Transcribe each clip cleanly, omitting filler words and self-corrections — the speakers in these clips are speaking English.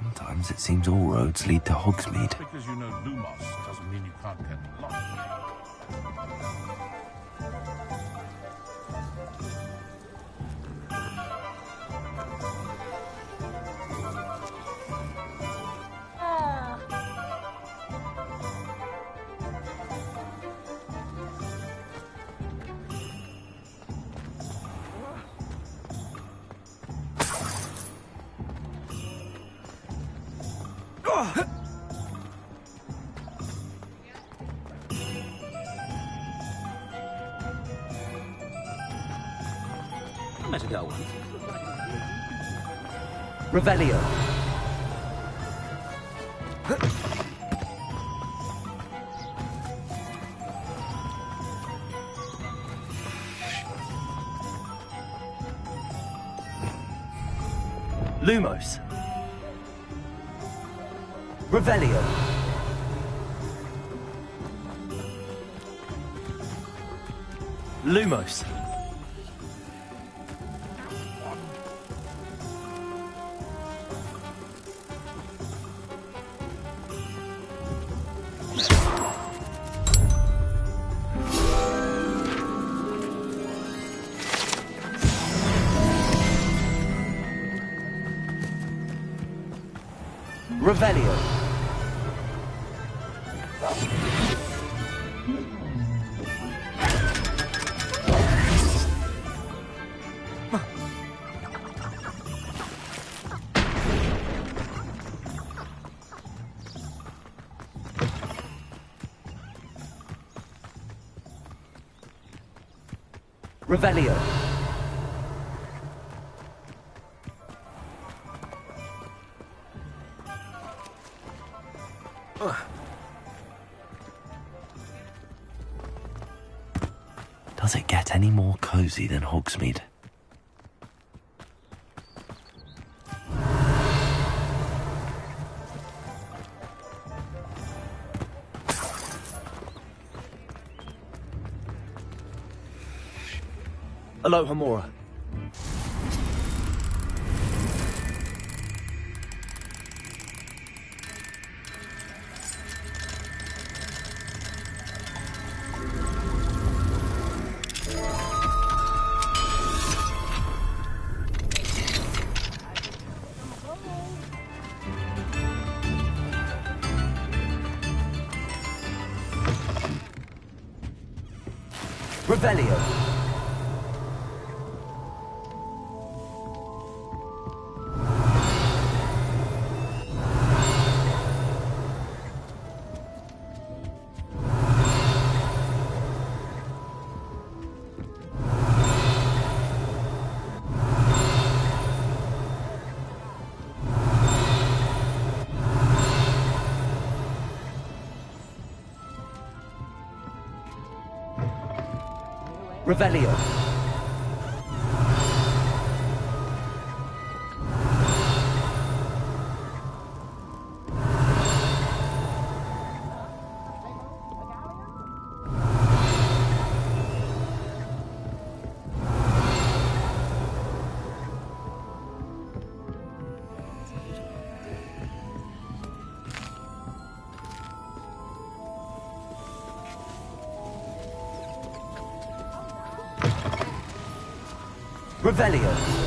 Sometimes it seems all roads lead to Hogsmeade. Because you know Lumos doesn't mean you can't get lost. I met a girl once. Revelio. Lumos. Revelio. Lumos. Revelio. Revelio. Does it get any more cosy than Hogsmeade? Aloha Mora. Revelio. Revelio. Revelio.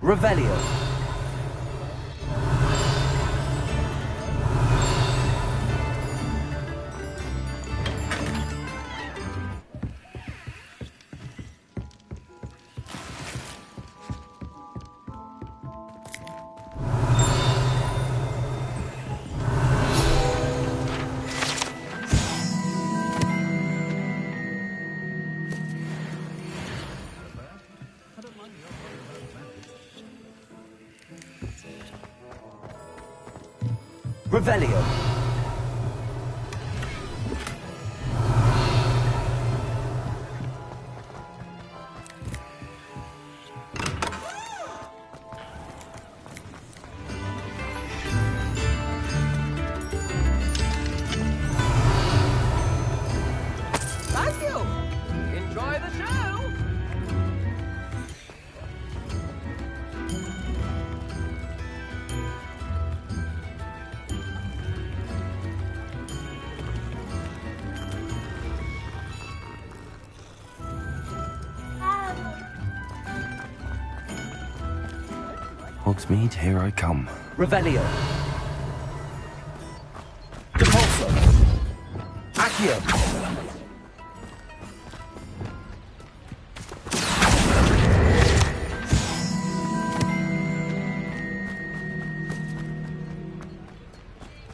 Revelio. Revelio. Thank you. Enjoy the show. Hogsmeade, here I come. Revelio. Depulso. Accio.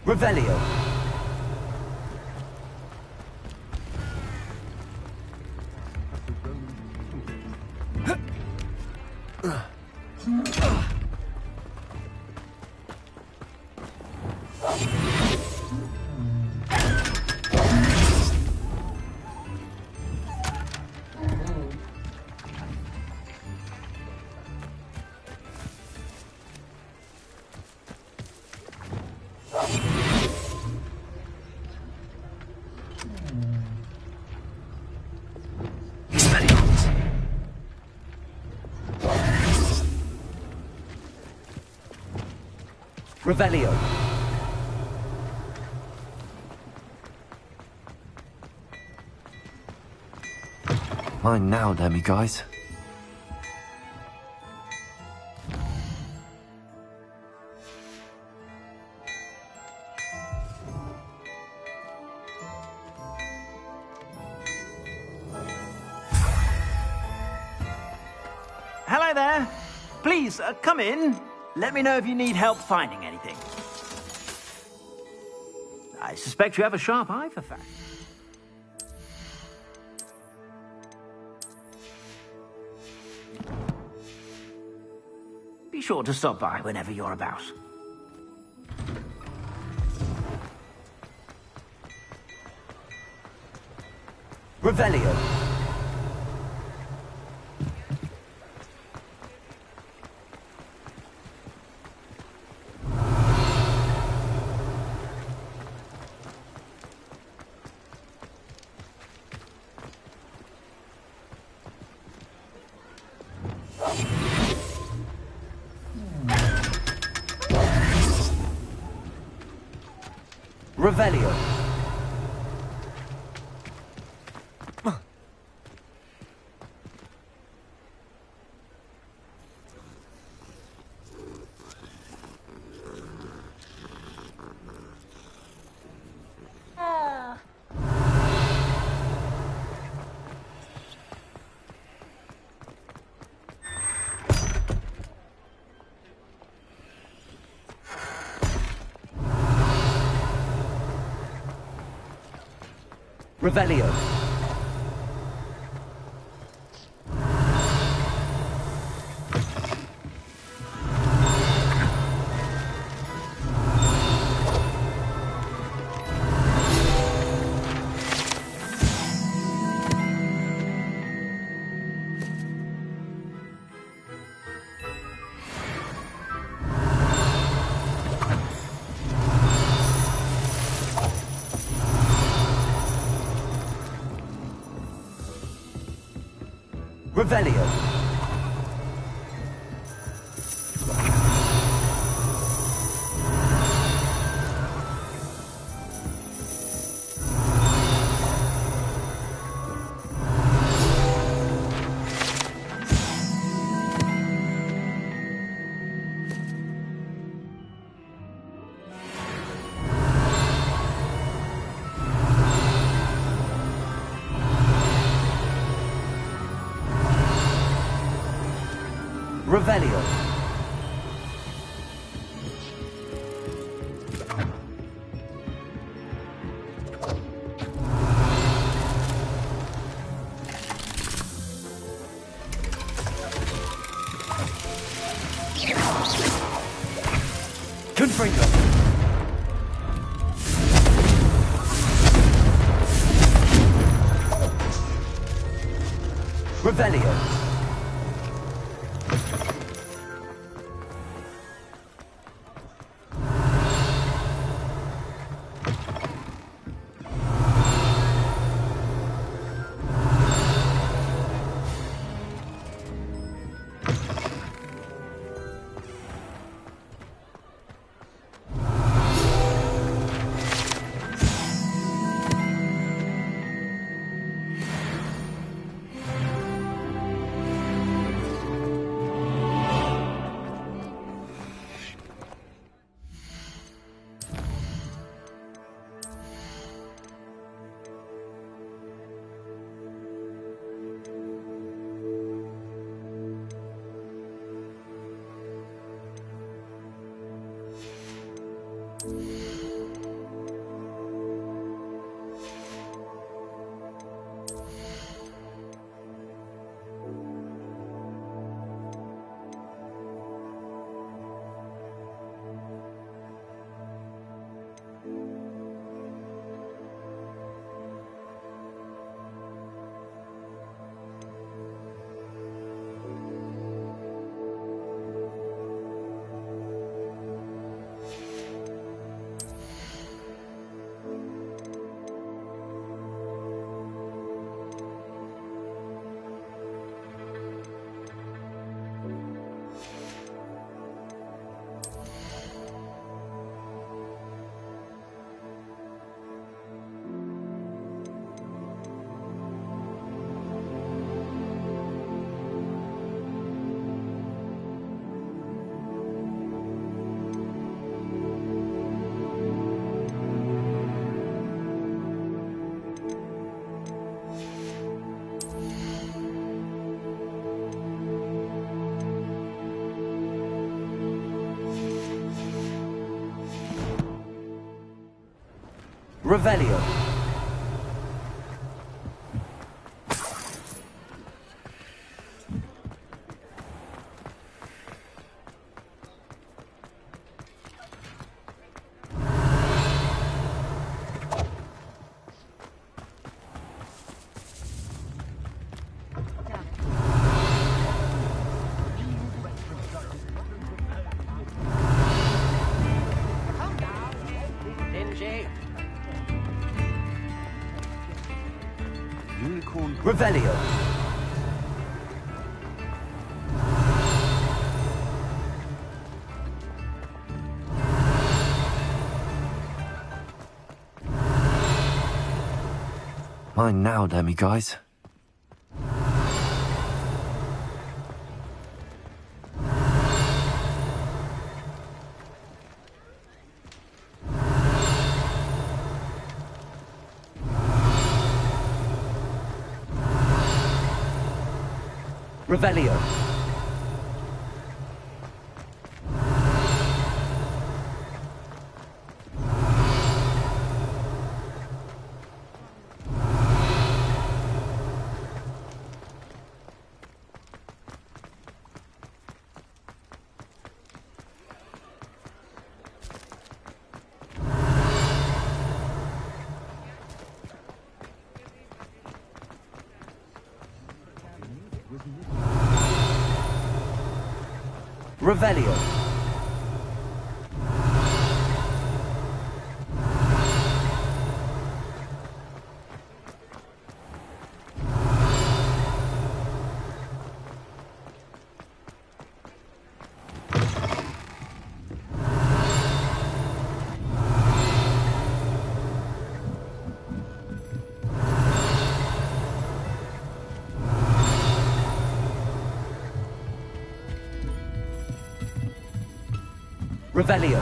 Revelio. Revelio. Mine now, Demi guys. Hello there. Please, come in. Let me know if you need help finding anything. I suspect you have a sharp eye for facts. Be sure to stop by whenever you're about. Revelio. Revelio. Revelio. Revelio. Revelio. Confringo. Revelio. Revelio. Revelio. Mine now, demi guys. Revelio. Revelio. Revelio.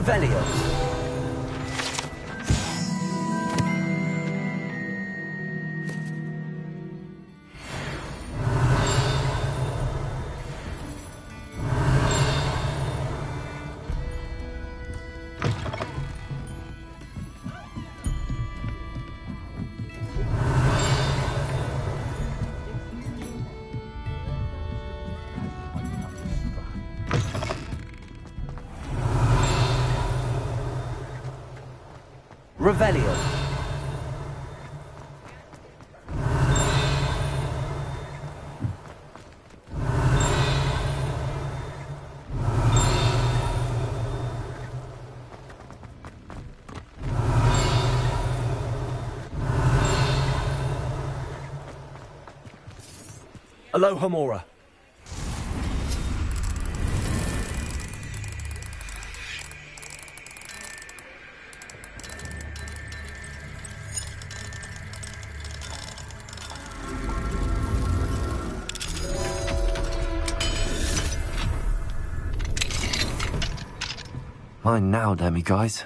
Revelio. Revelio. Alohomora. Mine now, Demi guys.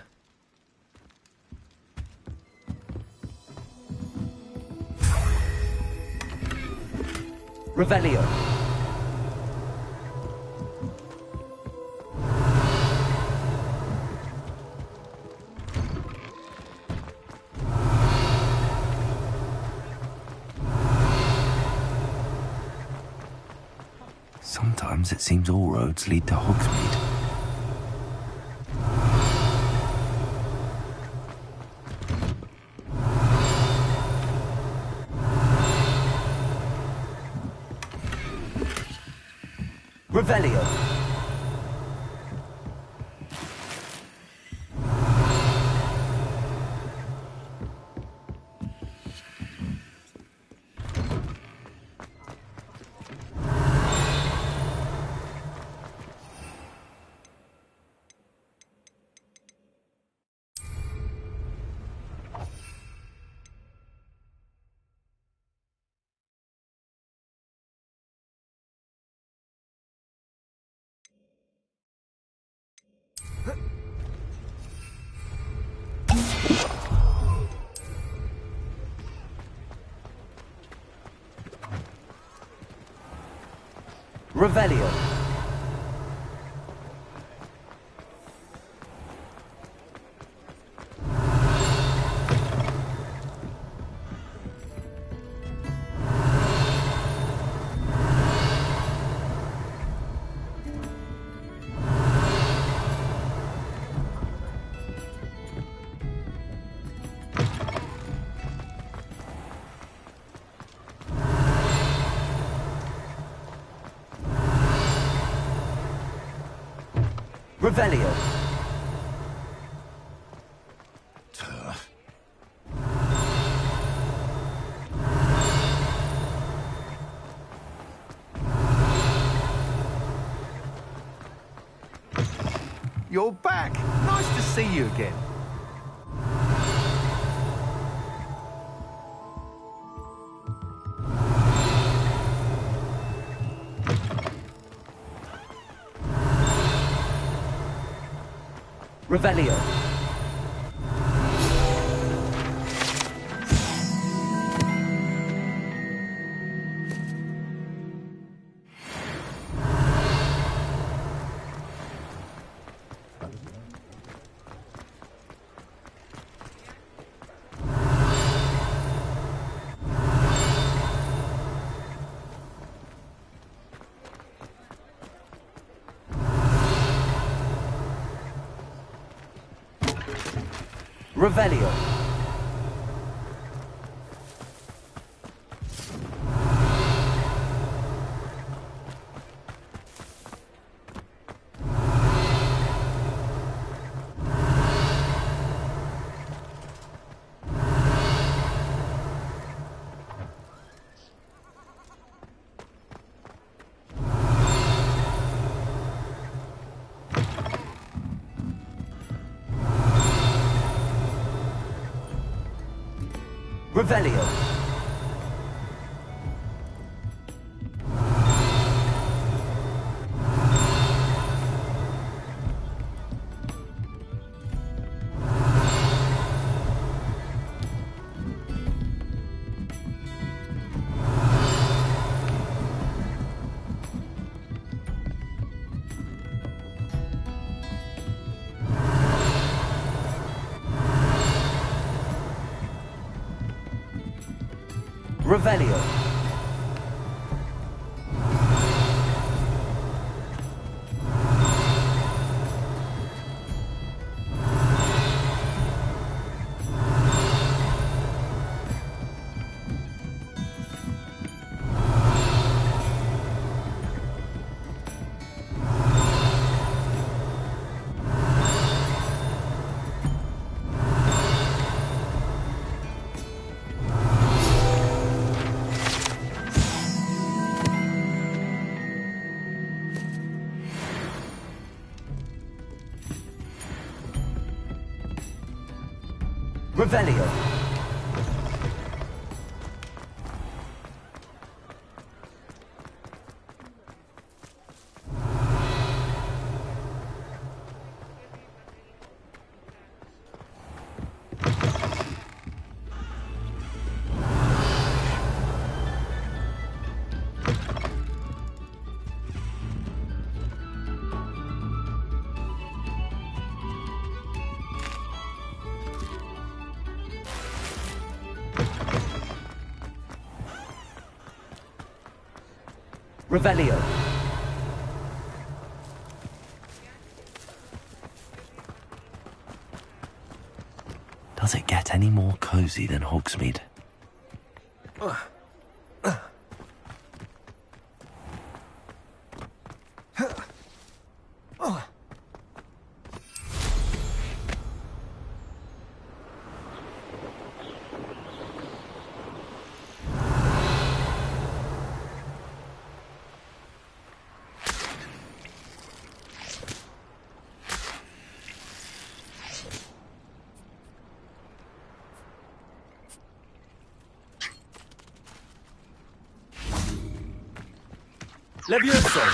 Revelio. Sometimes it seems all roads lead to Hogsmeade. Revelio. Revelio. Revelio. Turf. You're back. Nice to see you again. Revelio. Revelio. Revelio. Revelio. Revelio. Revelio. Does it get any more cozy than Hogsmeade? Levioso.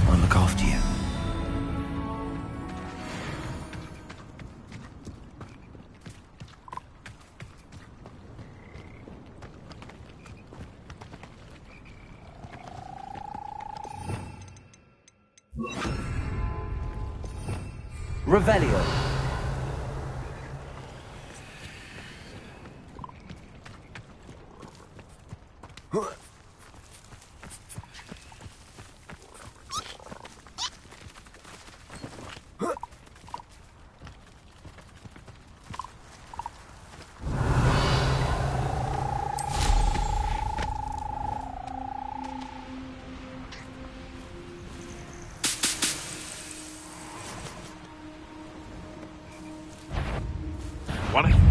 I'll look after you. Revelio.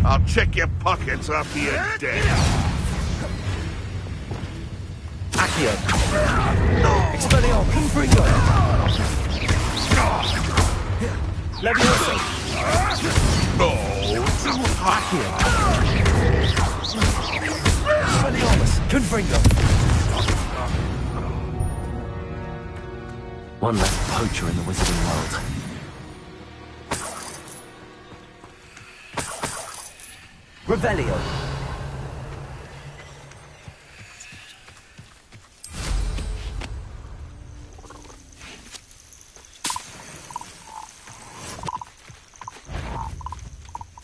I'll check your pockets after you're dead. Accio. Expelliarmus. Confringo. Levioso. Accio. Expelliarmus. Confringo. One less poacher in the wizarding world. Revelio.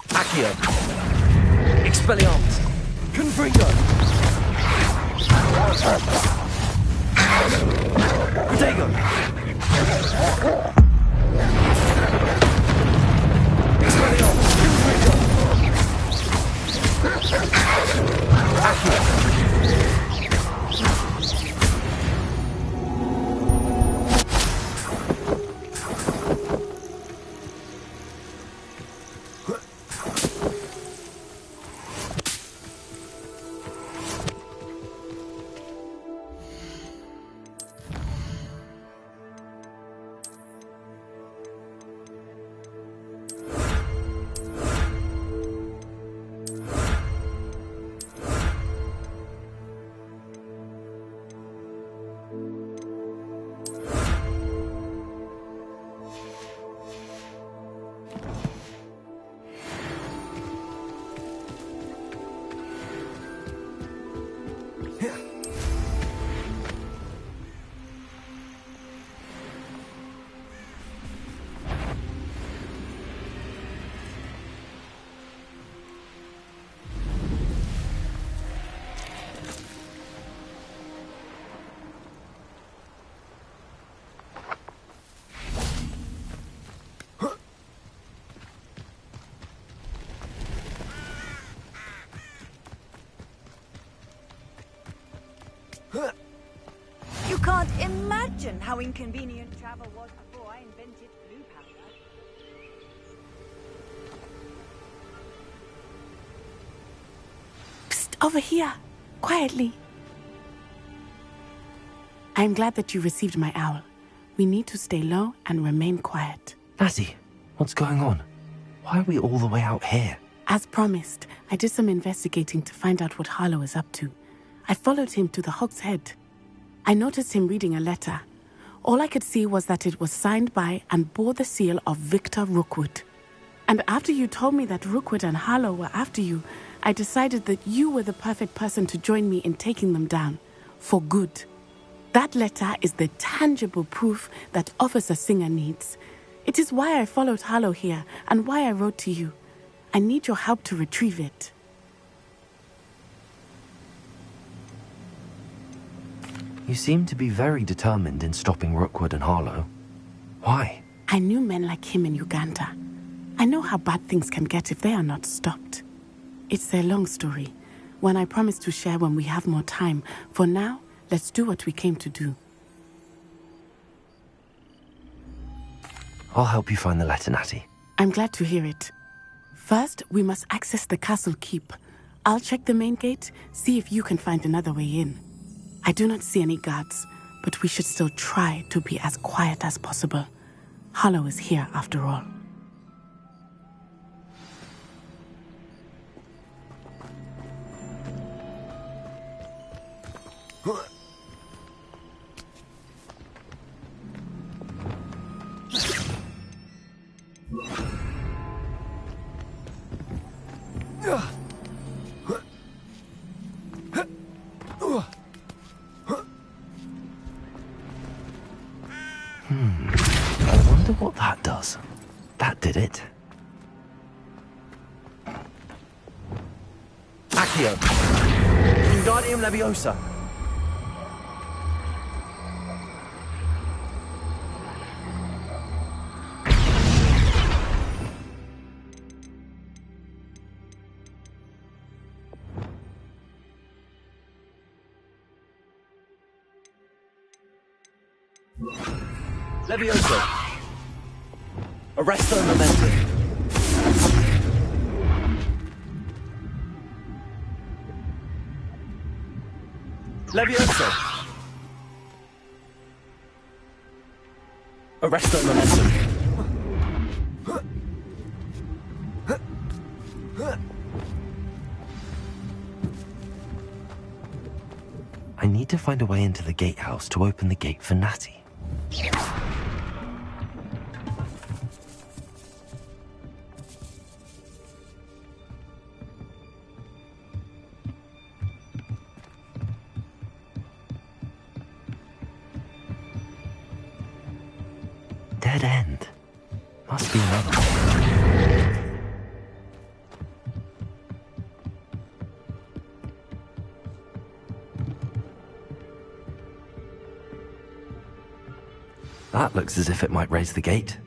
Accio. Expelliarmus. Confringo. Protego. Expelliarmus. Confringo. Accio. You can't imagine how inconvenient travel was before I invented blue powder. Over here, quietly. I'm glad that you received my owl. We need to stay low and remain quiet. Natty, what's going on? Why are we all the way out here? As promised, I did some investigating to find out what Harlow is up to. I followed him to the Hog's Head. I noticed him reading a letter. All I could see was that it was signed by and bore the seal of Victor Rookwood. And after you told me that Rookwood and Harlow were after you, I decided that you were the perfect person to join me in taking them down. For good. That letter is the tangible proof that Officer Singer needs. It is why I followed Harlow here and why I wrote to you. I need your help to retrieve it. You seem to be very determined in stopping Rookwood and Harlow. Why? I knew men like him in Uganda. I know how bad things can get if they are not stopped. It's a long story, one I promise to share when we have more time. For now, let's do what we came to do. I'll help you find the letter, Natty. I'm glad to hear it. First, we must access the castle keep. I'll check the main gate, see if you can find another way in. I do not see any guards, but we should still try to be as quiet as possible. Harlow is here after all. I wonder what that does. That did it. Accio. Wingardium Leviosa. Leviosa. Arresto Momentum. Leviosa. Arresto Momentum. I need to find a way into the gatehouse to open the gate for Natty. Dead end. Must be another one. That looks as if it might raise the gate.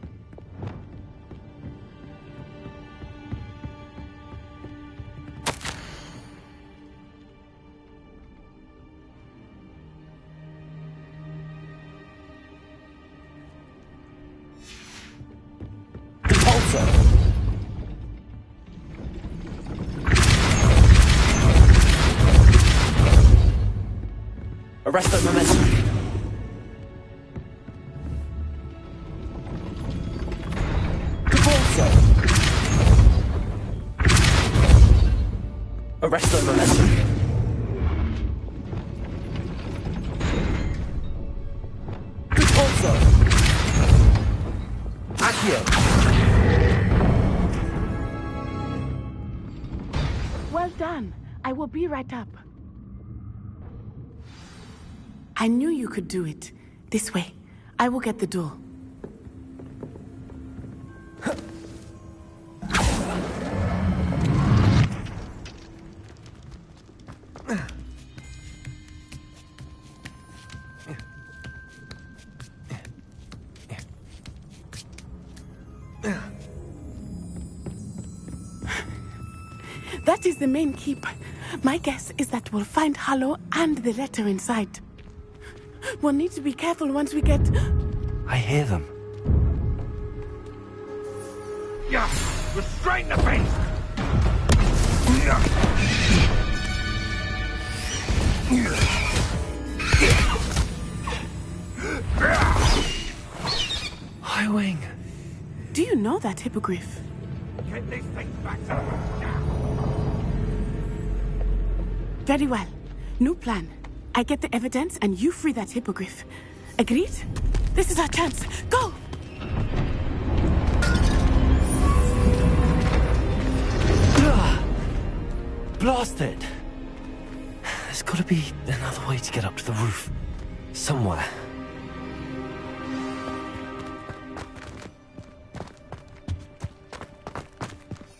Arresto Momentum. Arresto Momentum. Repulso. Accio. Well done. I will be right up. I knew you could do it. This way. I will get the door. That is the main keep. My guess is that we'll find Harlow and the letter inside. We'll need to be careful once we get... I hear them. Yeah, restrain the beast! High Wing. Do you know that hippogriff? Get this thing back to now. Very well. New plan. I get the evidence and you free that hippogriff. Agreed? This is our chance. Go! Blasted! There's gotta be another way to get up to the roof. Somewhere.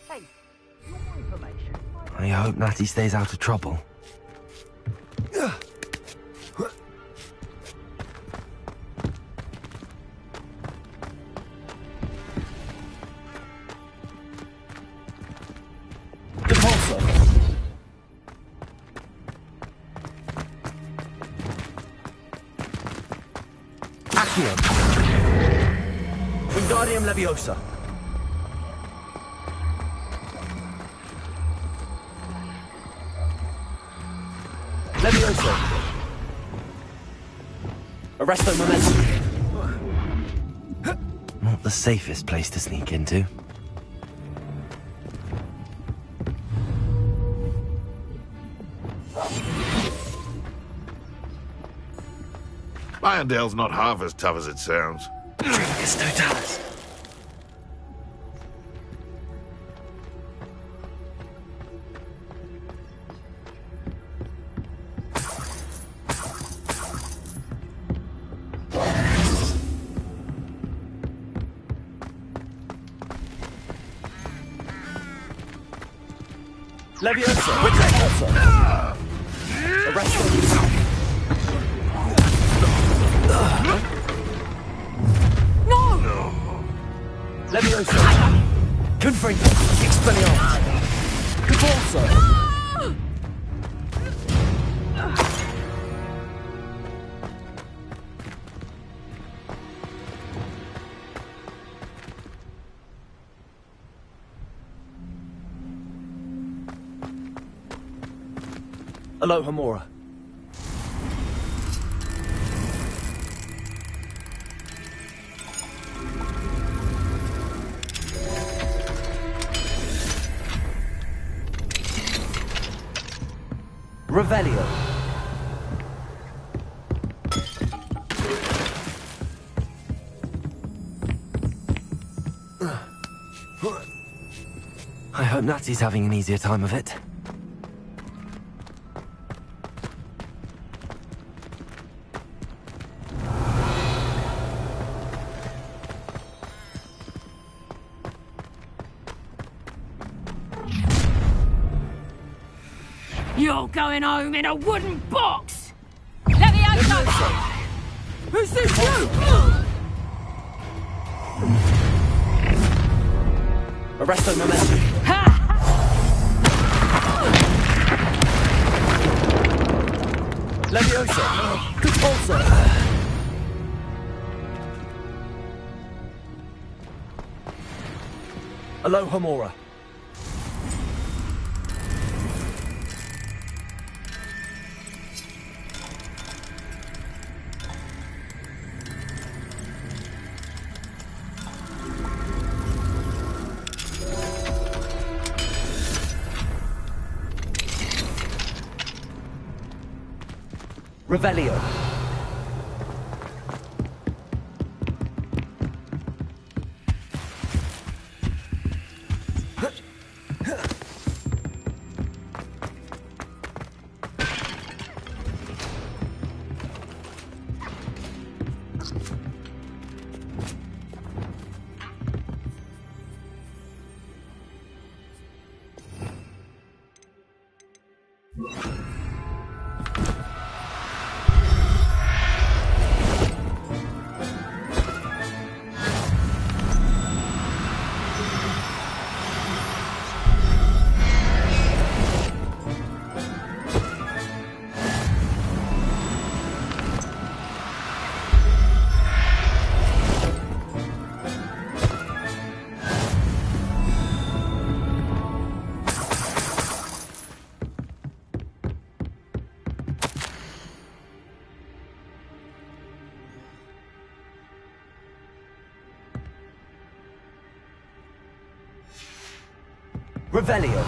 Hey, more information. I hope Natty stays out of trouble. Wingardium Leviosa. Leviosa. Arresto Momentum. Not the safest place to sneak into. Irondale's not half as tough as it sounds. It's Totalis. Leviosa. With Repulsor. Arresto. Leviosa. Confringo. Expelliarmus. Repulsor. Alohomora. Revelio. I hope Natty's having an easier time of it. You're going home in a wooden box! Leviosa! Who's this you? Arresto Momentum. Leviosa. Repulsor. Alohomora. Revelio. Revelio.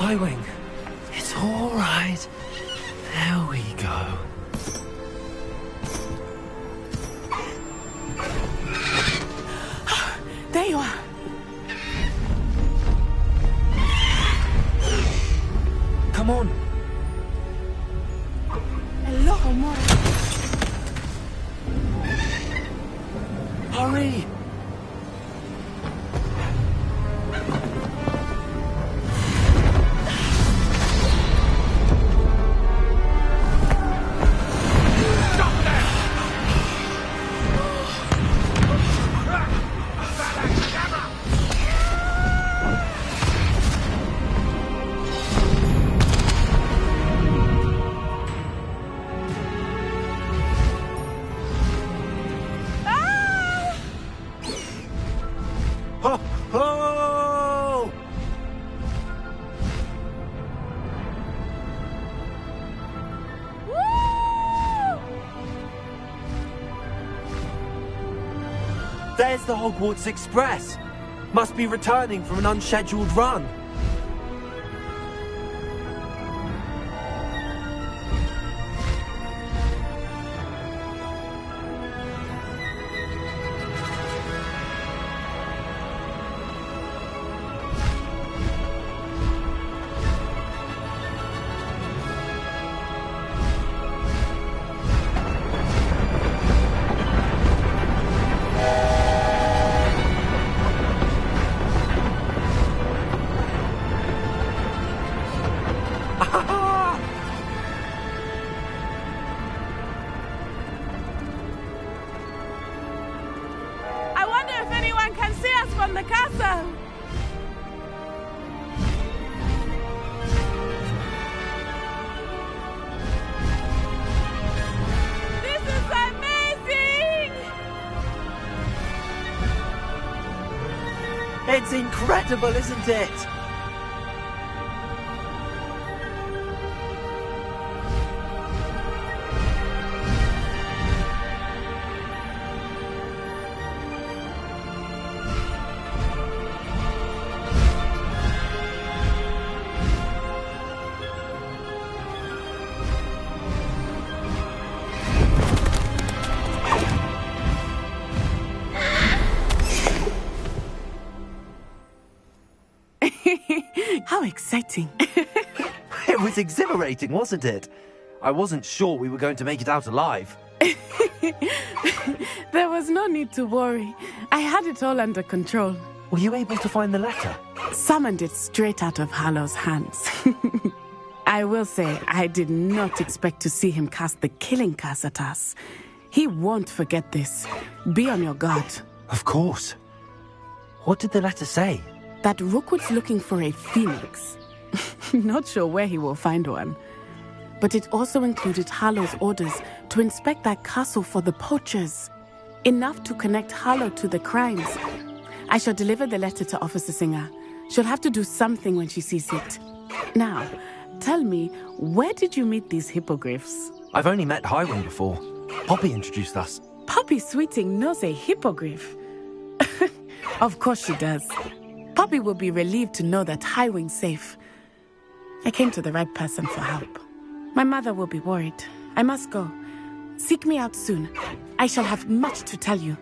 Highwing, it's all right. There we go. There you are. Come on. Hello, Homura. Hurry! Ho! Ho! There's the Hogwarts Express. Must be returning from an unscheduled run. I wonder if anyone can see us from the castle. This is amazing! It's incredible, isn't it? How exciting. It was exhilarating, wasn't it? I wasn't sure we were going to make it out alive. There was no need to worry. I had it all under control. Were you able to find the letter? Summoned it straight out of Harlow's hands. I will say, I did not expect to see him cast the killing curse at us. He won't forget this. Be on your guard. Of course. What did the letter say? That Rookwood's looking for a phoenix. Not sure where he will find one. But it also included Harlow's orders to inspect that castle for the poachers. Enough to connect Harlow to the crimes. I shall deliver the letter to Officer Singer. She'll have to do something when she sees it. Now, tell me, where did you meet these hippogriffs? I've only met Highwing before. Poppy introduced us. Poppy Sweeting knows a hippogriff. Of course she does. Poppy will be relieved to know that Highwing's safe. I came to the right person for help. My mother will be worried. I must go. Seek me out soon. I shall have much to tell you.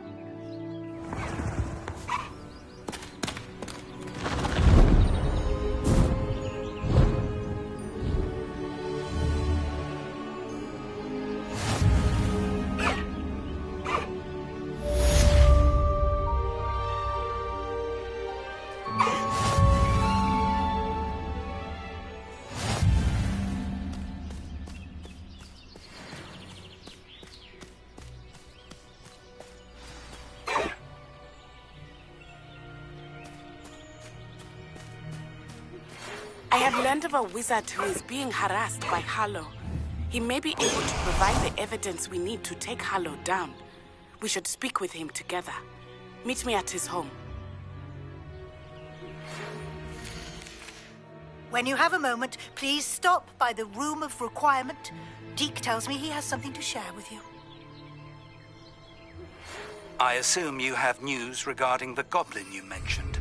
I have learned of a wizard who is being harassed by Harlow. He may be able to provide the evidence we need to take Harlow down. We should speak with him together. Meet me at his home. When you have a moment, please stop by the Room of Requirement. Deke tells me he has something to share with you. I assume you have news regarding the goblin you mentioned.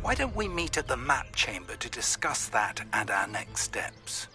Why don't we meet at the map chamber to discuss that and our next steps?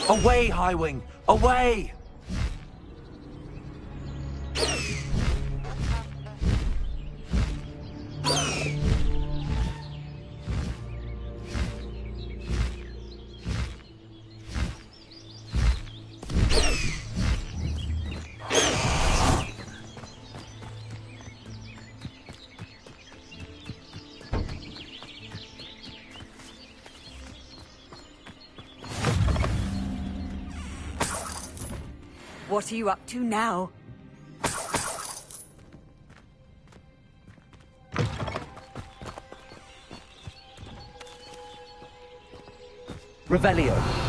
Away, Highwing! Away! What are you up to now? Revelio.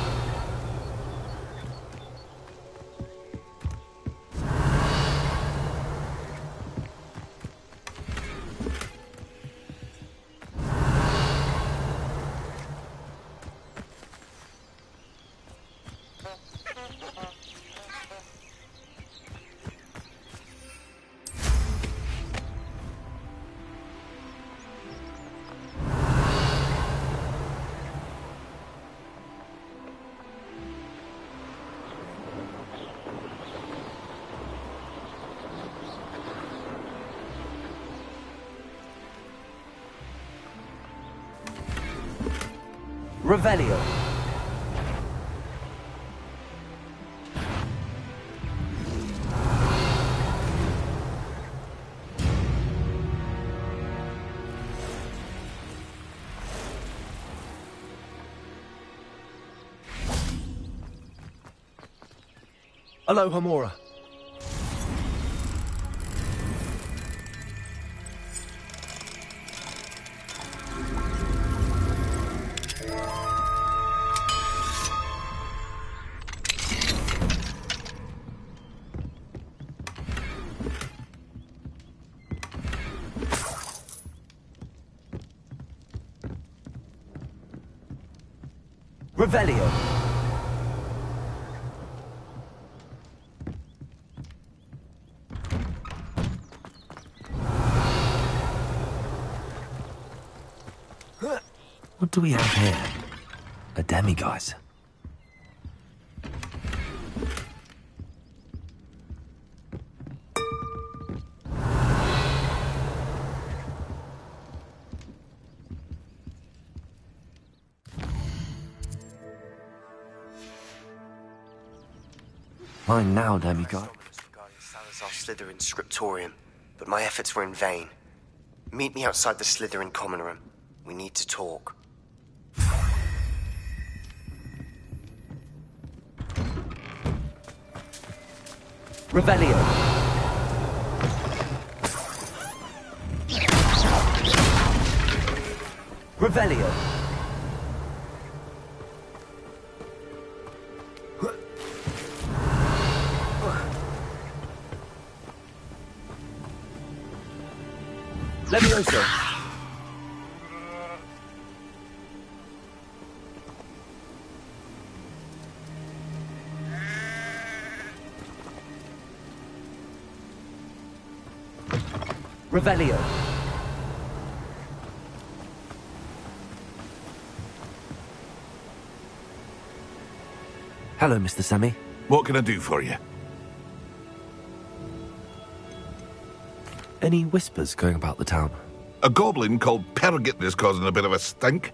Revelio. Alohomora. Revelio. What do we have here? A demiguise. Mine now, demiguise. Regarding Salazar Slytherin's scriptorium, but my efforts were in vain. Meet me outside the Slytherin common room. We need to talk. Revelio. Revelio. Levioso. Revelio. Hello, Mr. Semi. What can I do for you? Any whispers going about the town? A goblin called Pergit is causing a bit of a stink.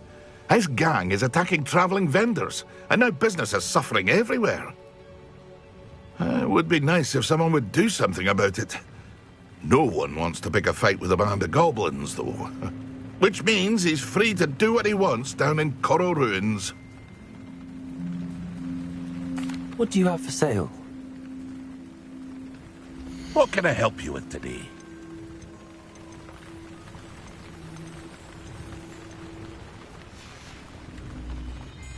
His gang is attacking travelling vendors, and now business is suffering everywhere. It would be nice if someone would do something about it. No one wants to pick a fight with a band of goblins, though. Which means he's free to do what he wants down in Coral Ruins. What do you have for sale? What can I help you with today?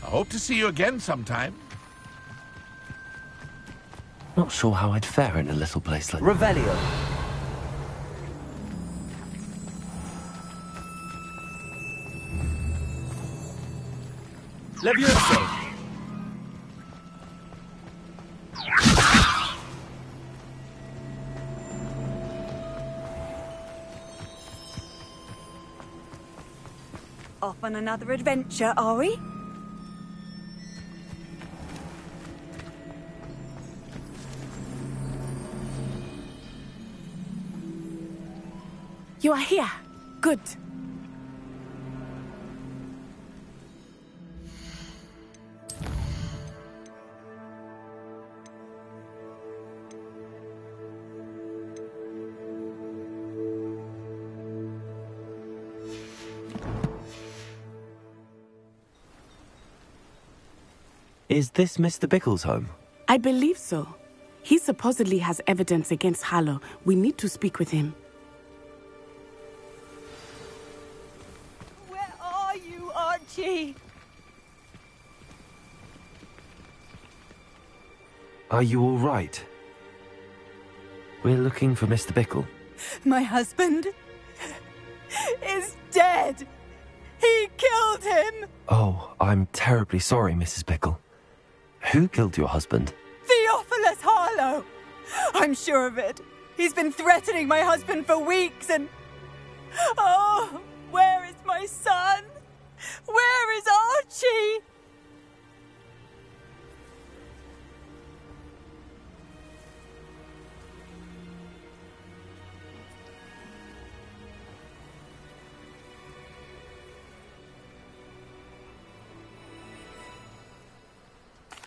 I hope to see you again sometime. Not sure how I'd fare in a little place like Revelio. Levioso. Off on another adventure, are we? You are here. Good. Is this Mr. Bickle's home? I believe so. He supposedly has evidence against Harlow. We need to speak with him. Where are you, Archie? Are you all right? We're looking for Mr. Bickle. My husband is dead. He killed him. Oh, I'm terribly sorry, Mrs. Bickle. Who killed your husband? Theophilus Harlow. I'm sure of it. He's been threatening my husband for weeks and... Oh, where is my son? Where is Archie?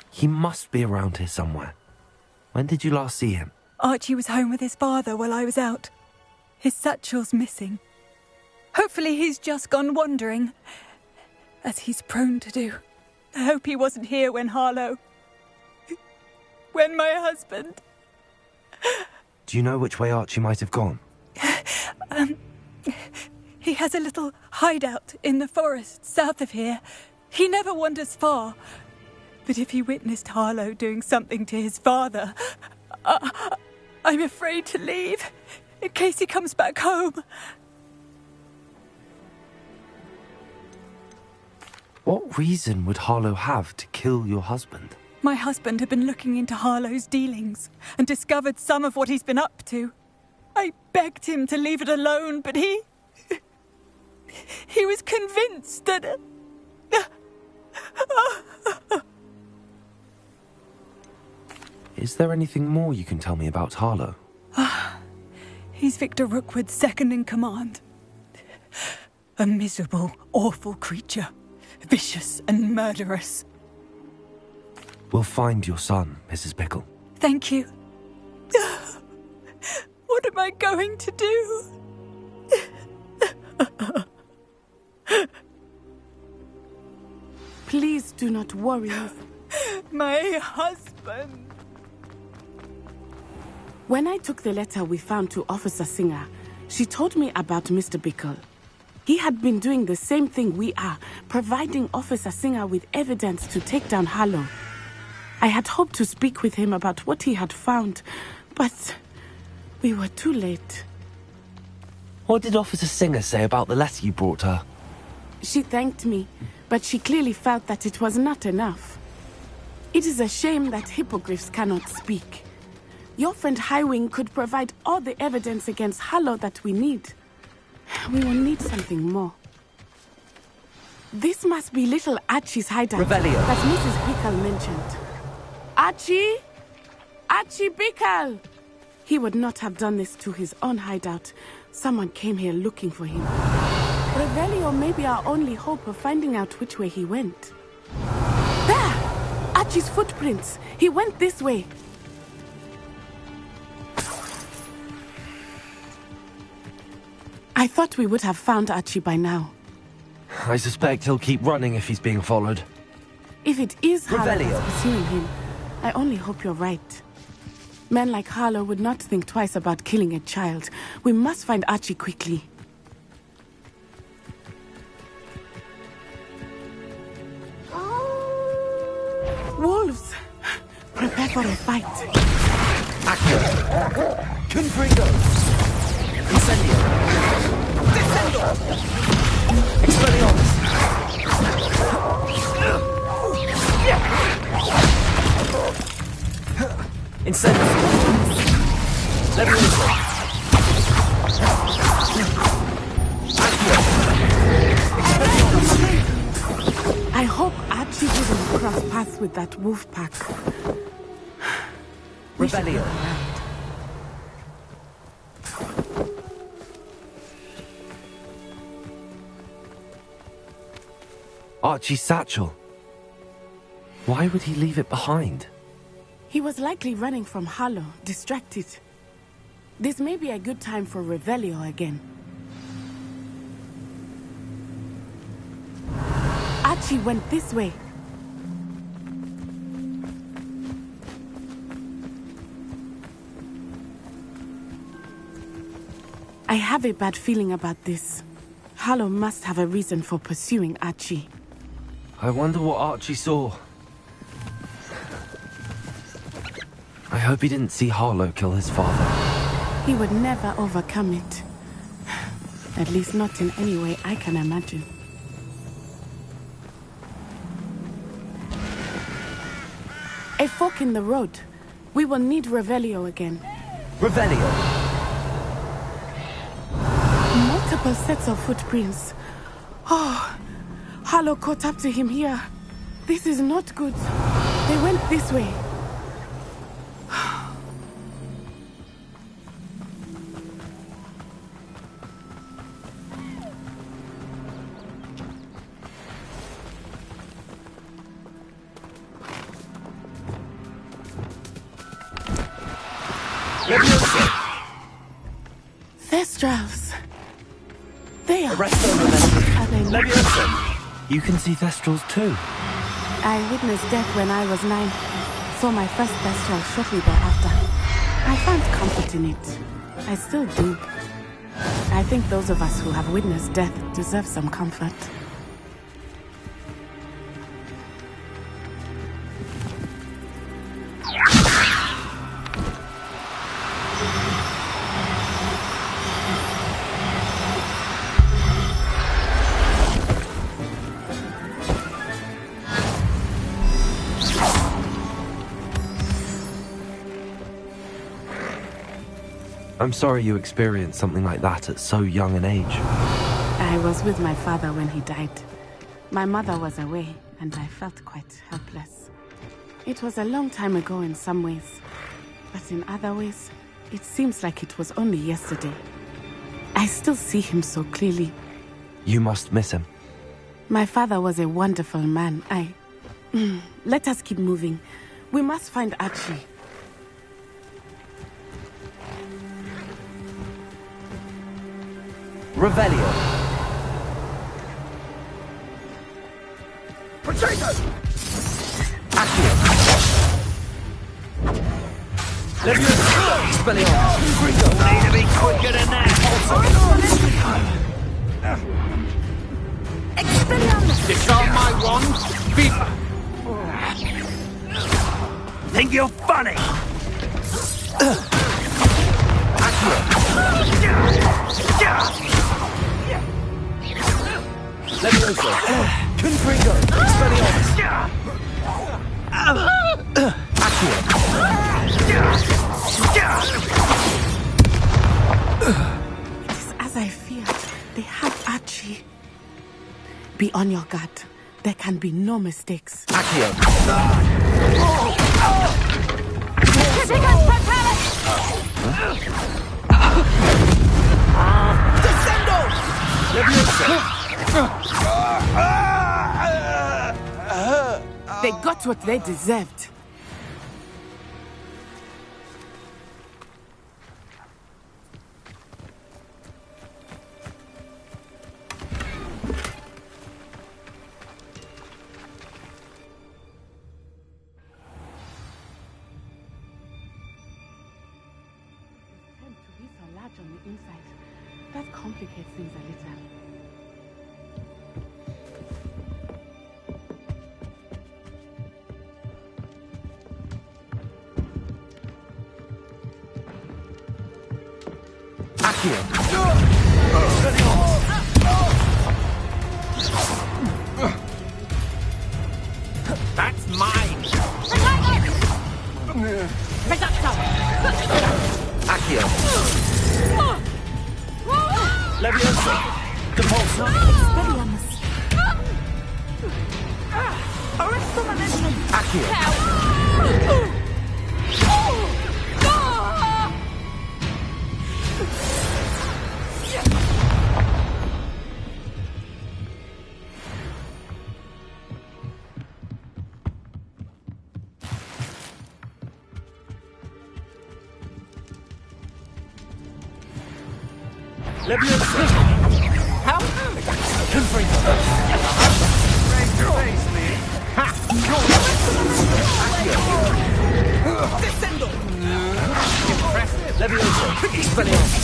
He must be around here somewhere. When did you last see him? Archie was home with his father while I was out. His satchel's missing. Hopefully he's just gone wandering, as he's prone to do. I hope he wasn't here when Harlow... when my husband... Do you know which way Archie might have gone? He has a little hideout in the forest south of here. He never wanders far. But if he witnessed Harlow doing something to his father, I'm afraid to leave, in case he comes back home. What reason would Harlow have to kill your husband? My husband had been looking into Harlow's dealings and discovered some of what he's been up to. I begged him to leave it alone, but he was convinced that... Is there anything more you can tell me about Harlow? He's Victor Rookwood's second in command. A miserable, awful creature. Vicious and murderous. We'll find your son, Mrs. Pickle. Thank you. What am I going to do? Please do not worry. My husband. When I took the letter we found to Officer Singer, she told me about Mr. Bickle. He had been doing the same thing we are, providing Officer Singer with evidence to take down Harlow. I had hoped to speak with him about what he had found, but we were too late. What did Officer Singer say about the letter you brought her? She thanked me, but she clearly felt that it was not enough. It is a shame that hippogriffs cannot speak. Your friend Highwing could provide all the evidence against Harlow that we need. We will need something more. This must be little Archie's hideout Revelio. that Mrs. Bickle mentioned. Archie? Archie Bickle! He would not have done this to his own hideout. Someone came here looking for him. Revelio may be our only hope of finding out which way he went. There! Archie's footprints. He went this way. I thought we would have found Archie by now. I suspect he'll keep running if he's being followed. If it is Harlow Revelio. that's pursuing him, I only hope you're right. Men like Harlow would not think twice about killing a child. We must find Archie quickly. Wolves! Prepare for a fight. Confringo. Incendio. Descendo. Expelliarmus. Incendio. Levioso. I hope Archie didn't cross paths with that wolf pack. Revelio. Archie's satchel. Why would he leave it behind? He was likely running from Harlow, distracted. This may be a good time for Revelio again. Archie went this way. I have a bad feeling about this. Harlow must have a reason for pursuing Archie. I wonder what Archie saw. I hope he didn't see Harlow kill his father. He would never overcome it. At least not in any way I can imagine. A fork in the road. We will need Revelio again. Revelio. Multiple sets of footprints. Oh, Harlow caught up to him here. This is not good. They went this way. Thestrals. They are. Arresto Revelio. Are they not? Levioso. You can see Thestrals too. I witnessed death when I was 9. Saw my first Thestral shortly thereafter. I found comfort in it. I still do. I think those of us who have witnessed death deserve some comfort. I'm sorry you experienced something like that at so young an age. I was with my father when he died. My mother was away, and I felt quite helpless. It was a long time ago in some ways, but in other ways, it seems like it was only yesterday. I still see him so clearly. You must miss him. My father was a wonderful man. Let us keep moving. We must find Archie. Revelio. Potato! Accio. Expelliarmus. Gringo. Need to be quicker than that. Expelliarmus! Disarm my wand. Viva! Think you're funny? Levioso. Confringo. Expelliarmus. Accio. It is as I feared. They have Archie. Be on your guard. There can be no mistakes. Accio. Descendo! They got what they deserved. On the inside. That complicates things a little. Accio. That's mine! Accio. Levioso. Depulso. Expelliarmus. Accio. Levioso. How? Confringo. Raise your face, Lee. Ha! Descendo! Impressive. Levioso. Expelliarmus.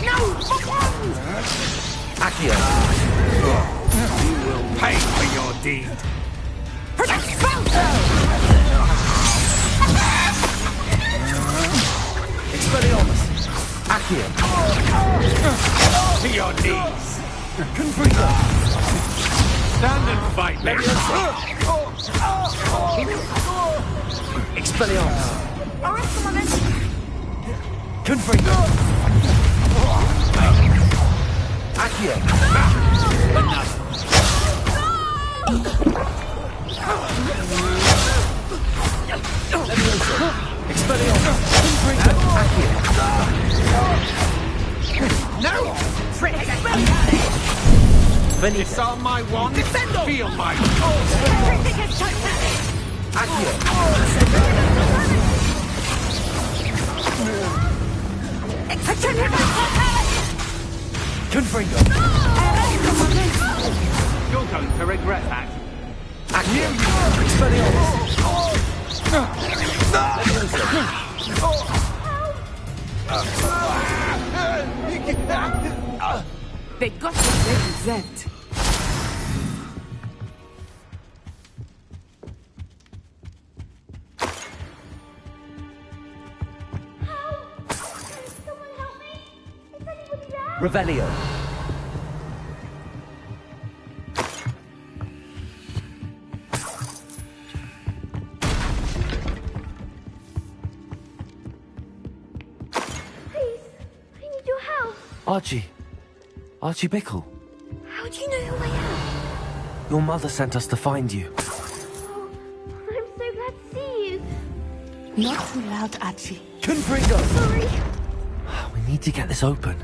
No! Accio. You will pay for your deed. Expelliarmus. Accio. To your knees. Confringo. Stand and fight, Levioso. Expelliarmus. Confringo. Accio. Enough. Levioso. Expelliarmus. Confringo. Accio. No! Benito. Disarm my wand. Descendo! Feel my Accio. Confringo. You're going to regret that. Accio. Expelliarmus. They got what they deserved. Revelio. Please, Archie. Archie Bickle. How do you know who I am? Your mother sent us to find you. Oh, I'm so glad to see you. Not too loud, Archie. Confringo! Sorry. We need to get this open.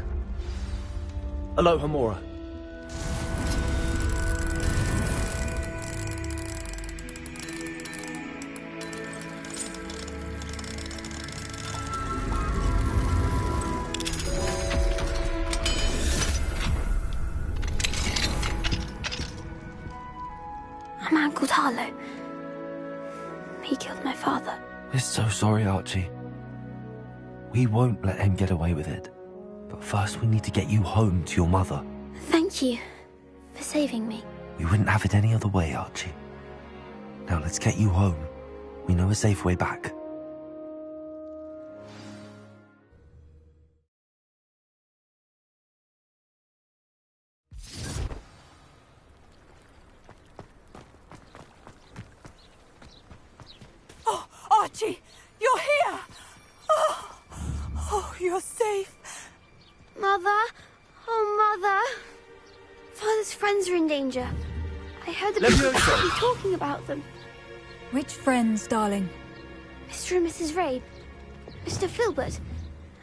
Hello, Hamora. A man called Harlow. He killed my father. We're so sorry, Archie. We won't let him get away with it. But first we need to get you home to your mother. Thank you for saving me. We wouldn't have it any other way, Archie. Now let's get you home. We know a safe way back. Oh, Archie! You're here! Oh, you're safe. Mother? Oh, Mother. Father's friends are in danger. I heard the people talking about them. Which friends, darling? Mr. and Mrs. Rabe. Mr. Filbert.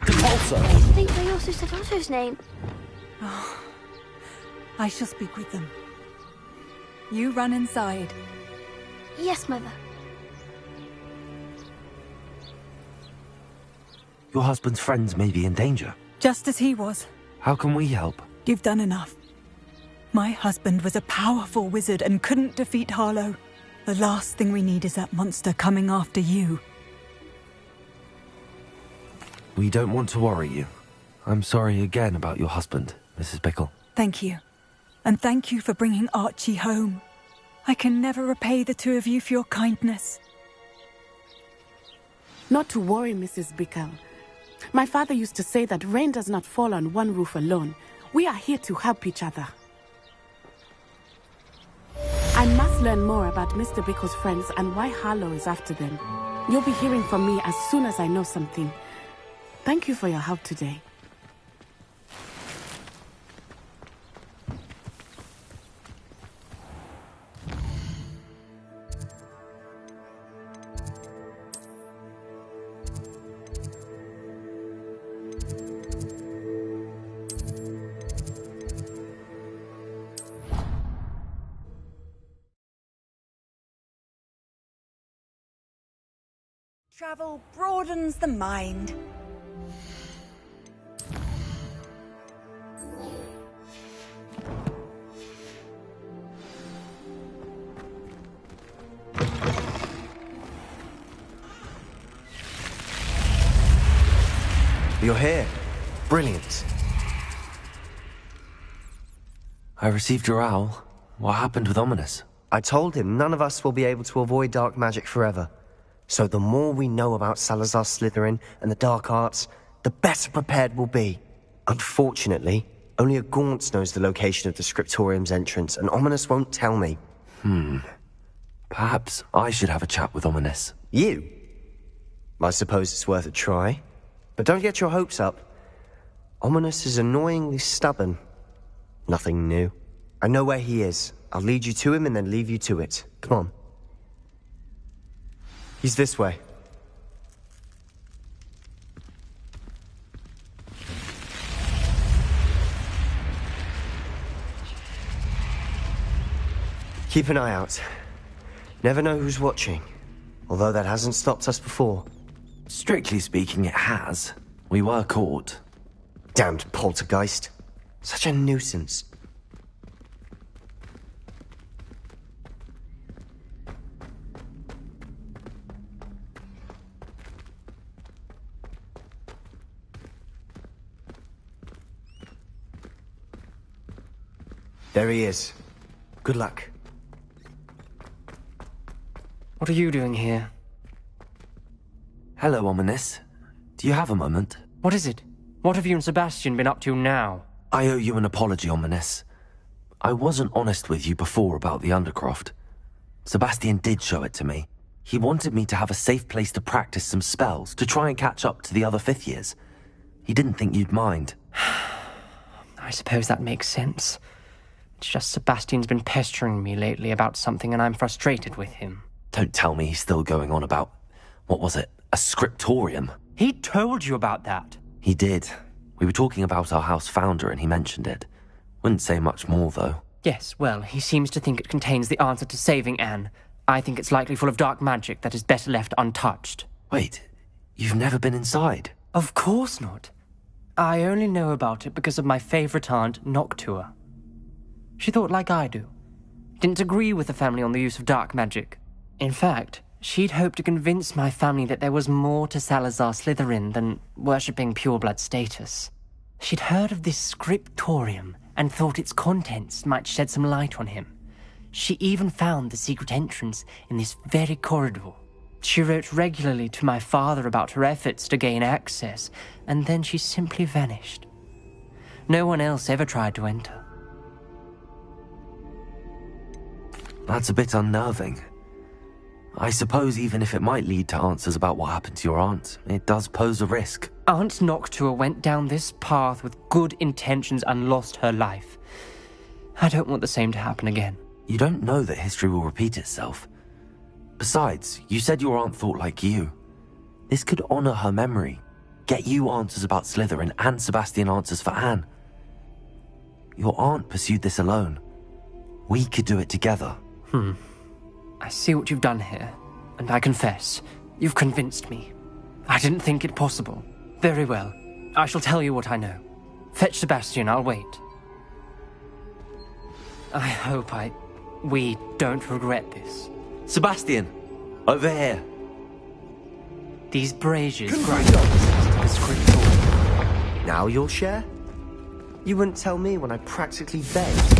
Compulsor! I think they also said Otto's name. Oh, I shall speak with them. You run inside. Yes, Mother. Your husband's friends may be in danger. Just as he was. How can we help? You've done enough. My husband was a powerful wizard and couldn't defeat Harlow. The last thing we need is that monster coming after you. We don't want to worry you. I'm sorry again about your husband, Mrs. Bickle. Thank you. And thank you for bringing Archie home. I can never repay the two of you for your kindness. Not to worry, Mrs. Bickle. My father used to say that rain does not fall on one roof alone. We are here to help each other. I must learn more about Mr. Bickle's friends and why Harlow is after them. You'll be hearing from me as soon as I know something. Thank you for your help today. Travel broadens the mind. You're here. Brilliant. I received your owl. What happened with Ominous? I told him none of us will be able to avoid dark magic forever. So the more we know about Salazar Slytherin and the dark arts, the better prepared we'll be. Unfortunately, only a Gaunt knows the location of the Scriptorium's entrance, and Ominous won't tell me. Perhaps I should have a chat with Ominous. You? I suppose it's worth a try. But don't get your hopes up. Ominous is annoyingly stubborn. Nothing new. I know where he is. I'll lead you to him and then leave you to it. Come on. He's this way. Keep an eye out. Never know who's watching. Although that hasn't stopped us before. Strictly speaking, it has. We were caught. Damned poltergeist. Such a nuisance. There he is. Good luck. What are you doing here? Hello, Ominous. Do you have a moment? What is it? What have you and Sebastian been up to now? I owe you an apology, Ominous. I wasn't honest with you before about the Undercroft. Sebastian did show it to me. He wanted me to have a safe place to practice some spells, to try and catch up to the other 5th years. He didn't think you'd mind. I suppose that makes sense. It's just Sebastian's been pestering me lately about something and I'm frustrated with him. Don't tell me he's still going on about, what was it, a scriptorium? He told you about that. He did. We were talking about our house founder and he mentioned it. Wouldn't say much more, though. Yes, well, he seems to think it contains the answer to saving Anne. I think it's likely full of dark magic that is better left untouched. Wait, you've never been inside? Of course not. I only know about it because of my favourite aunt, Noctua. She thought like I do. Didn't agree with the family on the use of dark magic. In fact, she'd hoped to convince my family that there was more to Salazar Slytherin than worshipping pureblood status. She'd heard of this scriptorium and thought its contents might shed some light on him. She even found the secret entrance in this very corridor. She wrote regularly to my father about her efforts to gain access, and then she simply vanished. No one else ever tried to enter. That's a bit unnerving. I suppose even if it might lead to answers about what happened to your aunt, it does pose a risk. Aunt Noctua went down this path with good intentions and lost her life. I don't want the same to happen again. You don't know that history will repeat itself. Besides, you said your aunt thought like you. This could honor her memory, get you answers about Slytherin and Sebastian answers for Anne. Your aunt pursued this alone. We could do it together. I see what you've done here, and I confess, you've convinced me. I didn't think it possible. Very well. I shall tell you what I know. Fetch Sebastian, I'll wait. I hope we don't regret this. Sebastian! Over here! These braziers grind the scriptorium. Now you'll share? You wouldn't tell me when I practically begged.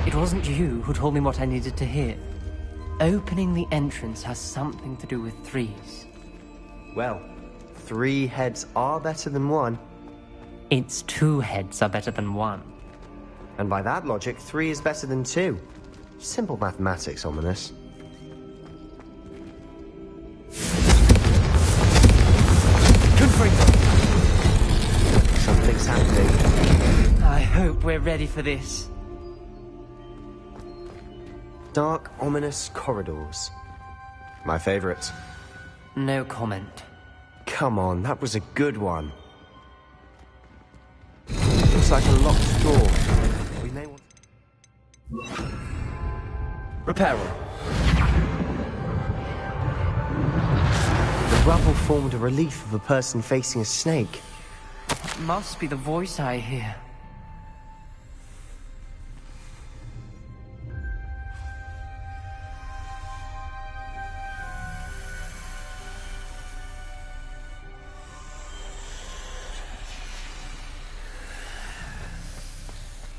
It wasn't you who told me what I needed to hear. Opening the entrance has something to do with threes. Well, 3 heads are better than 1. It's 2 heads are better than 1. And by that logic, 3 is better than 2. Simple mathematics, Ominous. Something's happening. I hope we're ready for this. Dark, ominous corridors. My favorite. No comment. Come on, that was a good one. Looks like a locked door. We may want... Reparo. The rubble formed a relief of a person facing a snake. It must be the voice I hear.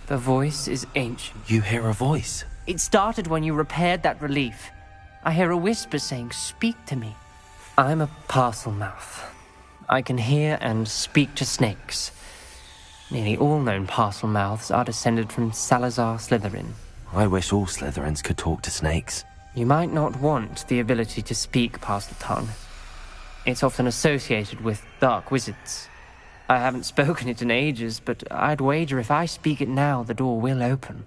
The voice is ancient. You hear a voice? It started when you repaired that relief. I hear a whisper saying, "Speak to me." I'm a parcel mouth. I can hear and speak to snakes. Nearly all known parcel mouths are descended from Salazar Slytherin. I wish all Slytherins could talk to snakes. You might not want the ability to speak parcel tongue. It's often associated with dark wizards. I haven't spoken it in ages, but I'd wager if I speak it now, the door will open.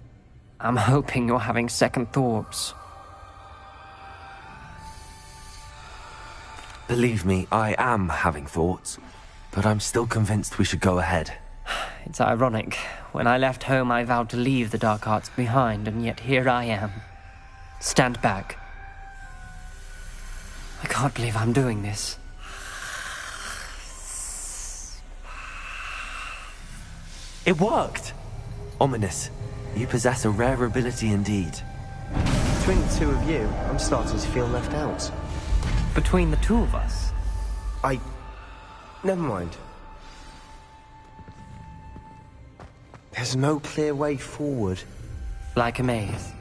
I'm hoping you're having second thoughts. Believe me, I am having thoughts, but I'm still convinced we should go ahead. It's ironic. When I left home, I vowed to leave the dark arts behind, and yet here I am. Stand back. I can't believe I'm doing this. It worked! Ominous, you possess a rare ability indeed. Between the 2 of you, I'm starting to feel left out. Between the 2 of us? Never mind. There's no clear way forward. Like a maze.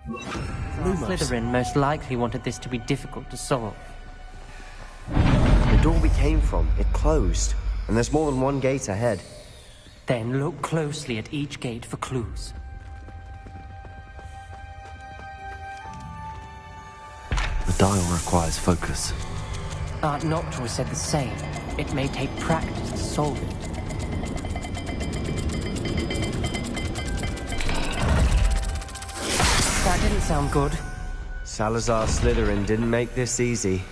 Slytherin most likely wanted this to be difficult to solve. The door we came from, it closed. And there's more than 1 gate ahead. Then look closely at each gate for clues. The dial requires focus. Aunt Noctua said the same. It may take practice to solve it. That didn't sound good. Salazar Slytherin didn't make this easy.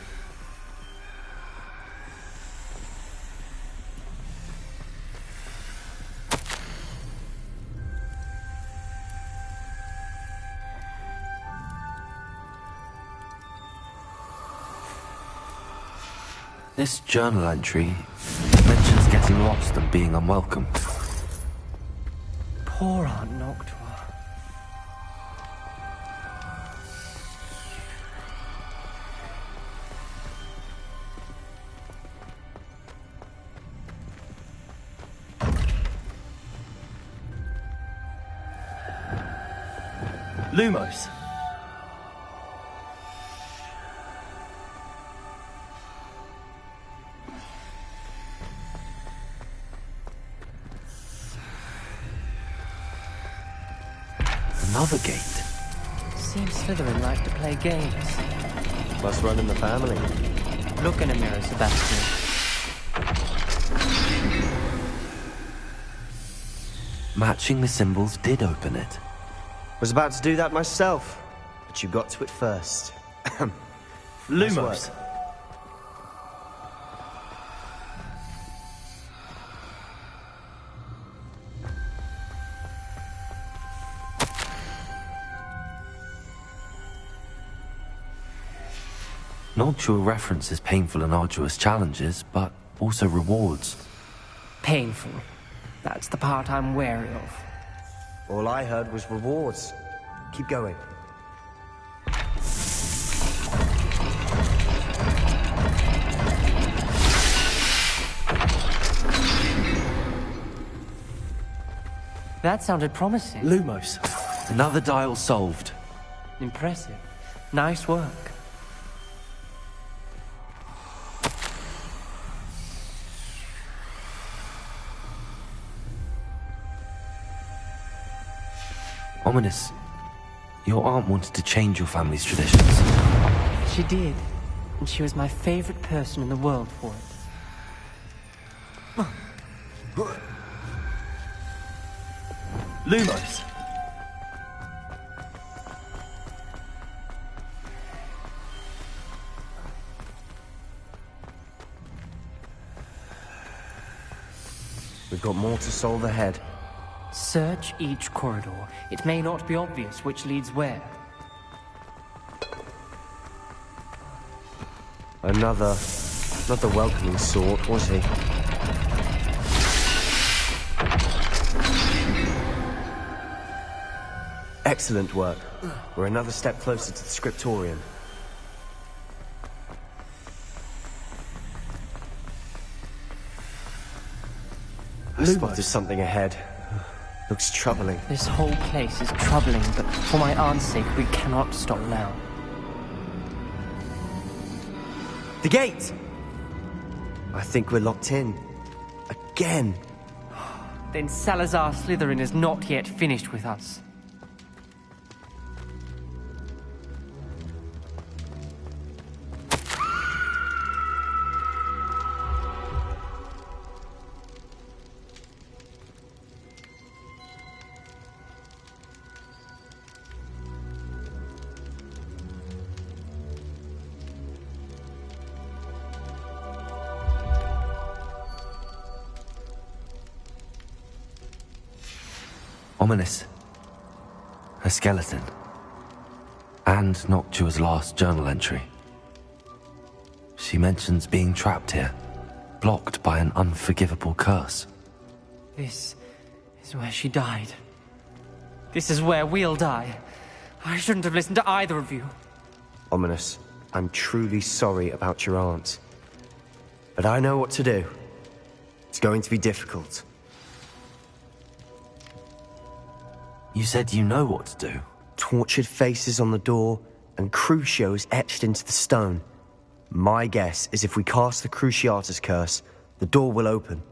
This journal entry mentions getting lost and being unwelcome. Poor Aunt Noctua. Lumos. Another gate. Seems Slytherin like to play games. Must run in the family. Look in a mirror, Sebastian. Matching the symbols did open it. Was about to do that myself, but you got to it first. Lumos. Noctua references painful and arduous challenges, but also rewards. Painful. That's the part I'm wary of. All I heard was rewards. Keep going. That sounded promising. Lumos. Another dial solved. Impressive. Nice work. Ominous. Your aunt wanted to change your family's traditions. She did. And she was my favorite person in the world for it. Lumos. We've got more to solve ahead. Search each corridor. It may not be obvious which leads where. Another... not the welcoming sort, was he? Excellent work. We're another step closer to the scriptorium. I spotted something ahead. Looks troubling. This whole place is troubling, but for my aunt's sake, we cannot stop now. The gate! I think we're locked in. Again. Then Salazar Slytherin is not yet finished with us. Ominous. A skeleton. And Noctua's last journal entry. She mentions being trapped here, blocked by an unforgivable curse. This is where she died. This is where we'll die. I shouldn't have listened to either of you. Ominous, I'm truly sorry about your aunt. But I know what to do. It's going to be difficult. You said you know what to do. Tortured faces on the door and Crucios etched into the stone. My guess is if we cast the Cruciatus curse, the door will open.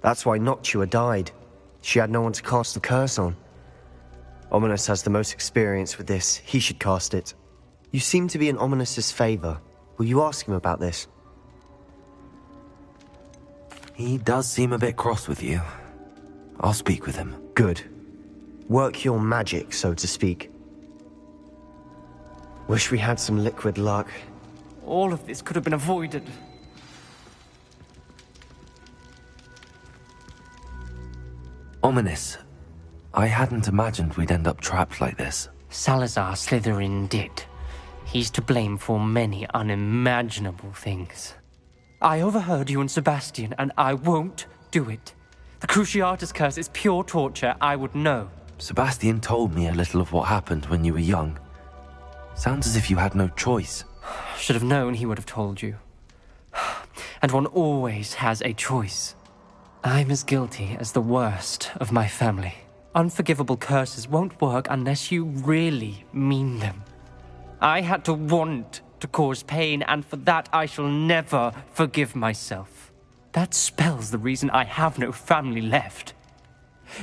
That's why Noctua died. She had no one to cast the curse on. Ominous has the most experience with this. He should cast it. You seem to be in Ominous's favor. Will you ask him about this? He does seem a bit cross with you. I'll speak with him. Good. Work your magic, so to speak. Wish we had some liquid luck. All of this could have been avoided. Ominous. I hadn't imagined we'd end up trapped like this. Salazar Slytherin did. He's to blame for many unimaginable things. I overheard you and Sebastian, and I won't do it. The Cruciatus curse is pure torture. I would know. Sebastian told me a little of what happened when you were young. Sounds as if you had no choice. Should have known he would have told you. And one always has a choice. I'm as guilty as the worst of my family. Unforgivable curses won't work unless you really mean them. I had to want to cause pain, and for that I shall never forgive myself. That spells the reason I have no family left.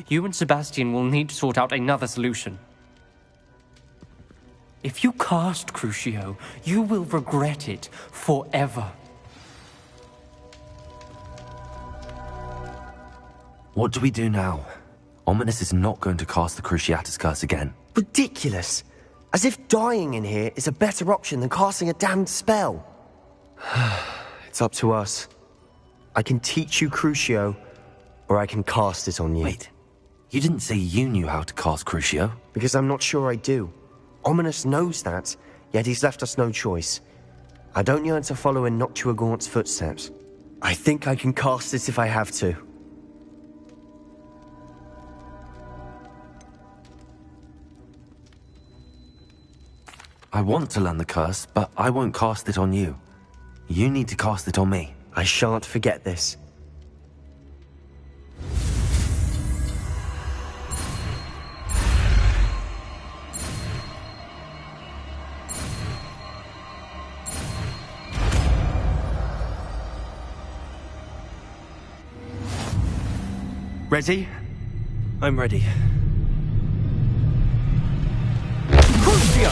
You and Sebastian will need to sort out another solution. If you cast Crucio, you will regret it forever. What do we do now? Ominous is not going to cast the Cruciatus curse again. Ridiculous! As if dying in here is a better option than casting a damned spell. It's up to us. I can teach you Crucio, or I can cast it on you. Wait, you didn't say you knew how to cast Crucio? Because I'm not sure I do. Ominous knows that, yet he's left us no choice. I don't yearn to follow in Noctua Gaunt's footsteps. I think I can cast it if I have to. I want to learn the curse, but I won't cast it on you. You need to cast it on me. I shan't forget this. Ready? I'm ready. Crucio!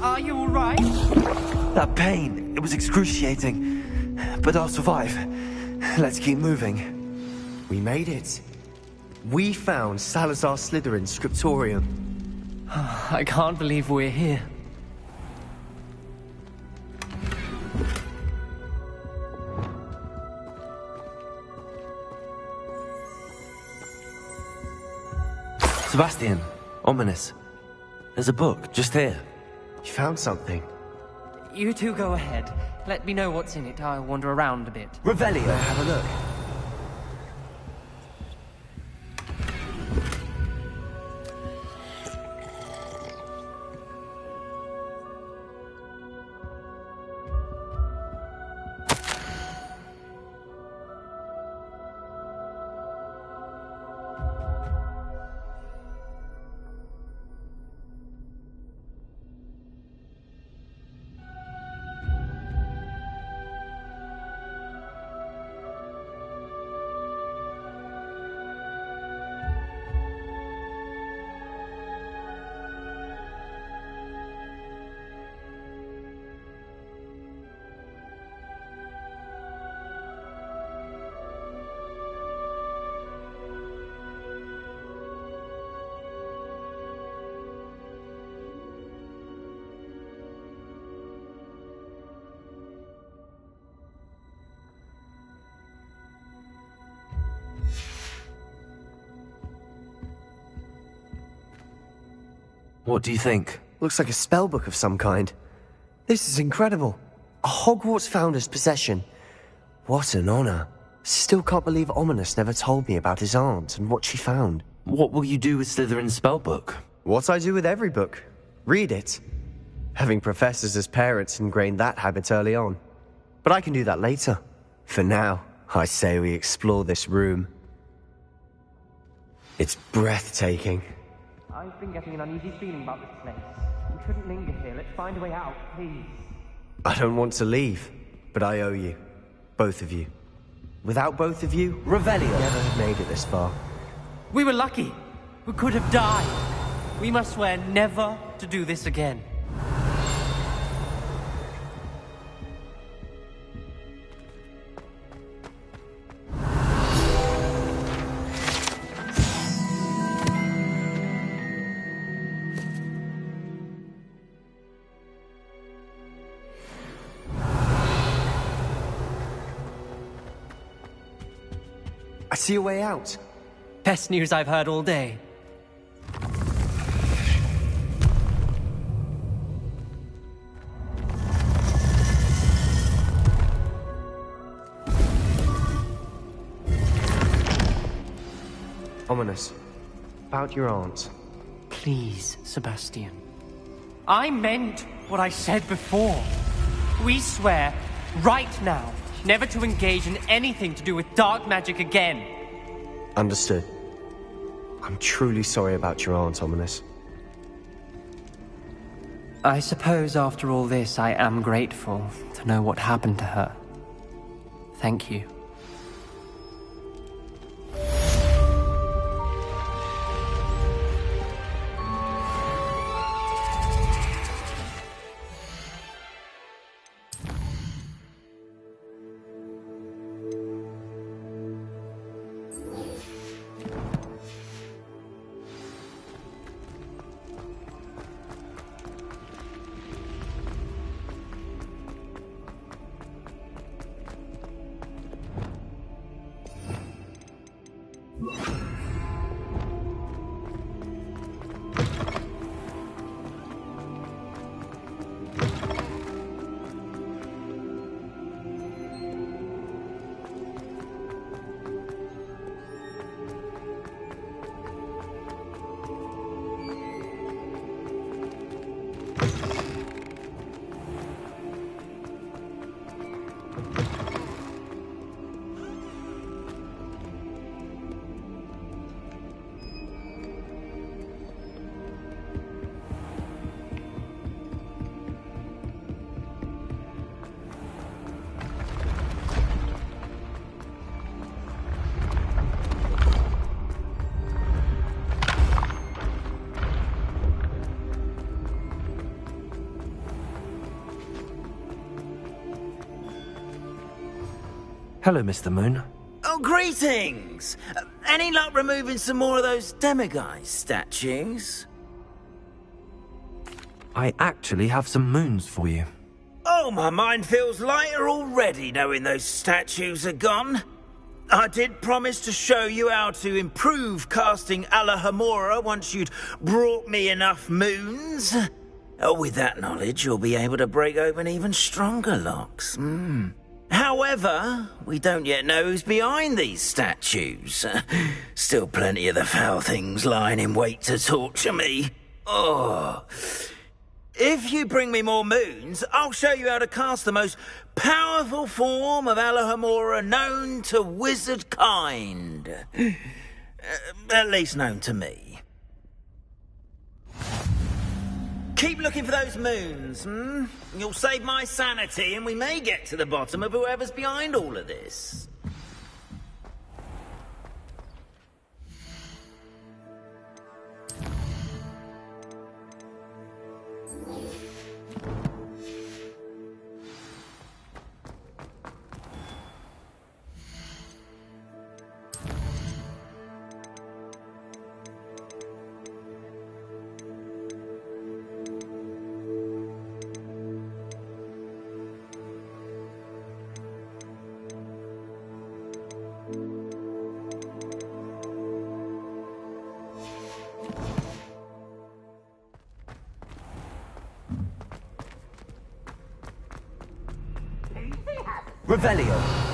Are you all right? That pain, it was excruciating. But I'll survive. Let's keep moving. We made it. We found Salazar Slytherin's scriptorium. I can't believe we're here. Sebastian, Ominous. There's a book, just here. You found something? You two go ahead. Let me know what's in it. I'll wander around a bit. Revelio, have a look. What do you think? Looks like a spellbook of some kind. This is incredible. A Hogwarts founder's possession. What an honor. Still can't believe Ominous never told me about his aunt and what she found. What will you do with Slytherin's spellbook? What I do with every book. Read it. Having professors as parents ingrained that habit early on. But I can do that later. For now, I say we explore this room. It's breathtaking. I've been getting an uneasy feeling about this place. We shouldn't linger here. Let's find a way out, please. I don't want to leave, but I owe you. Both of you. Without both of you, Revelio. we never have made it this far. We were lucky. We could have died. We must swear never to do this again. I see a way out. Best news I've heard all day. Ominous. About your aunt. Please, Sebastian. I meant what I said before. We swear, right now, never to engage in anything to do with dark magic again. Understood. I'm truly sorry about your aunt, Ominous. I suppose after all this, I am grateful to know what happened to her. Thank you. Hello, Mr. Moon. Oh, greetings! Any luck removing some more of those demiguise statues? I actually have some moons for you. Oh, my mind feels lighter already knowing those statues are gone. I did promise to show you how to improve casting Alahamora once you'd brought me enough moons. Oh, with that knowledge, you'll be able to break open even stronger locks. However, we don't yet know who's behind these statues. Still plenty of the foul things lying in wait to torture me. Oh. If you bring me more moons, I'll show you how to cast the most powerful form of Alahamora known to wizard kind. At least known to me. Keep looking for those moons, You'll save my sanity and we may get to the bottom of whoever's behind all of this. Revelio.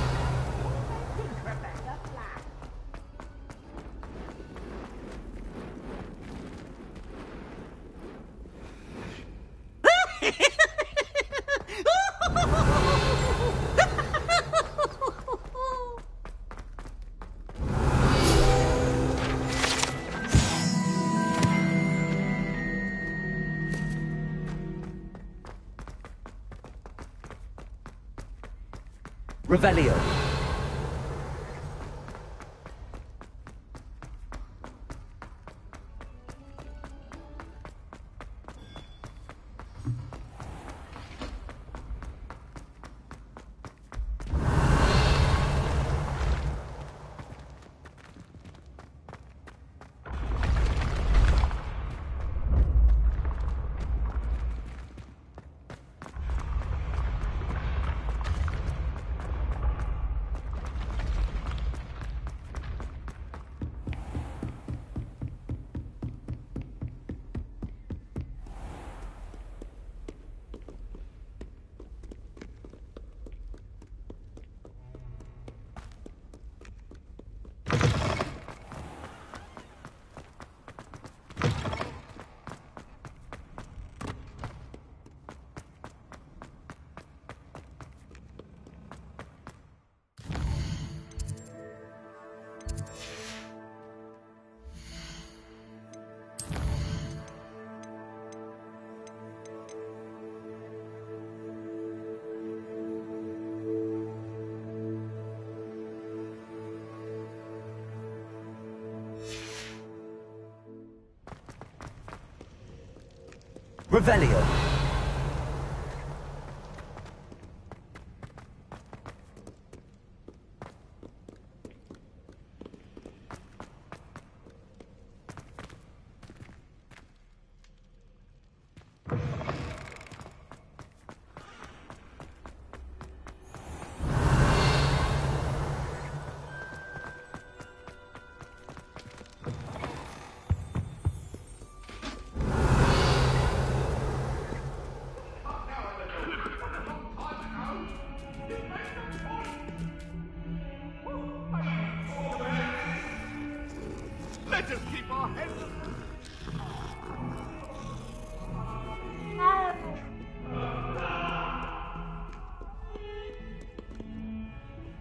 Revelio. Revelio. Let us keep our heads.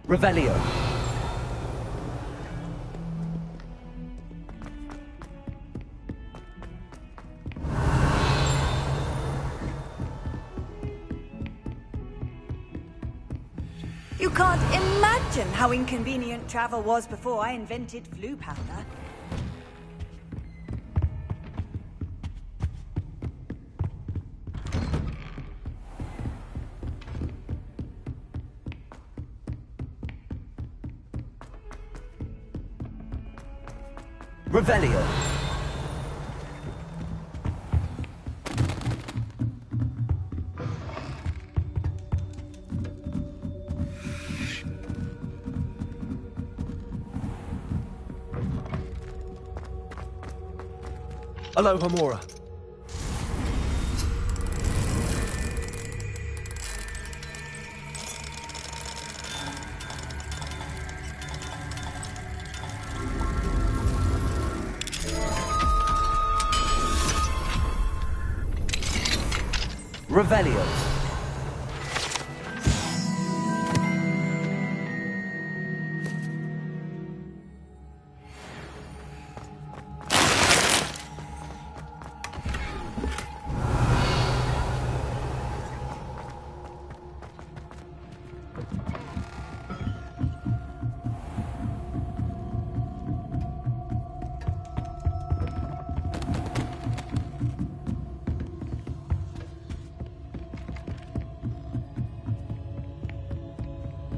Revelio. You can't imagine how inconvenient travel was before I invented flu powder. Revelio. Hello, Homura. Revelio.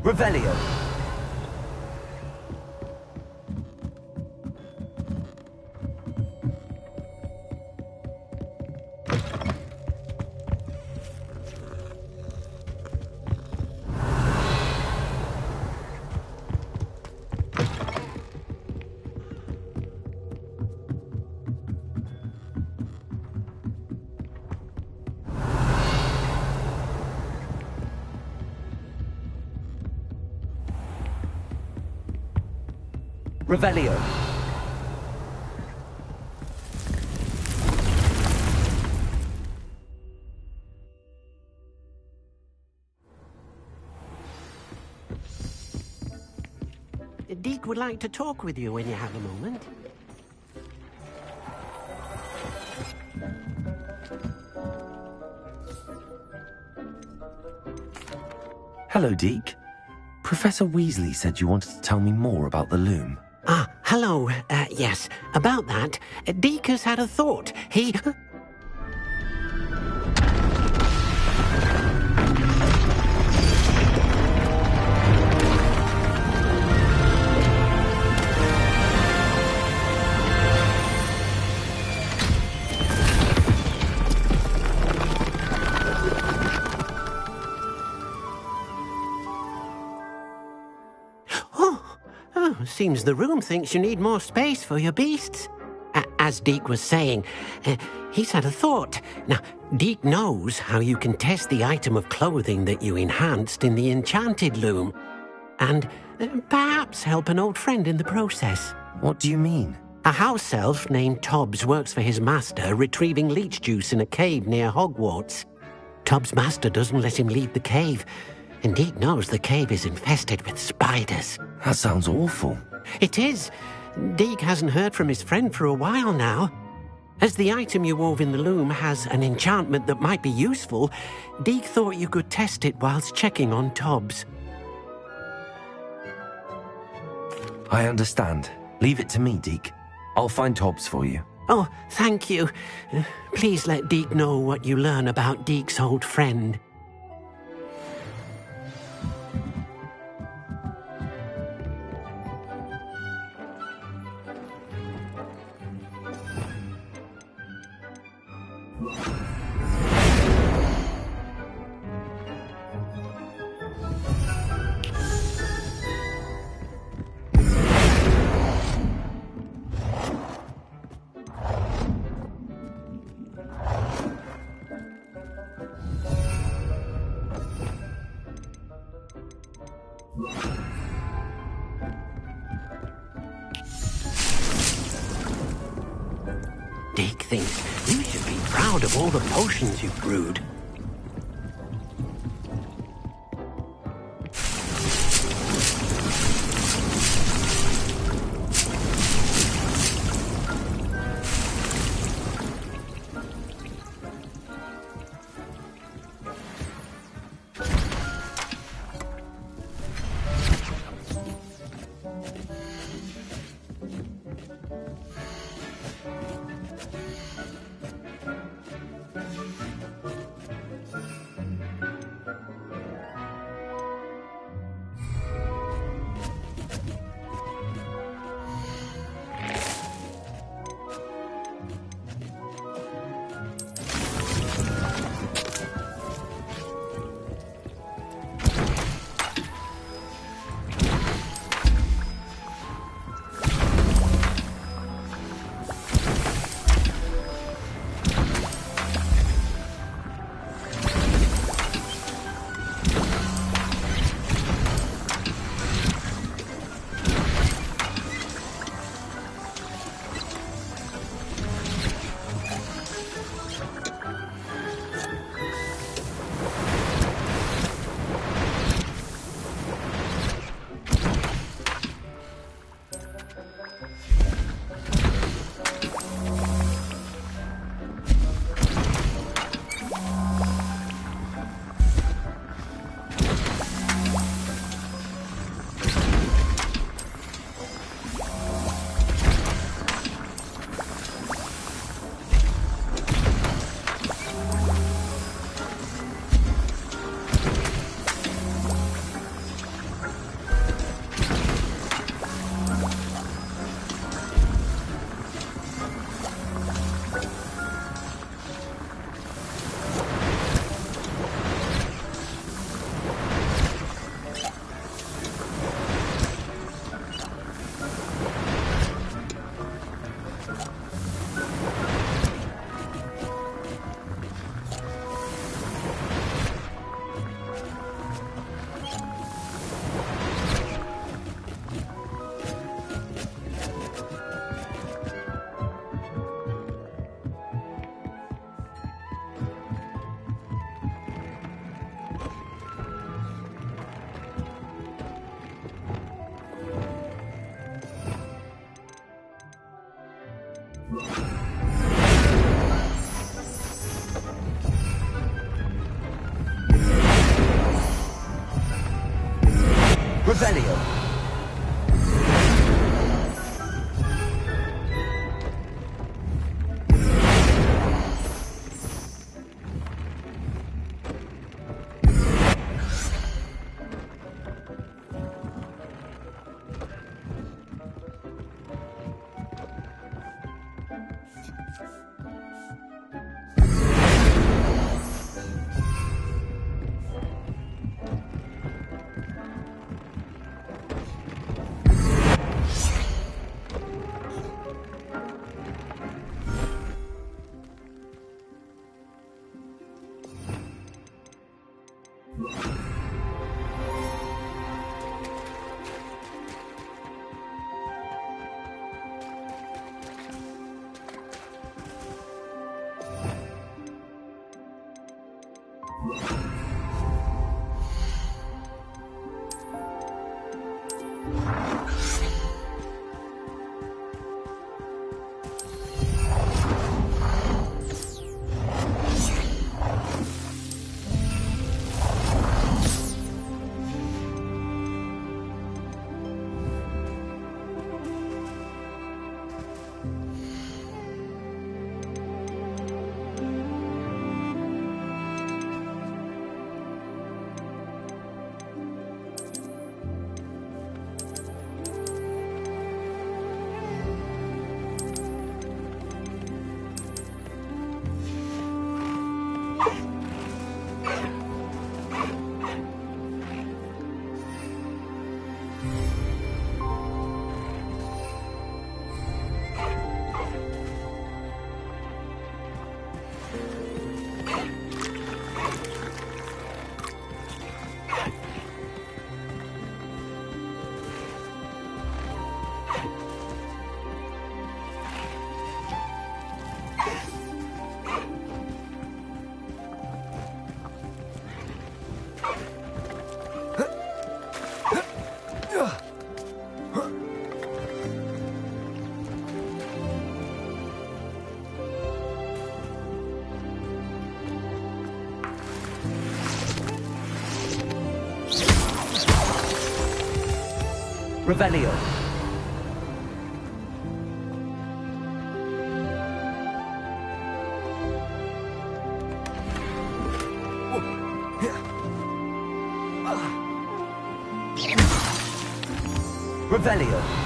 Revelio. Revelio. Deke would like to talk with you when you have a moment. Hello, Deke. Professor Weasley said you wanted to tell me more about the loom. Ah, hello. Yes, about that. Deke has had a thought. He... Seems the room thinks you need more space for your beasts. As Deke was saying, he's had a thought. Now, Deke knows how you can test the item of clothing that you enhanced in the enchanted loom. And perhaps help an old friend in the process. What do you mean? A house elf named Tobbs works for his master, retrieving leech juice in a cave near Hogwarts. Tobbs' master doesn't let him leave the cave, and Deke knows the cave is infested with spiders. That sounds awful. It is. Deke hasn't heard from his friend for a while now. As the item you wove in the loom has an enchantment that might be useful, Deke thought you could test it whilst checking on Tobbs. I understand. Leave it to me, Deke. I'll find Tobbs for you. Oh, thank you. Please let Deke know what you learn about Deke's old friend. Deke thinks you should be proud of all the potions you've brewed. Revelio. Revelio. Revelio.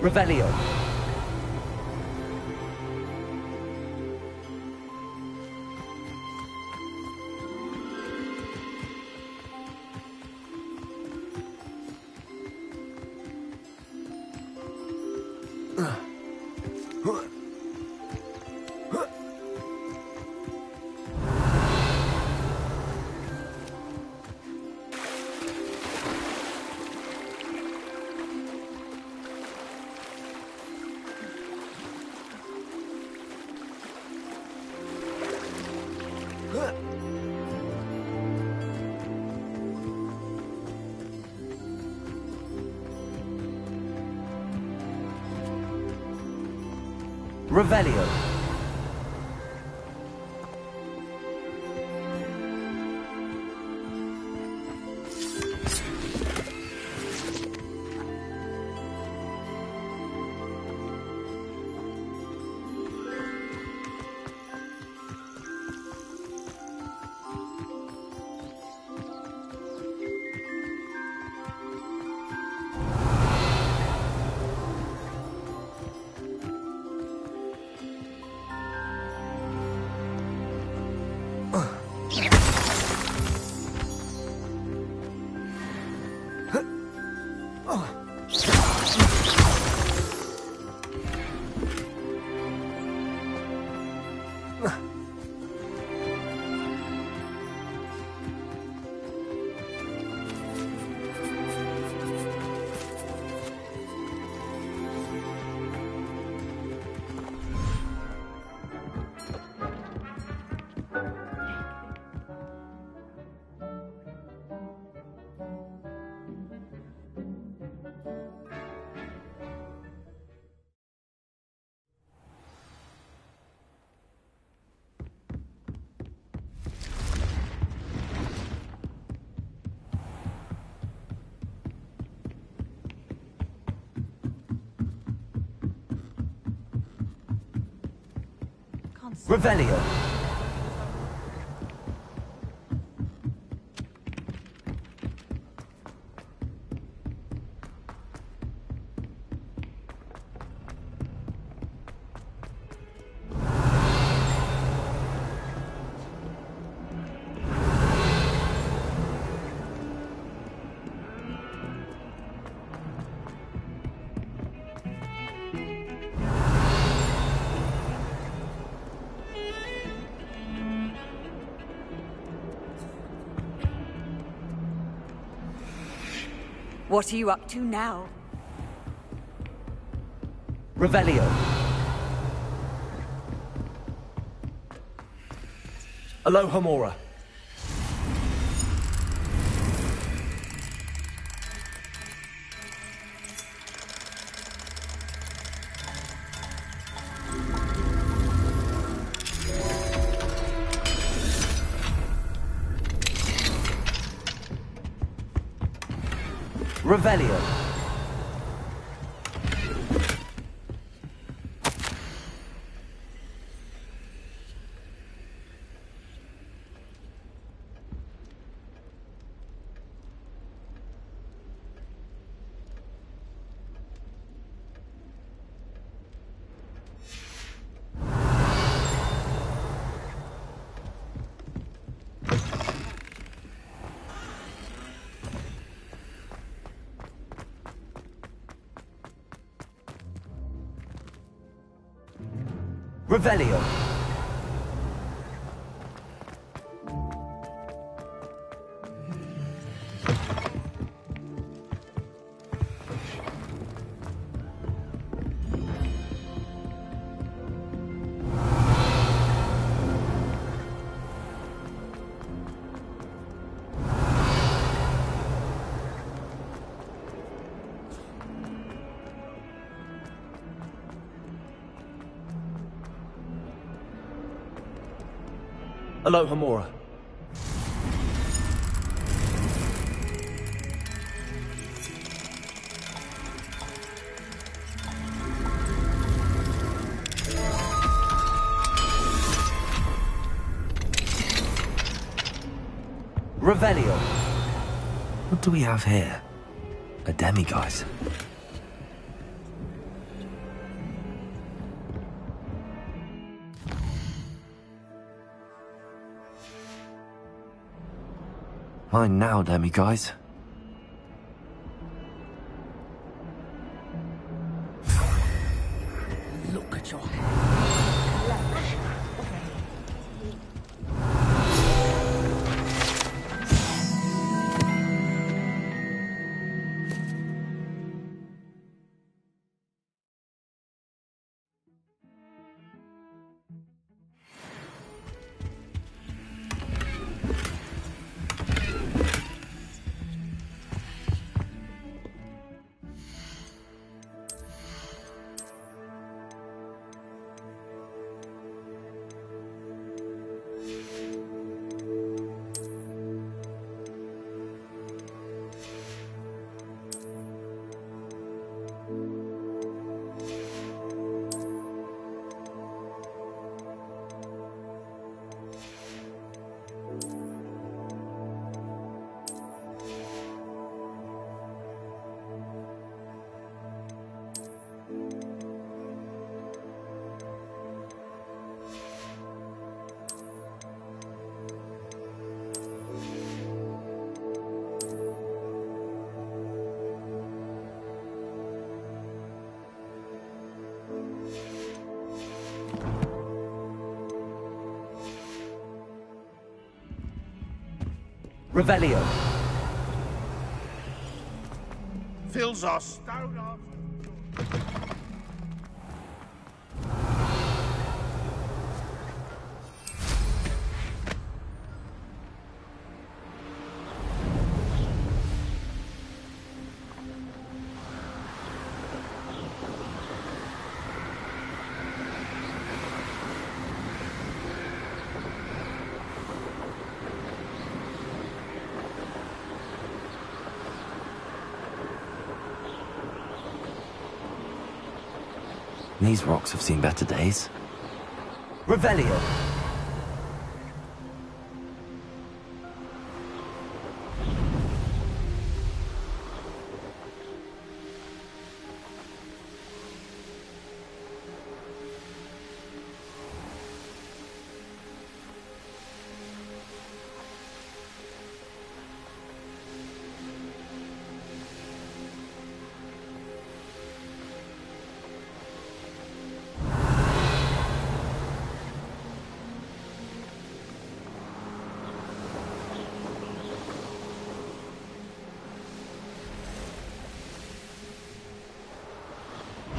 Revelio. Revelio. Revelio. What are you up to now? Revelio. Alohomora. Revelio. Revelio. Alohomora. Revelio. What do we have here? A demiguise. Mine now, demiguise. Look at your Revelio. Fills our stout off. These rocks have seen better days. Revelio.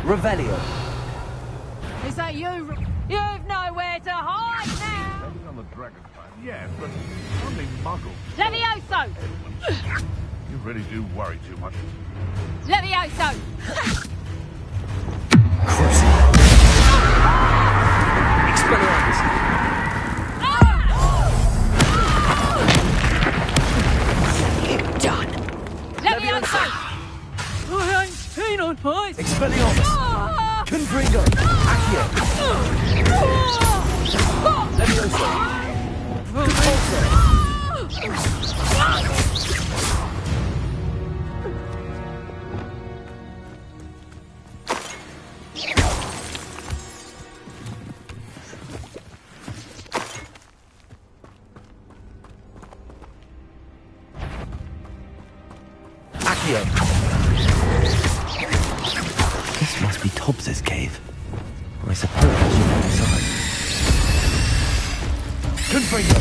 Revelio. Is that you? You've nowhere to hide now! Depending on the dragon's time, yes, but only muggles. Levioso! You really do worry too much. Levioso! Expelliarmus. You've done! Levioso! I ain't keen on fights! Expelliarmus. Confringo. Accio. Levioso. Accio. This must be Tobbs's cave. I suppose you're outside. Confringo.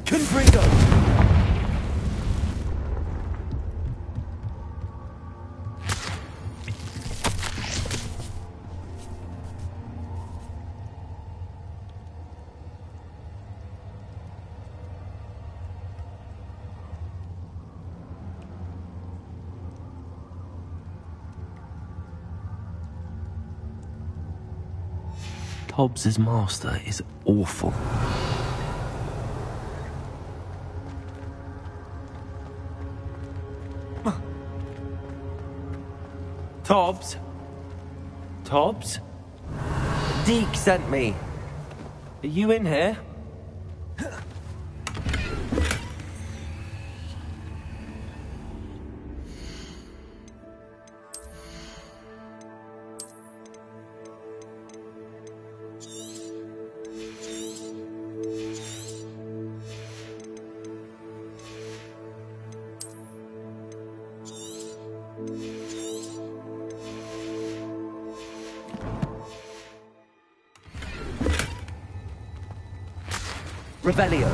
Confringo. Tobbs's master is awful. Tobbs? Tobbs? Deke sent me. Are you in here? Revelio.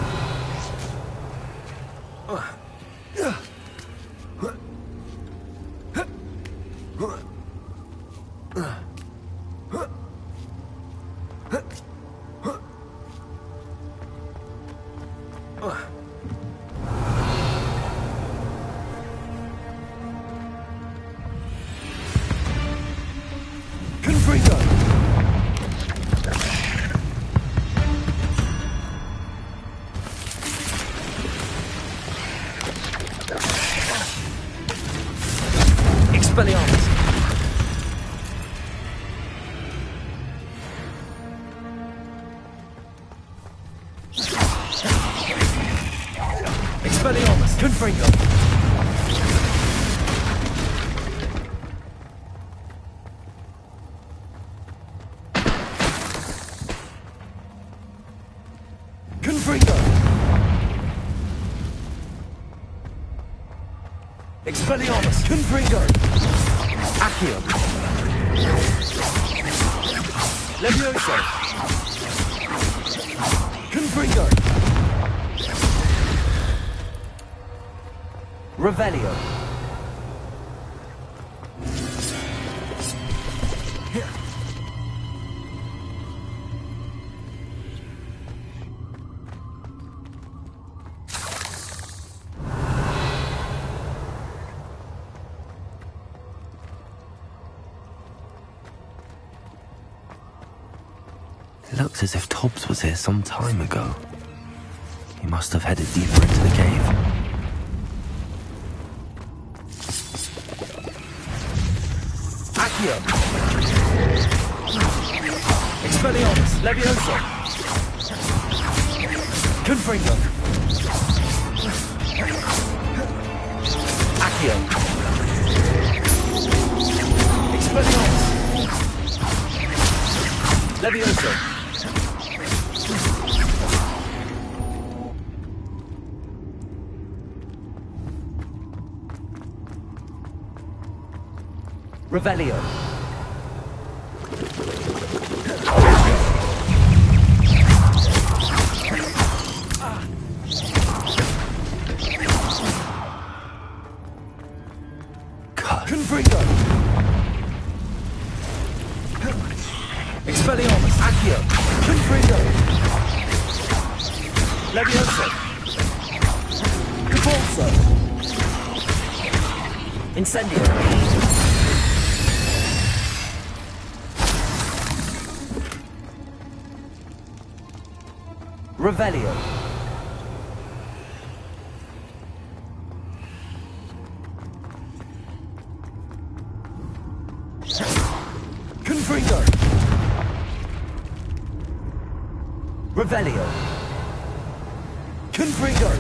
Confringo. Expelliarmus. Expelliarmus. Confringo. Confringo. Expelliarmus. Confringo. Accio. Levioso. Confringo. Revelio. It looks as if Tobbs was here some time ago. He must have headed deeper into the cave. Accio! Expelliarmus! Levioso! Confringo! Accio! Expelliarmus! Levioso! Revelio. Confringo. Expelliarmus. Accio. Confringo. Levioso. Capulso. Incendio. Revelio. Confringo. Revelio. Confringo.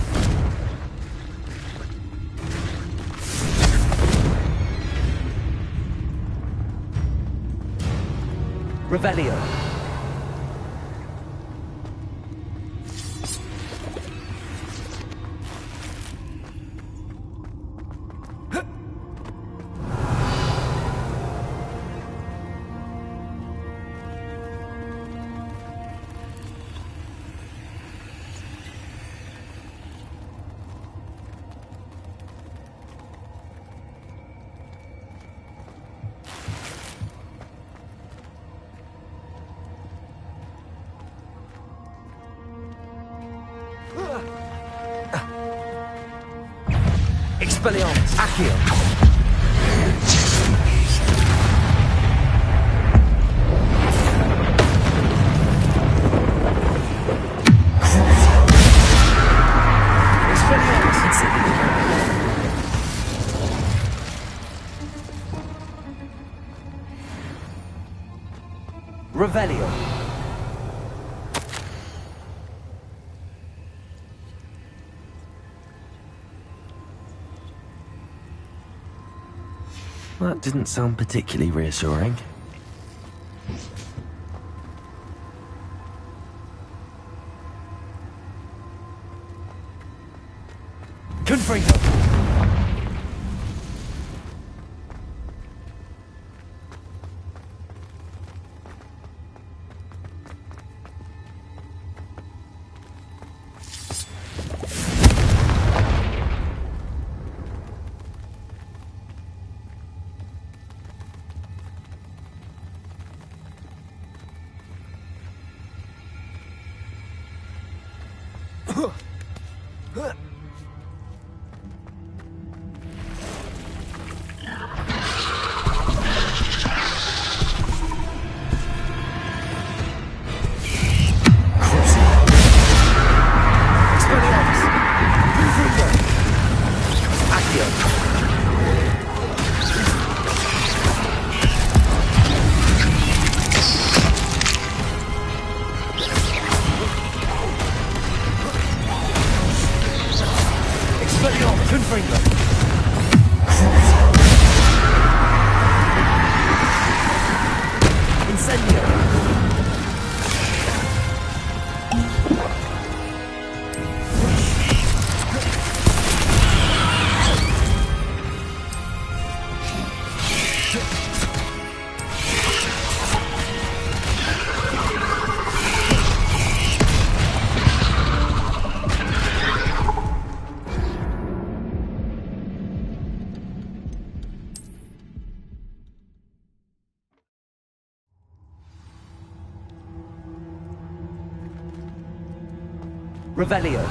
Revelio. Expelliarmus. Accio. Revelio. That didn't sound particularly reassuring. Confringo. Revelio.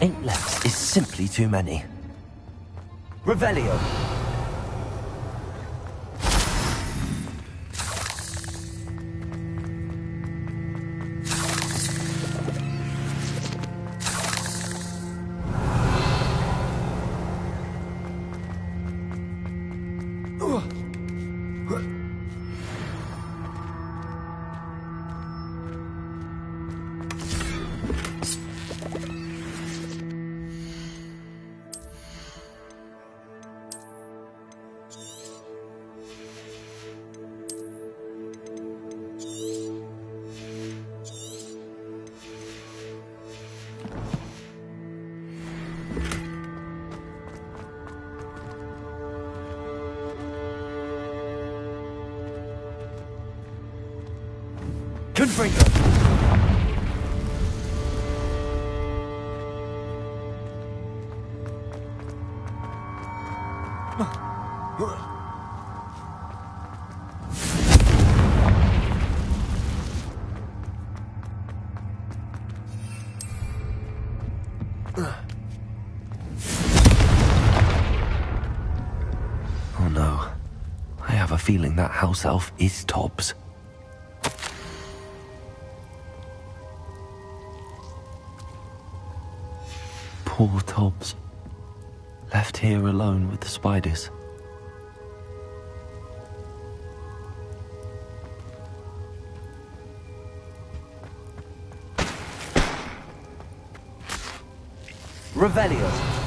8 left is simply too many. Revelio. Confringo. Oh no. I have a feeling that house elf is Tobbs. Poor Tobbs. Left here alone with the spiders. Revelio.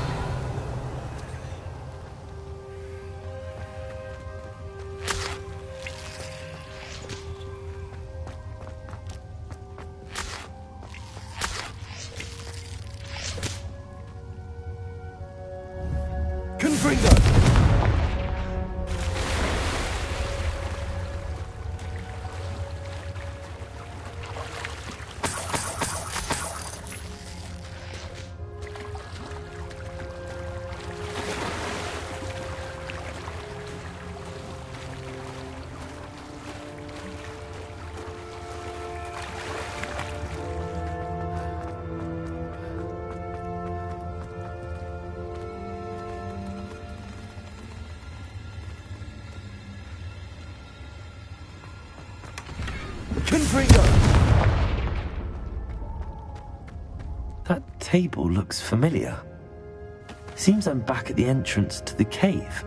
Confringo. That table looks familiar. Seems I'm back at the entrance to the cave.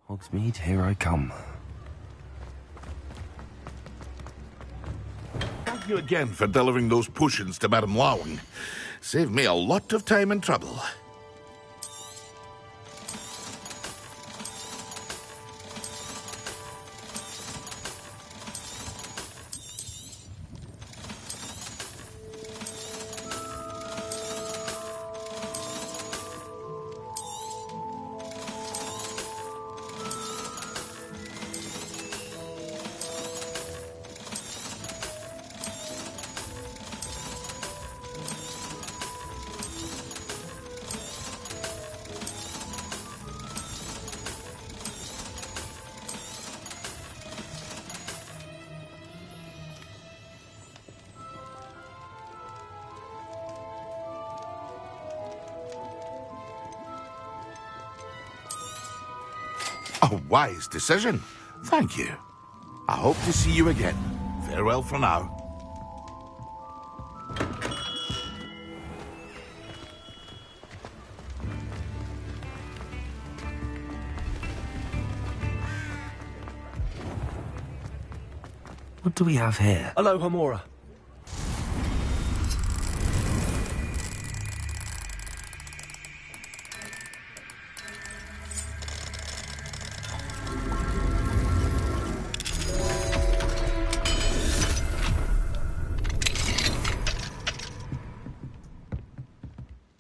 Hogsmeade, here I come. Thank you again for delivering those potions to Madame Lawing. Saved me a lot of time and trouble. A wise decision. Thank you. I hope to see you again. Farewell for now. What do we have here? Hello, Hamura.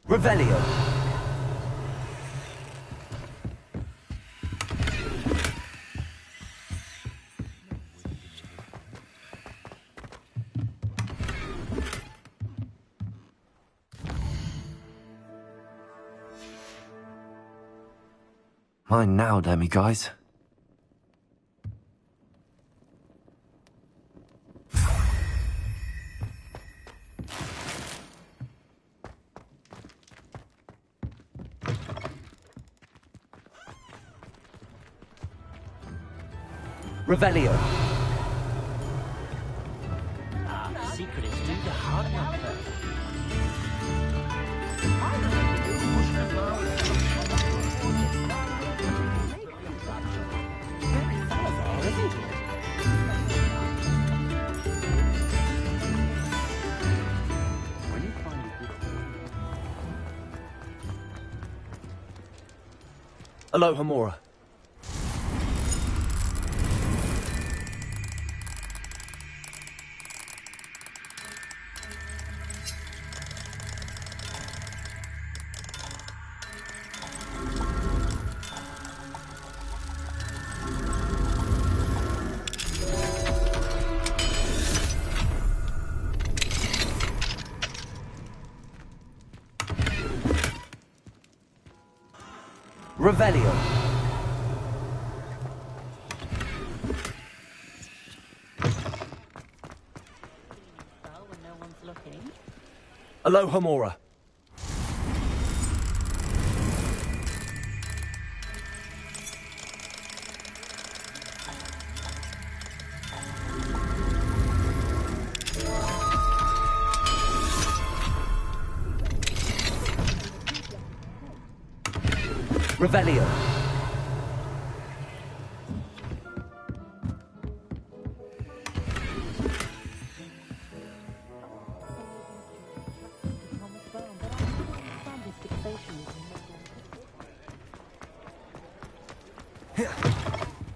Revelio. Mine now, demi-guys. Revelio. The secret is do the hard work first. Hello, Hamura. Revelio. Hello, Hamura. Revelio.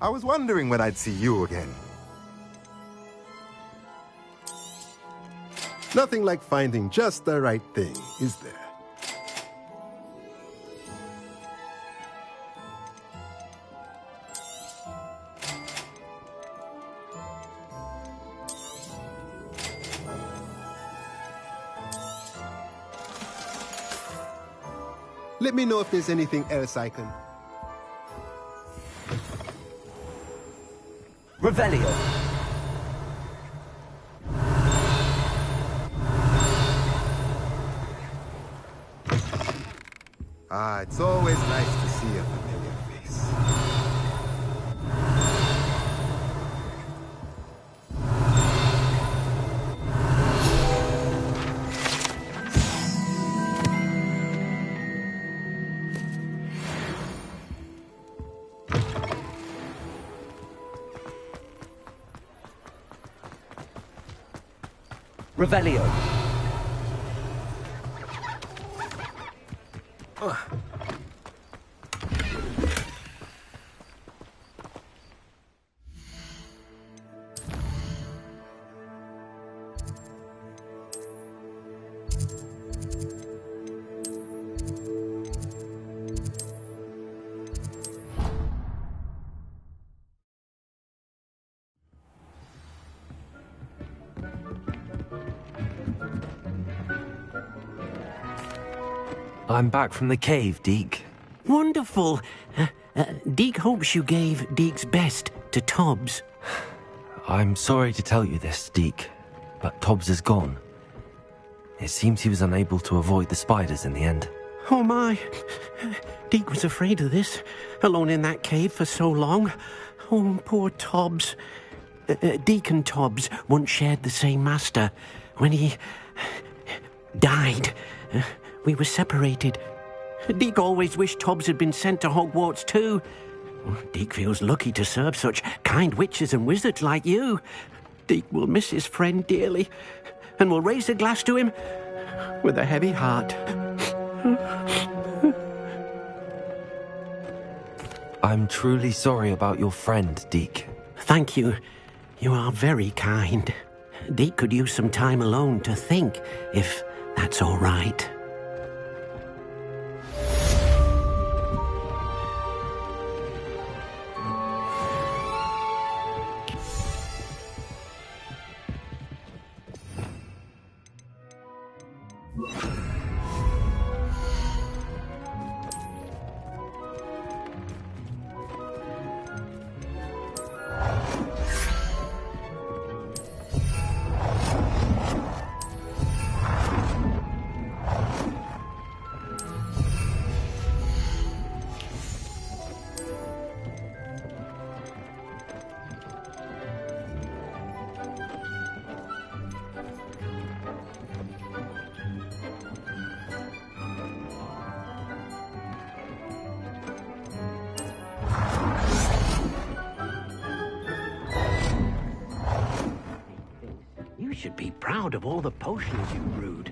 I was wondering when I'd see you again. Nothing like finding just the right thing, is there? Let me know if there's anything else I can... Revelio. Ah, it's always nice to see a familiar face. Revelio. I'm back from the cave, Deke. Wonderful. Deke hopes you gave Deke's best to Tobbs. I'm sorry to tell you this, Deke, but Tobbs is gone. It seems he was unable to avoid the spiders in the end. Oh my. Deke was afraid of this, alone in that cave for so long. Oh, poor Tobbs. Deke and Tobbs once shared the same master. When he died, we were separated. Deke always wished Tobbs had been sent to Hogwarts too. Deke feels lucky to serve such kind witches and wizards like you. Deke will miss his friend dearly, and will raise a glass to him with a heavy heart. I'm truly sorry about your friend, Deke. Thank you. You are very kind. Deke could use some time alone to think, if that's all right. You should be proud of all the potions you brewed.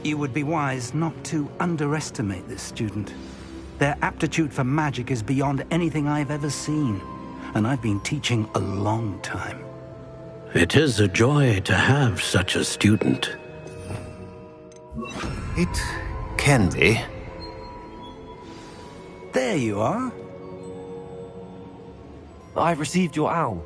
You would be wise not to underestimate this student. Their aptitude for magic is beyond anything I've ever seen, and I've been teaching a long time. It is a joy to have such a student. It can be. There you are. I received your owl.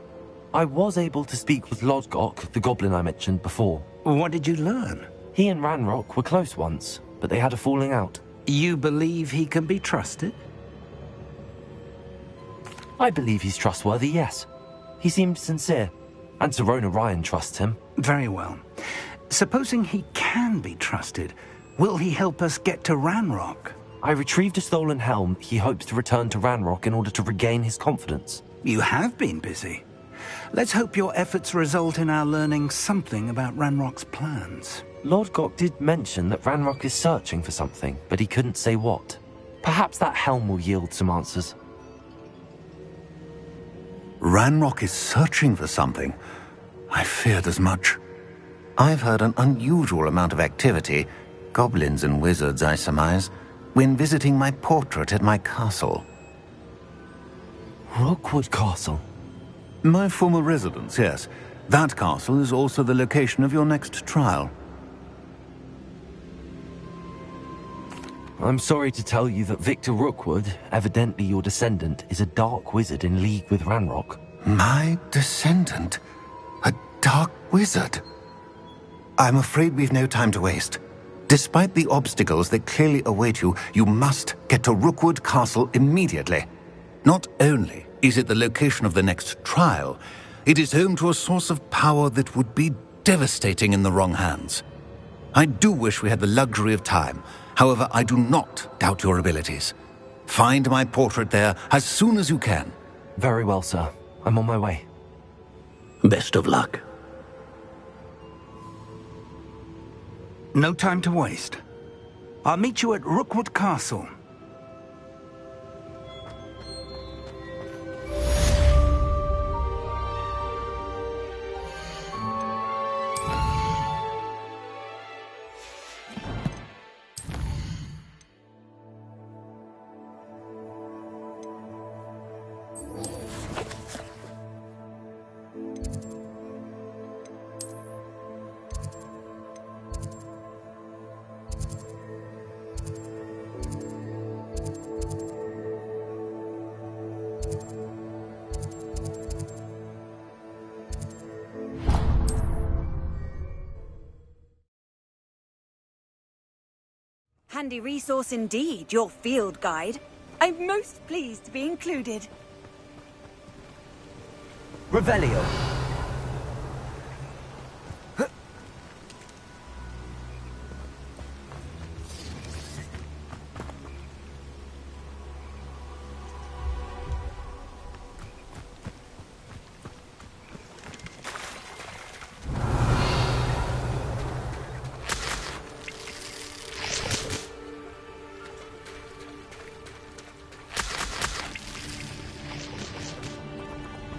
I was able to speak with Lodgok, the goblin I mentioned before. What did you learn? He and Ranrock were close once, but they had a falling out. You believe he can be trusted? I believe he's trustworthy, yes. He seemed sincere, and Serona Ryan trusts him. Very well. Supposing he can be trusted, will he help us get to Ranrock? I retrieved a stolen helm. He hopes to return to Ranrock in order to regain his confidence. You have been busy. Let's hope your efforts result in our learning something about Ranrock's plans. Lord Gok did mention that Ranrock is searching for something, but he couldn't say what. Perhaps that helm will yield some answers. Ranrock is searching for something. I feared as much. I've heard an unusual amount of activity, goblins and wizards, I surmise, when visiting my portrait at my castle. Rookwood Castle? My former residence, yes. That castle is also the location of your next trial. I'm sorry to tell you that Victor Rookwood, evidently your descendant, is a dark wizard in league with Ranrock. My descendant? A dark wizard? I'm afraid we've no time to waste. Despite the obstacles that clearly await you, you must get to Rookwood Castle immediately. Not only is it the location of the next trial, it is home to a source of power that would be devastating in the wrong hands. I do wish we had the luxury of time. However, I do not doubt your abilities. Find my portrait there as soon as you can. Very well, sir. I'm on my way. Best of luck. No time to waste. I'll meet you at Rookwood Castle. Handy resource indeed, your field guide. I'm most pleased to be included. Revelio.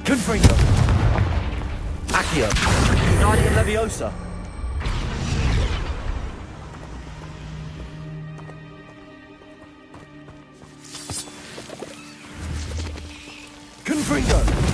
Confringo. Accio. Guardian Leviosa. Confringo.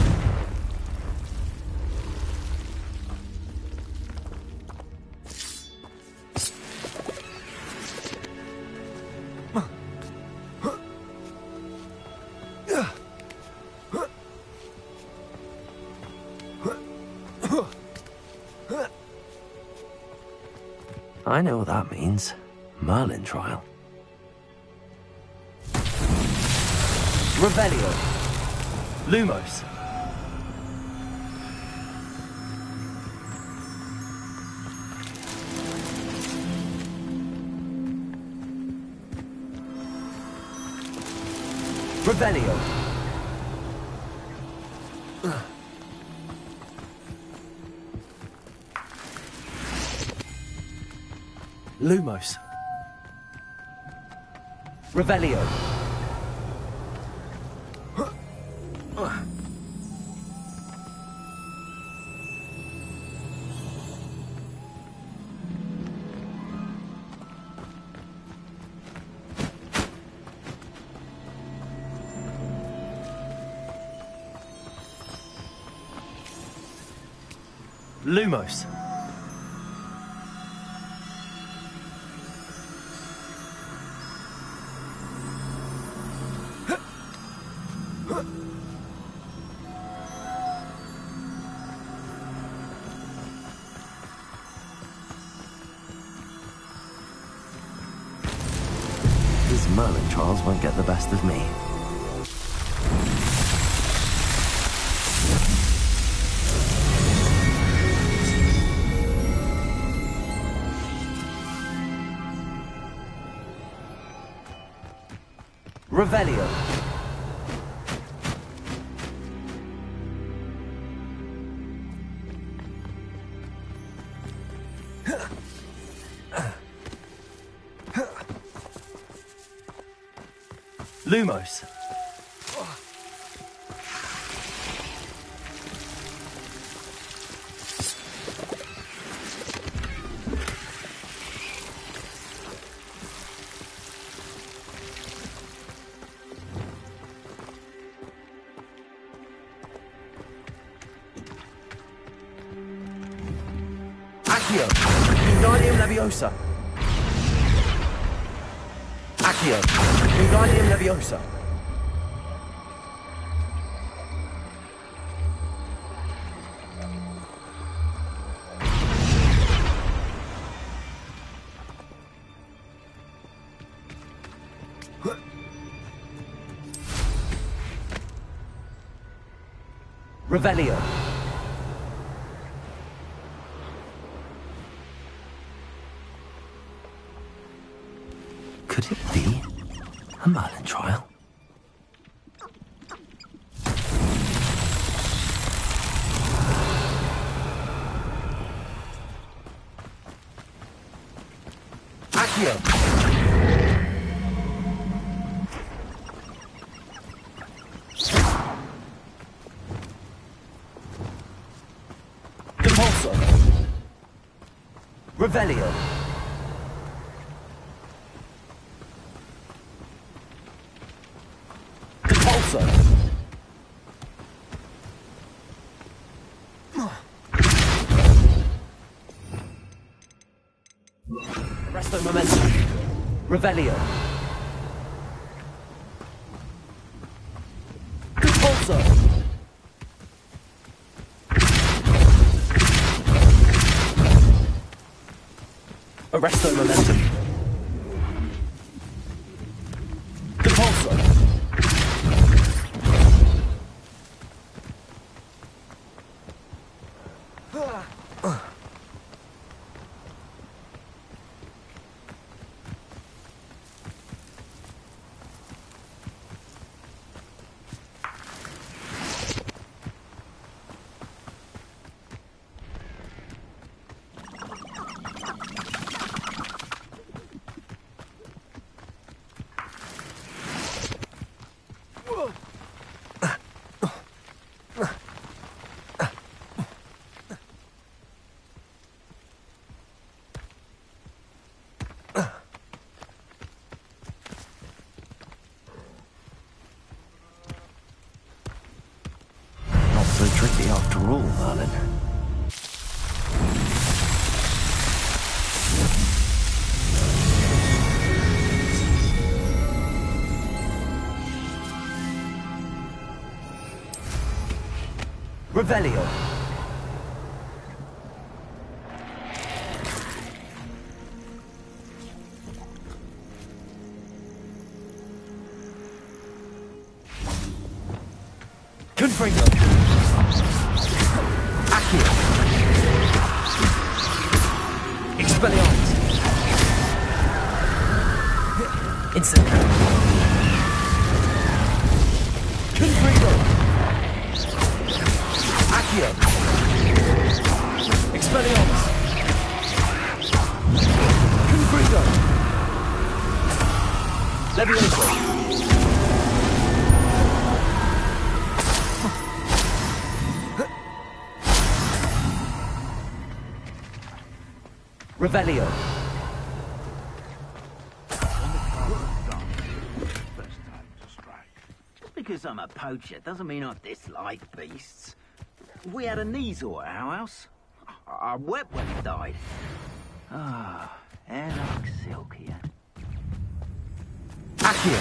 I know what that means. Merlin trial. Revelio. Lumos. Revelio. Lumos. Revelio. Lumos. These Merlin trials won't get the best of me. Revelio. Lumos. Accio. Wingardium Leviosa. Accio. Wingardium Leviosa. Revelio. Could it be a Merlin trial? Accio. Compulso. Revelio. Compulso. Resto momentum. Revelio. Compulso. Arresto momentum. Compulso. Not so tricky after all, Merlin. Revelio. Confringo. Accio. Expelliarmus. Instant. Confringo. Accio. Expelliarmus. Confringo. Levioso. Revelio. Just because I'm a poacher doesn't mean I dislike beasts. We had a Neasor at our house. I wept when he died. Ah, hair like silk here. Accio.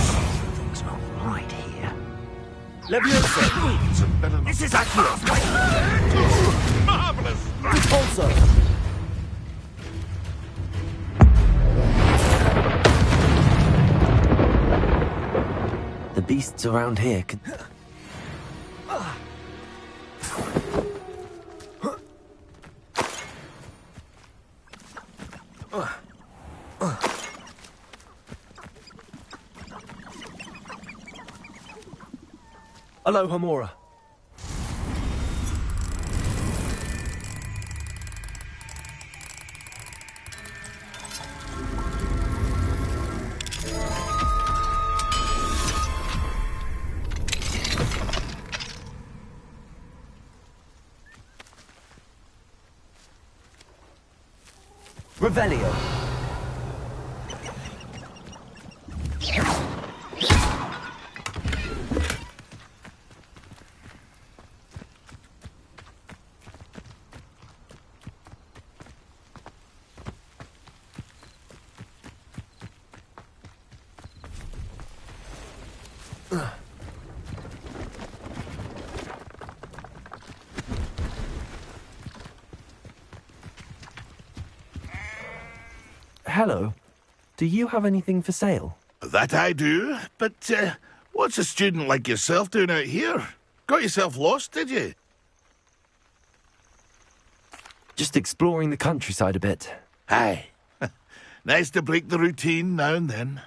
Something's not right here. Levioso. This is Accio. Marvelous! Also. The beasts around here can... Alohomora. Revelio. Hello. Do you have anything for sale? That I do, but what's a student like yourself doing out here? Got yourself lost, did you? Just exploring the countryside a bit. Aye. Nice to break the routine now and then.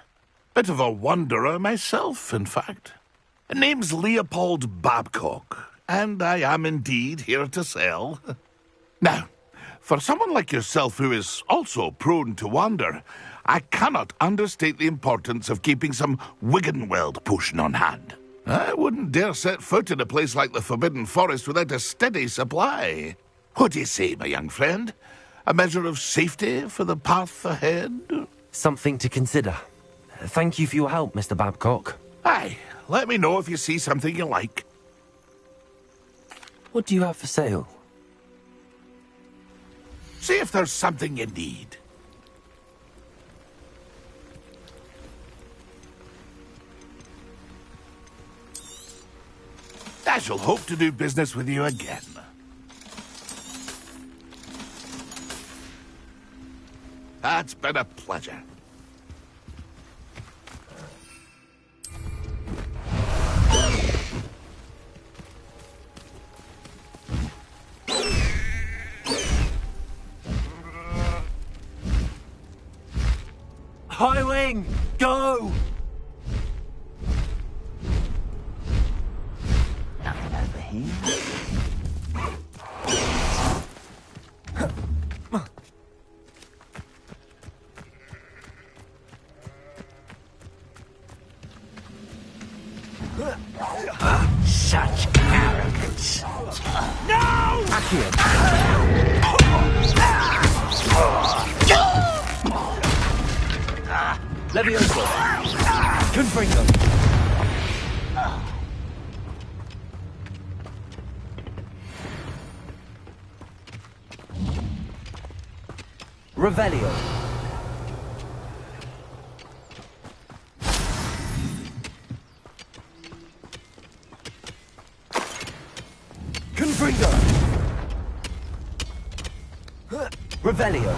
Bit of a wanderer myself, in fact. Name's Leopold Babcock, and I am indeed here to sell. Now, for someone like yourself who is also prone to wander, I cannot understate the importance of keeping some Wiggenweld potion on hand. I wouldn't dare set foot in a place like the Forbidden Forest without a steady supply. What do you say, my young friend? A measure of safety for the path ahead? Something to consider. Thank you for your help, Mr. Babcock. Aye, let me know if you see something you like. What do you have for sale? See if there's something you need. I shall hope to do business with you again. That's been a pleasure. Highwing, go! Nothing over here. Such arrogance. No! Levioso. Confringo. Revelio. Confringo. Revelio.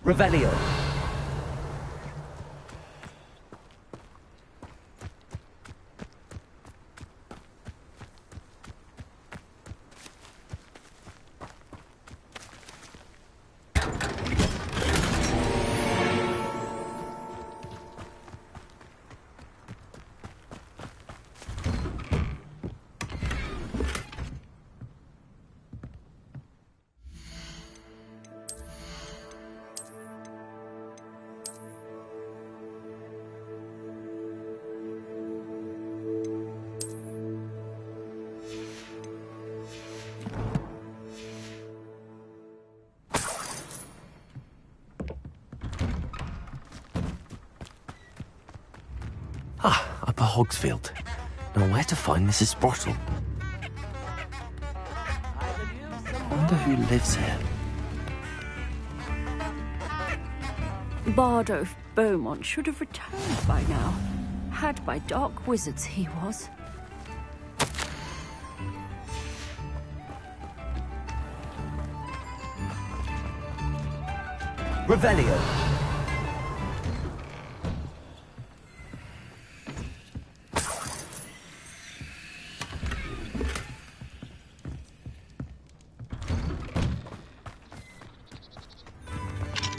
Revelio. Upper Hogsfield. Now where to find Mrs. Sprottle? I wonder who lives here. Bardolph Beaumont should have returned by now. Had by dark wizards he was. Revelio.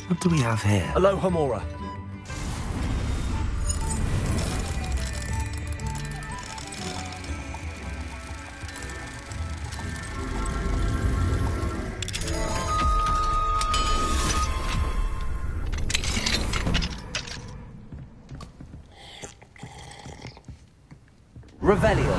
What do we have here? Aloha Mora. Revelio.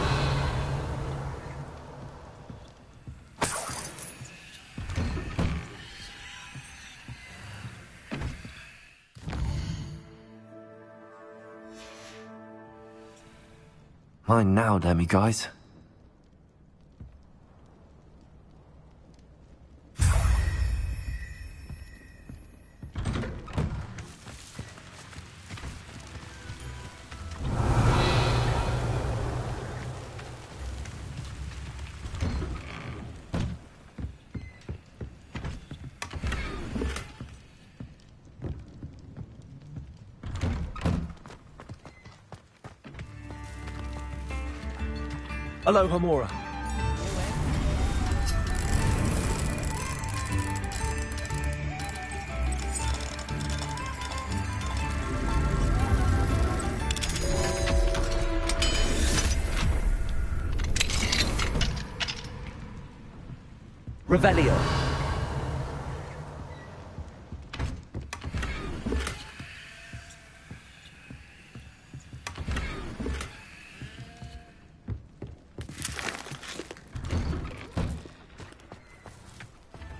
Mine now, Demi guys. Aloha Mora. Revelio.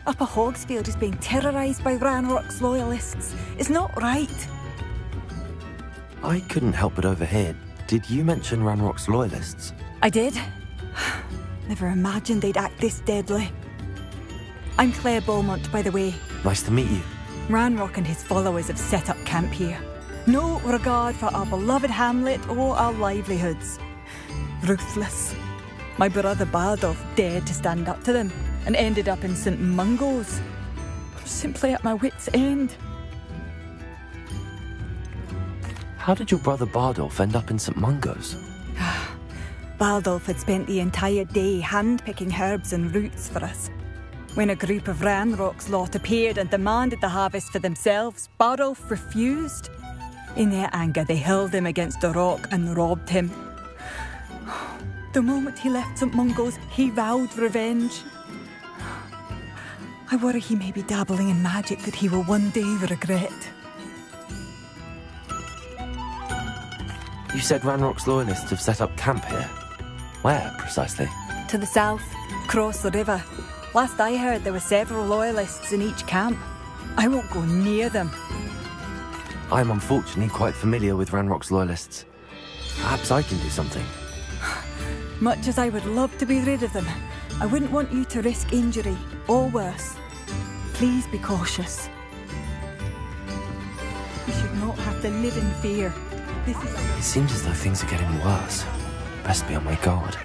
Upper Hogsfield is being terrorised by Ranrock's loyalists. It's not right. I couldn't help but overhear. Did you mention Ranrock's loyalists? I did. Never imagined they'd act this deadly. I'm Claire Beaumont, by the way. Nice to meet you. Ranrock and his followers have set up camp here. No regard for our beloved hamlet or our livelihoods. Ruthless. My brother Bardolph dared to stand up to them and ended up in St. Mungo's. I'm simply at my wit's end. How did your brother Bardolph end up in St. Mungo's? Bardolph had spent the entire day hand-picking herbs and roots for us. When a group of Ranrock's lot appeared and demanded the harvest for themselves, Bardolph refused. In their anger, they hurled him against a rock and robbed him. The moment he left St. Mungo's, he vowed revenge. I worry he may be dabbling in magic that he will one day regret. You said Ranrock's loyalists have set up camp here. Where, precisely? To the south, across the river. Last I heard, there were several loyalists in each camp. I won't go near them. I'm unfortunately quite familiar with Ranrock's loyalists. Perhaps I can do something. Much as I would love to be rid of them, I wouldn't want you to risk injury, or worse. Please be cautious. You should not have to live in fear. It seems as though things are getting worse. Best be on my guard.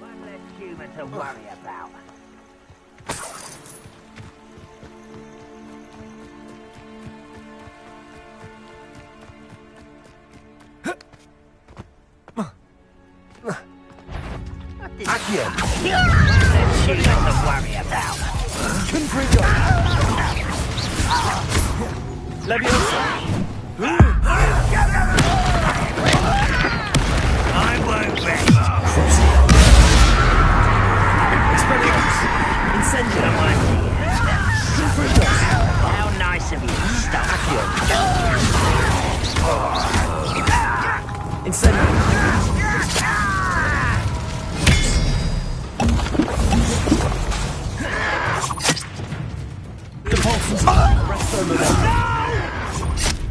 One less human to worry about. Accio. Let's shoot to worry about. Confringo. Leviosa. I won't rest. Expelliarmus. Incendio. Confringo. How nice of you to stop. Accio. Incendio.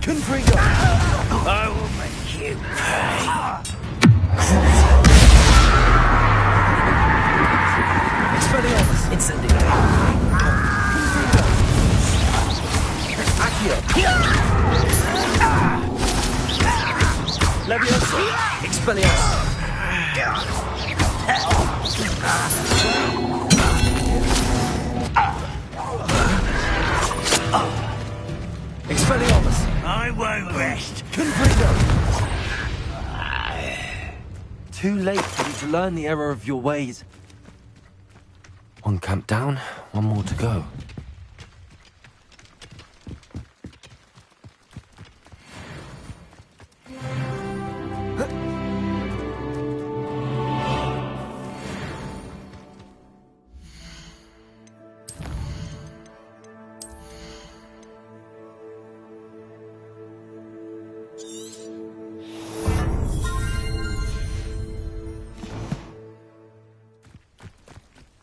Confringo. I will make you pay. Leviosa! Expelliarmus! Expelliarmus! I won't rest. Confringo! Too late for you to learn the error of your ways. One camp down, one more to go.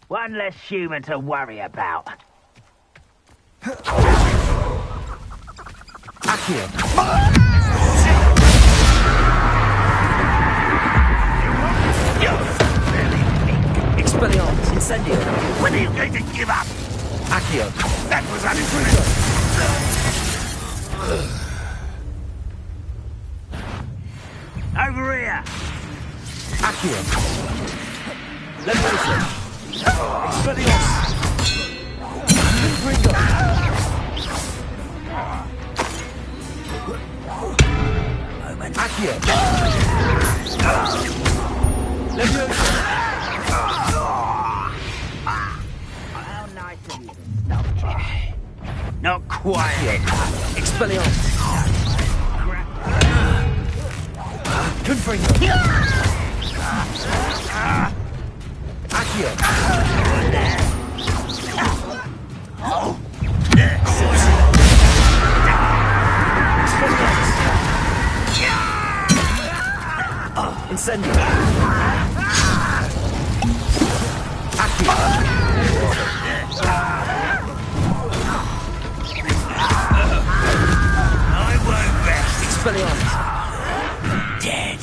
One less human to worry about. Accio! Expelliarmus! Incendio! When are you going to give up? Accio! That was unexpected. Over here! Accio! Leviosa! Expelliarmus! Confringo! Accio! Leviosa! How nice of you to stop trying. Not quite. Expelliarmus! Confringo! Accio! Incendio! Accio! I won't rest. Expelliarmus! Dead.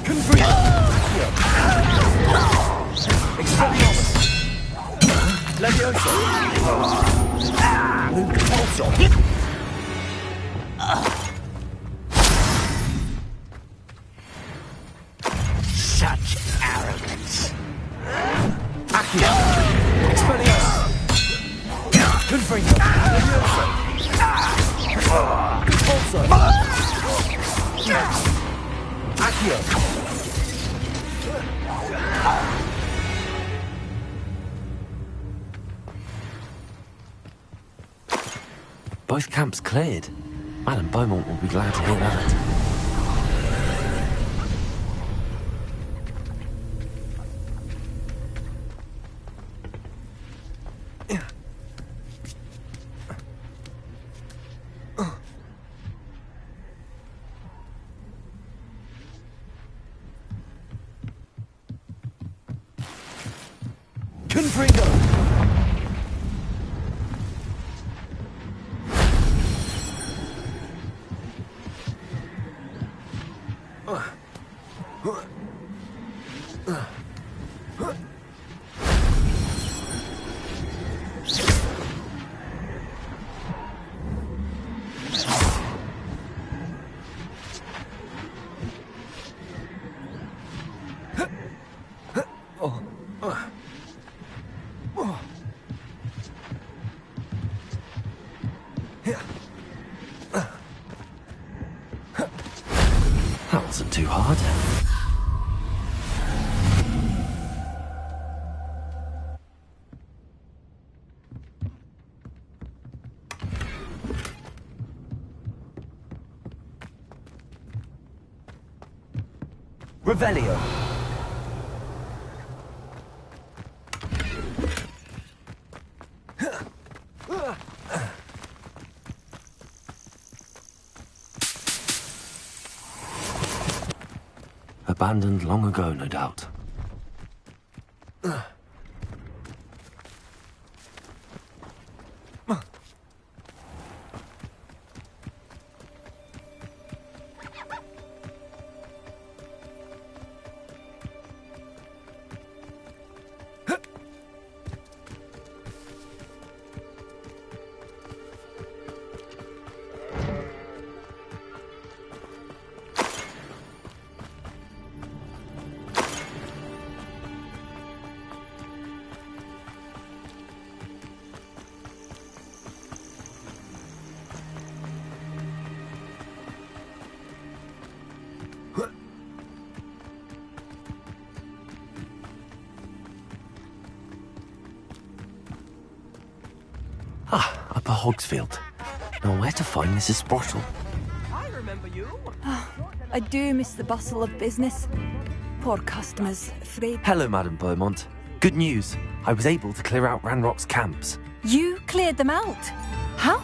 Confringo! Expelliarmus! Leviosa! Luke Pulsar! Such arrogance. Accio! Expelliarmus! Confringo! Leviosa! Pulsar! Accio! Both camps cleared. Madam Beaumont will be glad to hear that. Confringo! That wasn't too hard. Revelio! Abandoned long ago, no doubt. for Hogsfield. Now, where to find Mrs. Sprottle? I remember you. I do miss the bustle of business. Poor customers, afraid. Hello, Madame Beaumont. Good news. I was able to clear out Ranrock's camps. You cleared them out? How?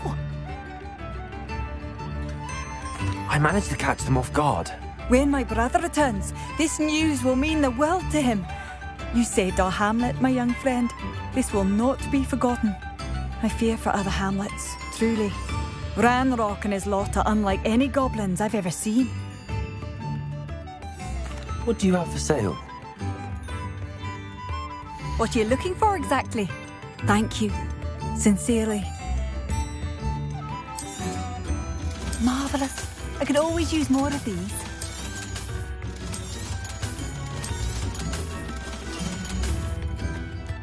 I managed to catch them off guard. When my brother returns, this news will mean the world to him. You saved our hamlet, my young friend. This will not be forgotten. I fear for other hamlets, truly. Ranrock and his lot are unlike any goblins I've ever seen. What do you have for sale? What are you looking for exactly? Thank you. Sincerely. Marvellous. I could always use more of these.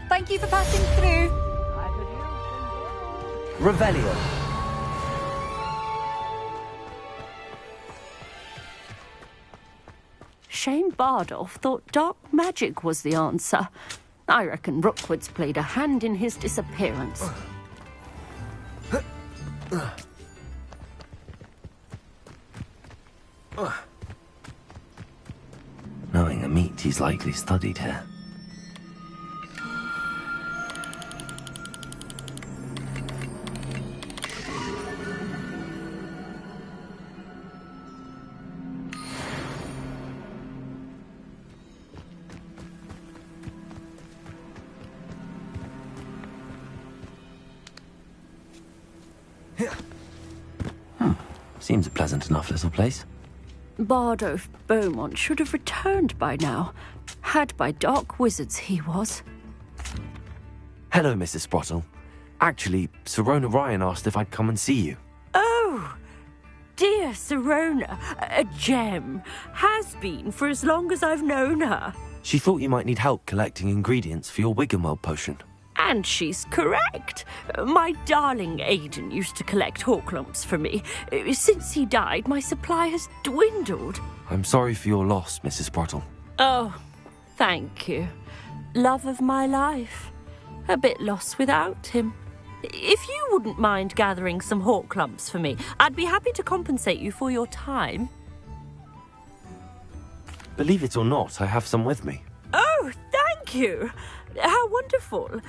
Thank you for passing through. Revelio. Shane Bardolph thought dark magic was the answer. I reckon Rookwood's played a hand in his disappearance. Knowing a meat, he's likely studied here. Seems a pleasant enough little place. Bardolph Beaumont should have returned by now. Had by dark wizards he was. Hello, Mrs. Sprottle. Actually, Sirona Ryan asked if I'd come and see you. Oh, dear Sirona, a gem. Has been for as long as I've known her. She thought you might need help collecting ingredients for your Wiggenweld potion. And she's correct. My darling Aidan used to collect hawklumps for me. Since he died, my supply has dwindled. I'm sorry for your loss, Mrs. Sprottle. Oh, thank you. Love of my life. A bit lost without him. If you wouldn't mind gathering some hawklumps for me, I'd be happy to compensate you for your time. Believe it or not, I have some with me. Oh, thank you. How wonderful.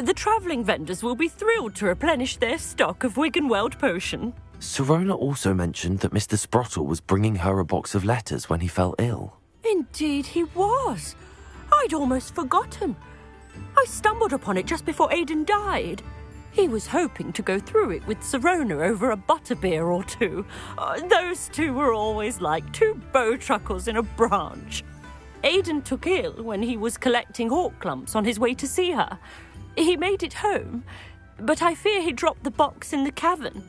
The travelling vendors will be thrilled to replenish their stock of Wiggenweld potion. Sirona also mentioned that Mr. Sprottle was bringing her a box of letters when he fell ill. Indeed he was. I'd almost forgotten. I stumbled upon it just before Aidan died. He was hoping to go through it with Sirona over a butterbeer or two. Those two were always like two bowtruckles in a branch. Aidan took ill when he was collecting hawklumps on his way to see her. He made it home, but I fear he dropped the box in the cavern.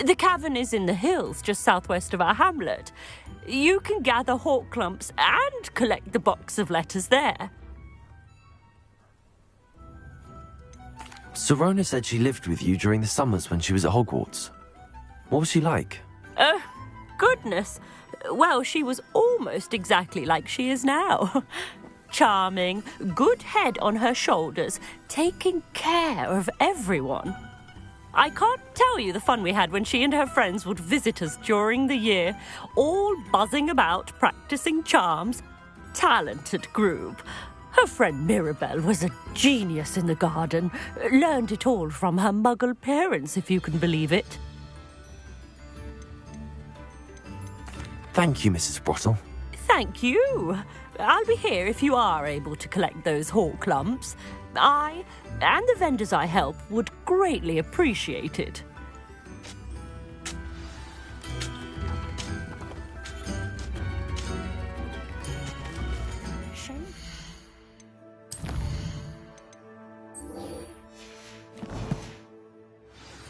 The cavern is in the hills just southwest of our hamlet. You can gather hawklumps and collect the box of letters there. Sirona said she lived with you during the summers when she was at Hogwarts. What was she like? Goodness. Well, she was almost exactly like she is now. Charming, good head on her shoulders, taking care of everyone. I can't tell you the fun we had when she and her friends would visit us during the year, all buzzing about, practicing charms. Talented group. Her friend Mirabelle was a genius in the garden. Learned it all from her muggle parents, if you can believe it. Thank you, Mrs. Sprottle. Thank you. I'll be here if you are able to collect those hawklumps. I and the vendors I help would greatly appreciate it.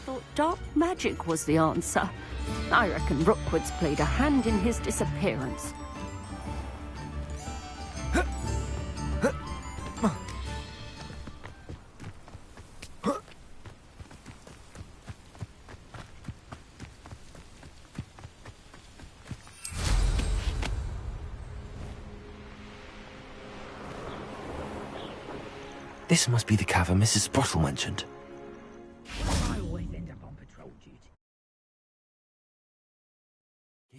Thought dark magic was the answer. I reckon Rookwood's played a hand in his disappearance. This must be the cavern Mrs. Sprottle mentioned. I always end up on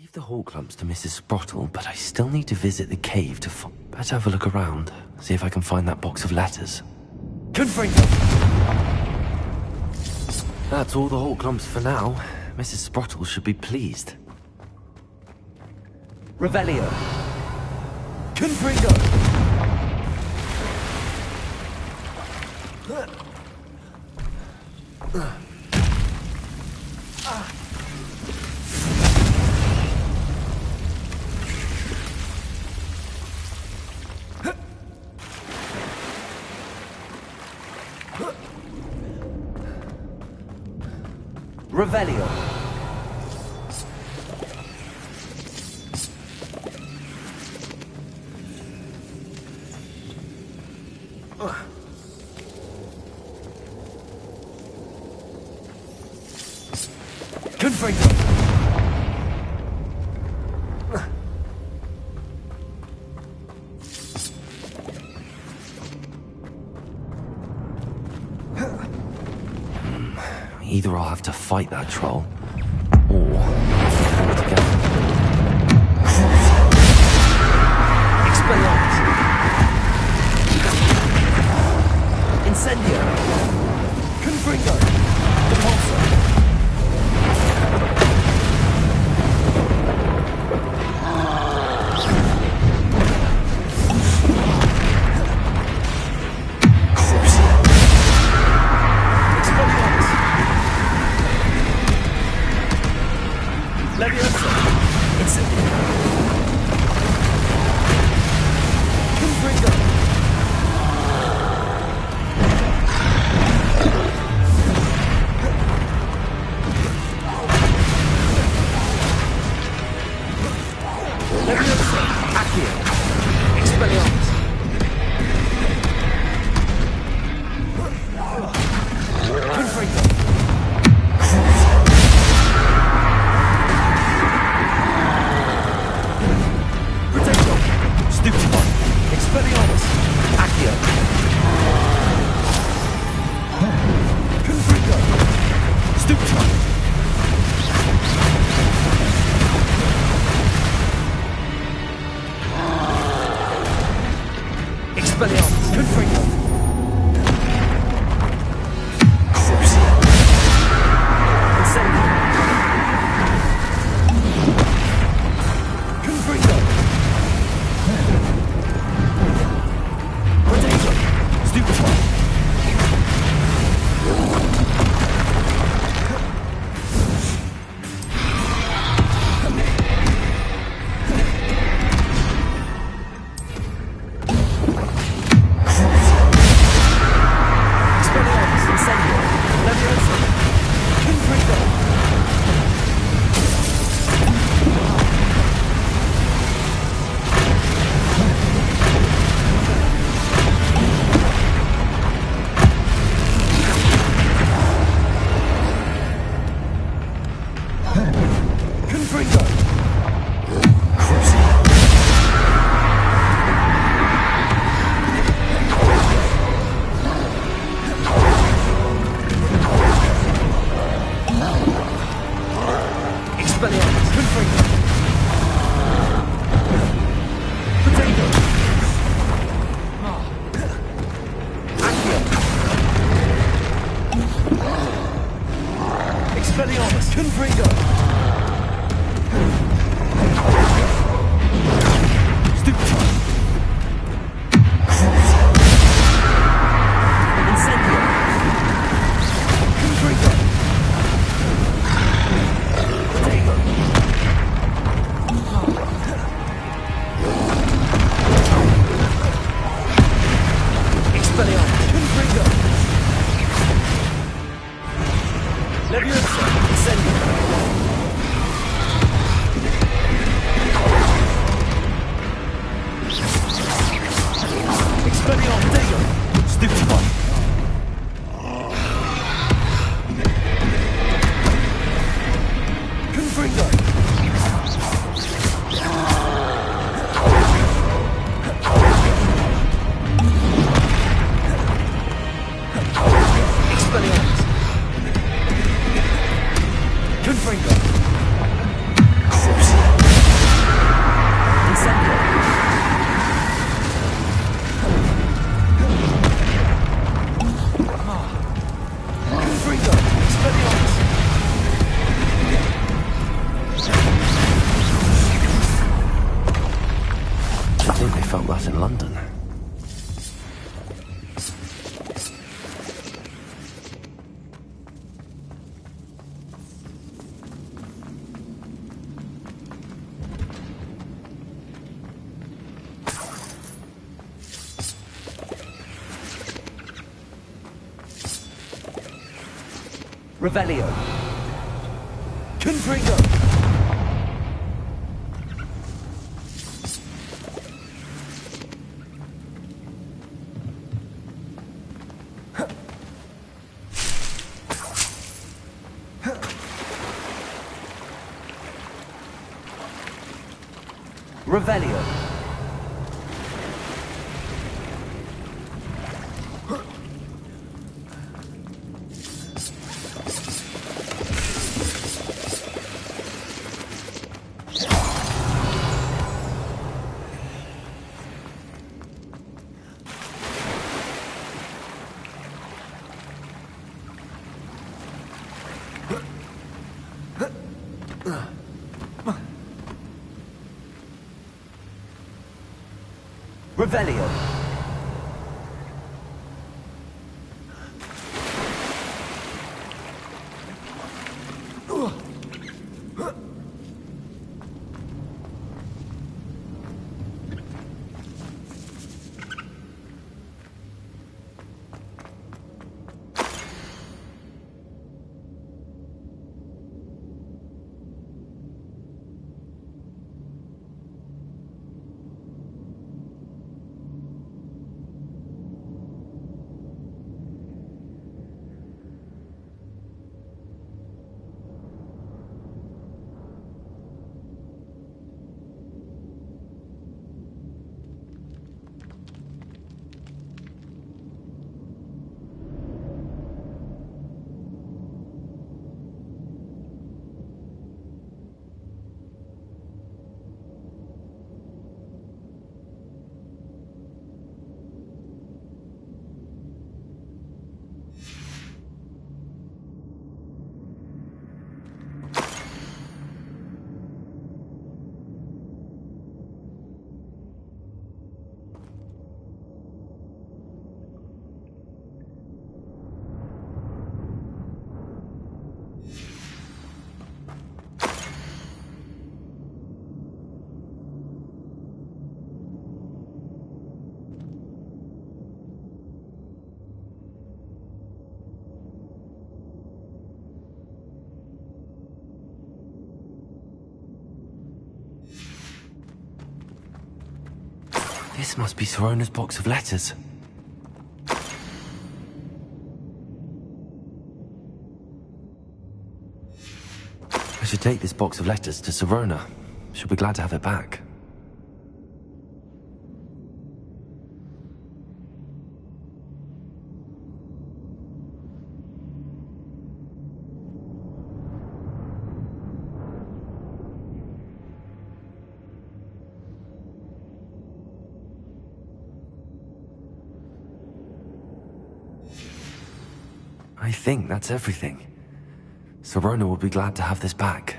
Leave the Hawk lumps to Mrs. Sprottle, but I still need to visit the cave to better have a look around, see if I can find that box of letters. Confringo! That's all the Hawk lumps for now. Mrs. Sprottle should be pleased. Revelio! Confringo! Revelio. Confringo. Either I'll have to fight that troll, or pull together. Expelliarmus! Incendio! Confringo! Repulsor! Leviosa! Incendio! Confringo! Leviosa! Accio! Expelliarmus! Confringo! Expelliarmus! Accio! Confringo! Stupefy! books in London. Revelio. Confringo. Revelio. Revelio. This must be Sorona's box of letters. I should take this box of letters to Sorona. She'll be glad to have it back. I think that's everything. Sorona will be glad to have this back.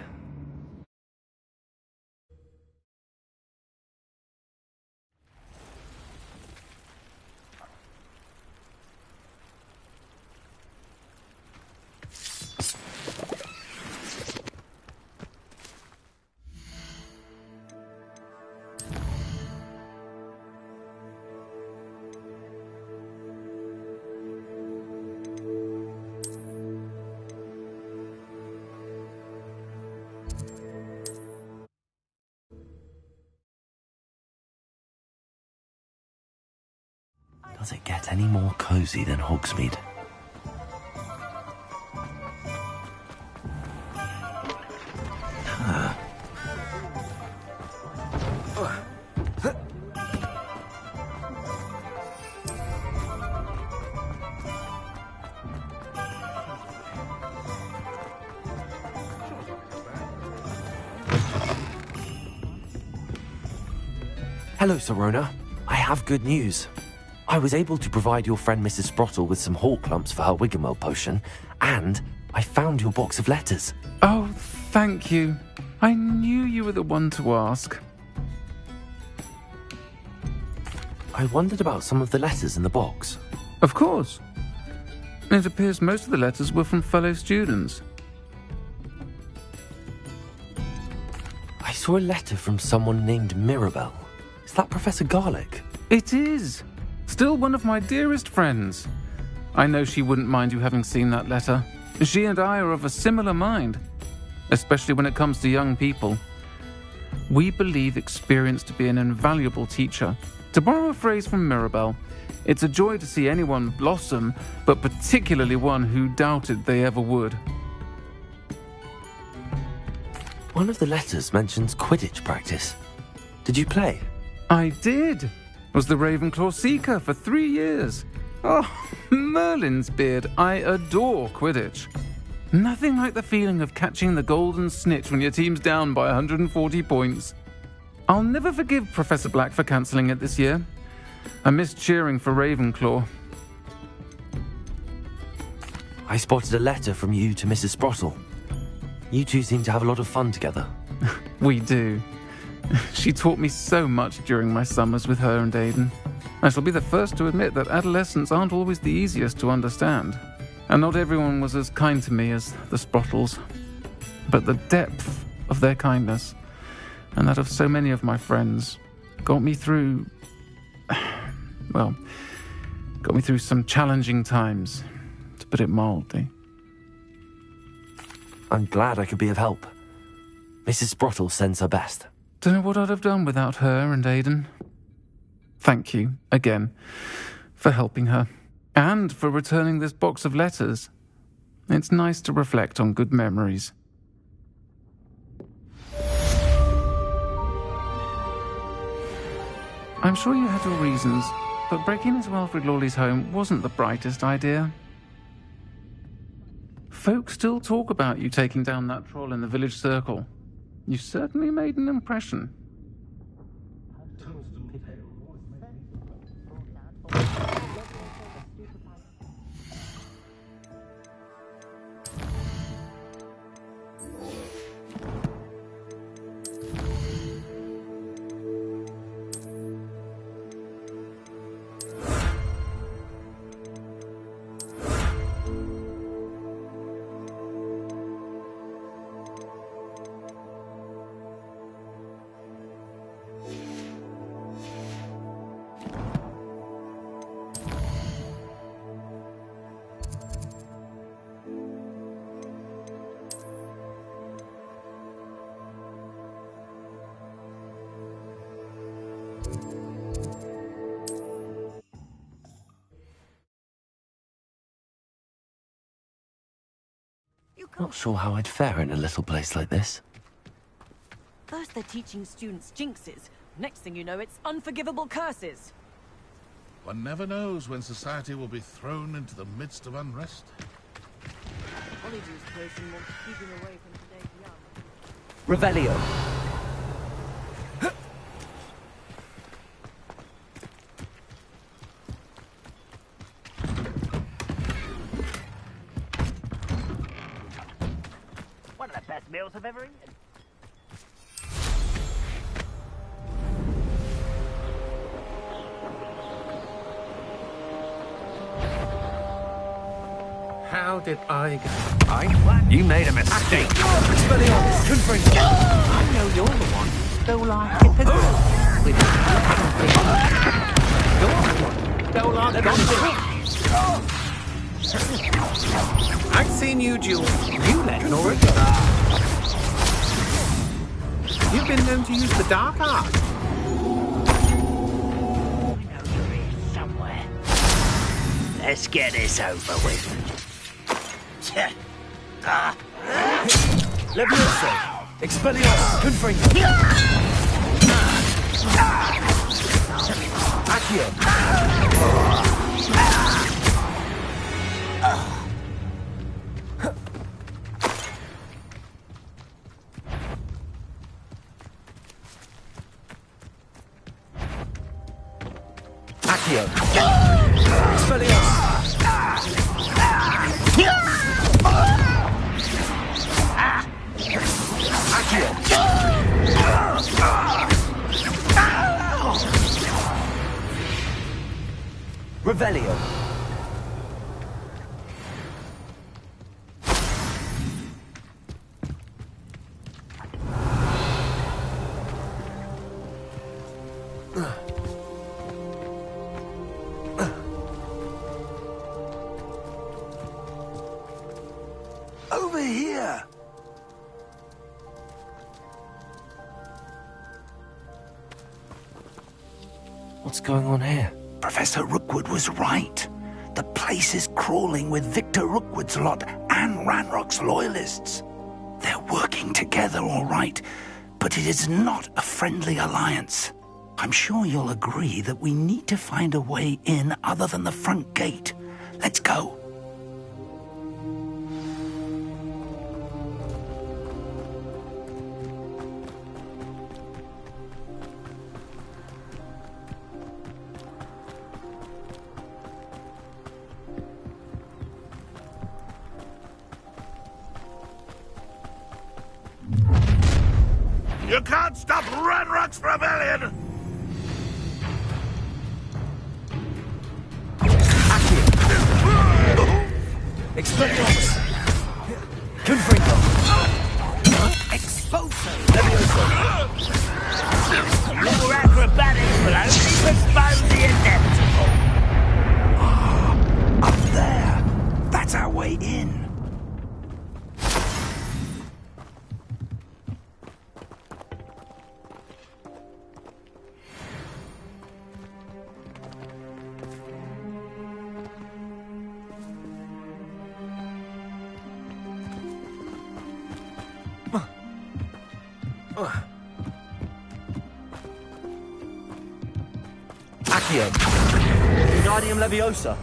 Does it get any more cozy than Hogsmeade? Hello, Sorona. I have good news. I was able to provide your friend Mrs. Sprottle with some hawk clumps for her Wiggenwell potion, and I found your box of letters. Oh, thank you. I knew you were the one to ask. I wondered about some of the letters in the box. Of course. It appears most of the letters were from fellow students. I saw a letter from someone named Mirabelle. Is that Professor Garlick? It is. Still one of my dearest friends. I know she wouldn't mind you having seen that letter. She and I are of a similar mind, especially when it comes to young people. We believe experience to be an invaluable teacher. To borrow a phrase from Mirabelle, it's a joy to see anyone blossom, but particularly one who doubted they ever would. One of the letters mentions Quidditch practice. Did you play? I did. Was the Ravenclaw Seeker for 3 years. Oh, Merlin's beard. I adore Quidditch. Nothing like the feeling of catching the golden snitch when your team's down by 140 points. I'll never forgive Professor Black for cancelling it this year. I missed cheering for Ravenclaw. I spotted a letter from you to Mrs. Sprottle. You two seem to have a lot of fun together. We do. She taught me so much during my summers with her and Aidan. I shall be the first to admit that adolescents aren't always the easiest to understand. And not everyone was as kind to me as the Sprottles. But the depth of their kindness, and that of so many of my friends, got me through... well, got me through some challenging times, to put it mildly. I'm glad I could be of help. Mrs. Sprottle sends her best. Don't know what I'd have done without her and Aidan. Thank you, again, for helping her. And for returning this box of letters. It's nice to reflect on good memories. I'm sure you had your reasons, but breaking into Alfred Lawley's home wasn't the brightest idea. Folk still talk about you taking down that troll in the village circle. You certainly made an impression. Not sure how I'd fare in a little place like this. First they're teaching students jinxes. Next thing you know, it's unforgivable curses. One never knows when society will be thrown into the midst of unrest. Hollydew's person wants keeping away from today's young. Revelio. One of the best meals I've ever eaten. How did I go? You made a mistake. I know you're the one who stole our hippogriff with stole our goblin. I've seen you duel. You let Nora go. You've been known to use the dark art. Somewhere. Let's get this over with. Levioso! Expelliarmus! Confringo! Accio! Accio! Expelliarmus! Revelio. Over here! What's going on here? Professor Rookwood was right. The place is crawling with Victor Rookwood's lot and Ranrock's loyalists. They're working together, all right, but it is not a friendly alliance. I'm sure you'll agree that we need to find a way in other than the front gate. Let's go. You can't stop Ranrock's rebellion! Expelliarmus. Confringo. Expulso. More acrobatics will only postpone the inevitable. Up there. That's our way in. Accio. Wingardium Leviosa.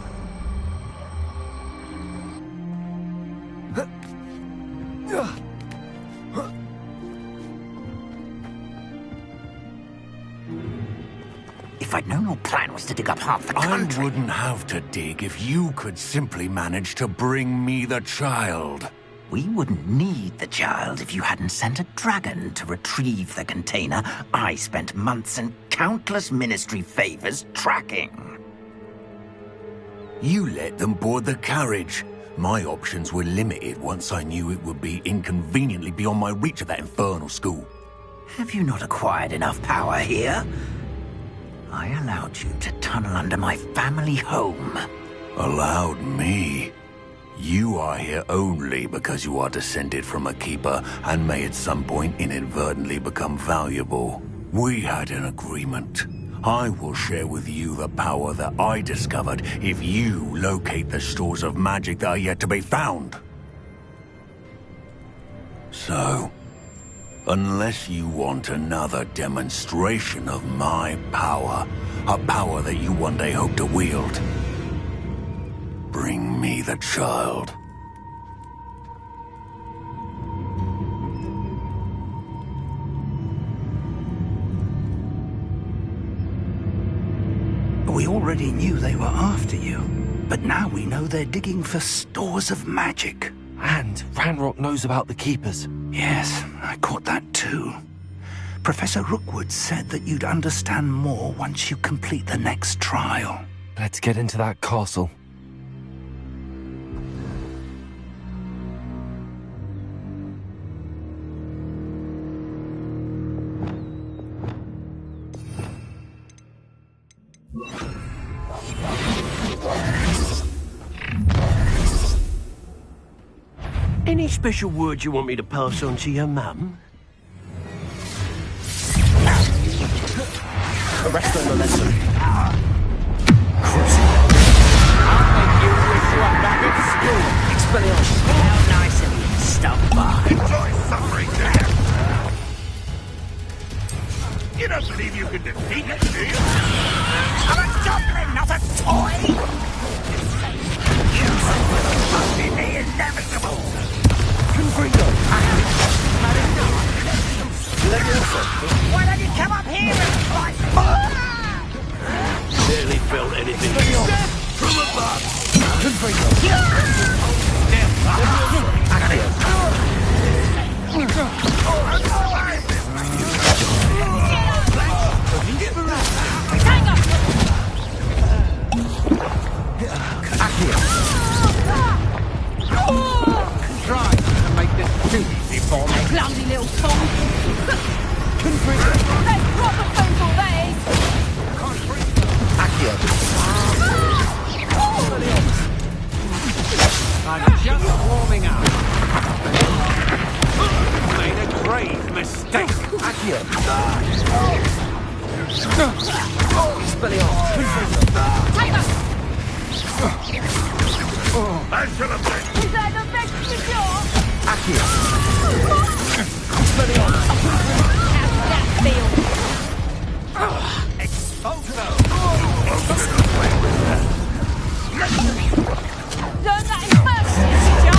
If I'd known your plan was to dig up half the country... I wouldn't have to dig if you could simply manage to bring me the child. We wouldn't need the child if you hadn't sent a dragon to retrieve the container I spent months and countless ministry favors tracking. You let them board the carriage. My options were limited once I knew it would be inconveniently beyond my reach at that infernal school. Have you not acquired enough power here? I allowed you to tunnel under my family home. Allowed me? You are here only because you are descended from a keeper and may at some point inadvertently become valuable. We had an agreement. I will share with you the power that I discovered if you locate the stores of magic that are yet to be found. So, unless you want another demonstration of my power, a power that you one day hope to wield, bring me the child. We already knew they were after you, but now we know they're digging for stores of magic. And Ranrock knows about the Keepers. Yes, I caught that too. Professor Rookwood said that you'd understand more once you complete the next trial. Let's get into that castle. Any special words you want me to pass on to your mum? Arresto momentum. Expelliarmus. How nice of you to stop by. Enjoy suffering, do you? You don't believe you can defeat it, do you? I'm a goblin, not a toy! You must be the inevitable! Confringo. Why don't you come up here and fight? Barely felt anything. From above! Confringo. I'm just warming up. Made a grave mistake. Accio. I should have been. Is that the best monsieur? Accio. How's that feel? Learn that in person, teacher.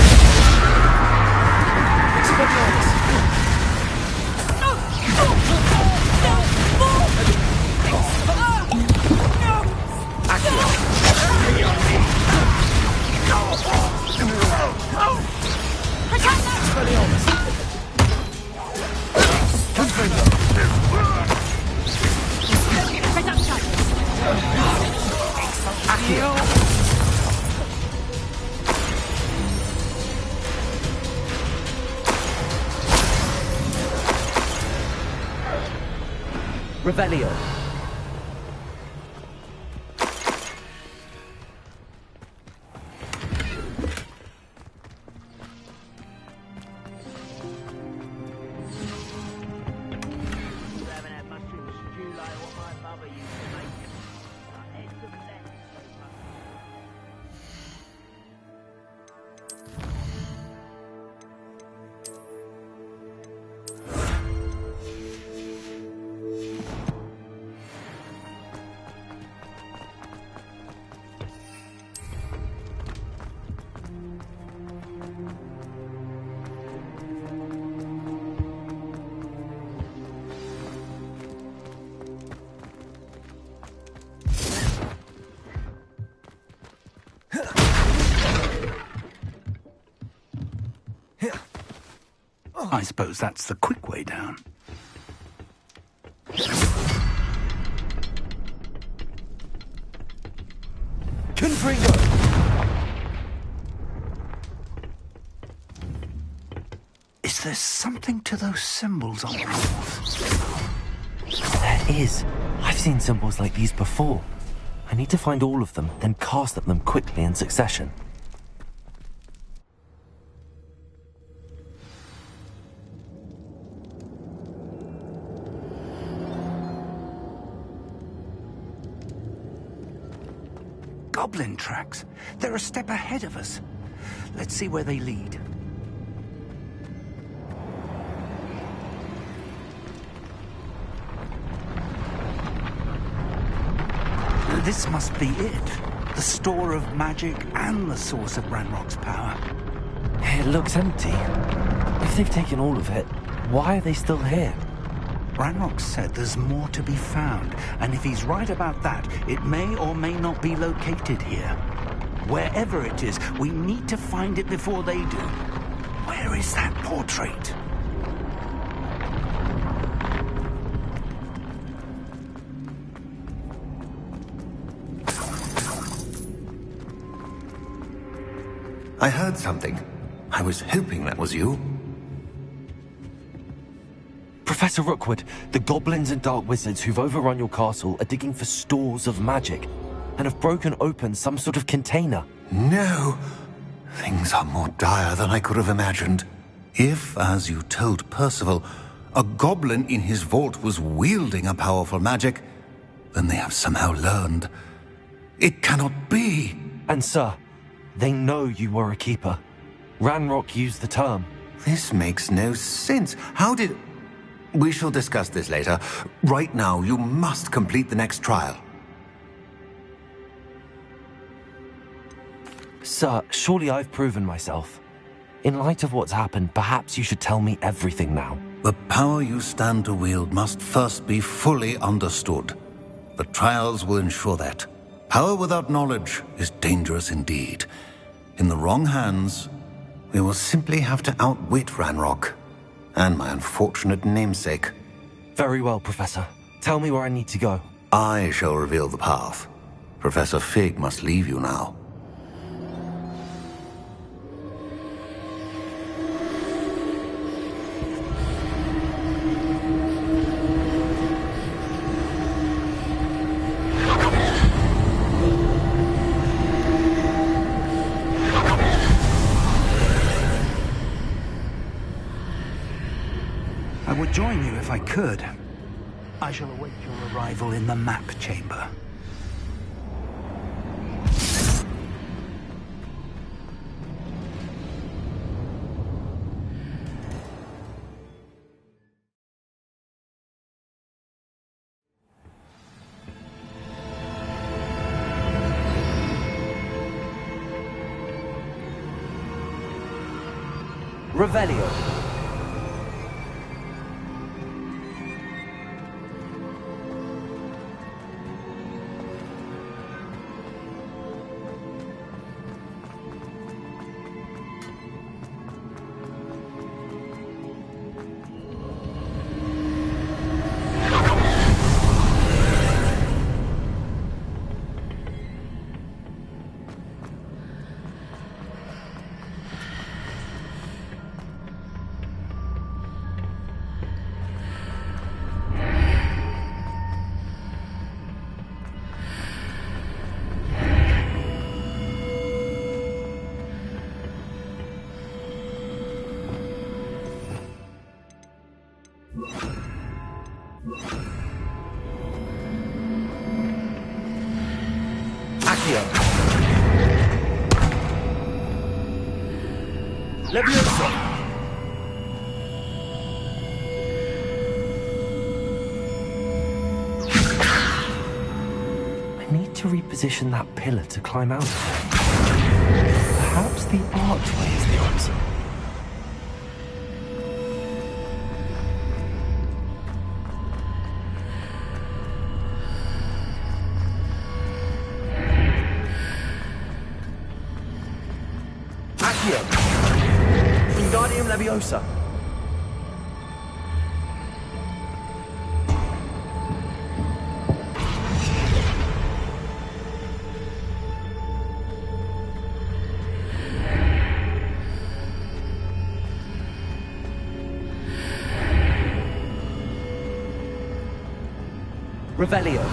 Revelio. I suppose that's the quick way down. Confringo! Is there something to those symbols on the walls? There is. I've seen symbols like these before. I need to find all of them, then cast at them quickly in succession. Goblin tracks. They're a step ahead of us. Let's see where they lead. This must be it. The store of magic and the source of Ranrock's power. It looks empty. If they've taken all of it, why are they still here? Ranrock said there's more to be found, and if he's right about that, it may or may not be located here. Wherever it is, we need to find it before they do. Where is that portrait? I heard something. I was hoping that was you. Professor Rookwood, the goblins and dark wizards who've overrun your castle are digging for stores of magic and have broken open some sort of container. No. Things are more dire than I could have imagined. If, as you told Percival, a goblin in his vault was wielding a powerful magic, then they have somehow learned. It cannot be. And sir, they know you were a keeper. Ranrock used the term. This makes no sense. How did... We shall discuss this later. Right now, you must complete the next trial. Sir, surely I've proven myself. In light of what's happened, perhaps you should tell me everything now. The power you stand to wield must first be fully understood. The trials will ensure that. Power without knowledge is dangerous indeed. In the wrong hands, we will simply have to outwit Ranrock and my unfortunate namesake. Very well, Professor. Tell me where I need to go. I shall reveal the path. Professor Fig must leave you now. join you if I could. I shall await your arrival in the map chamber. Revelio. Leviosa! I need to reposition that pillar to climb out of. Perhaps the archway is the answer. Wingardium Leviosa. Revelio.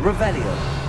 Revelio.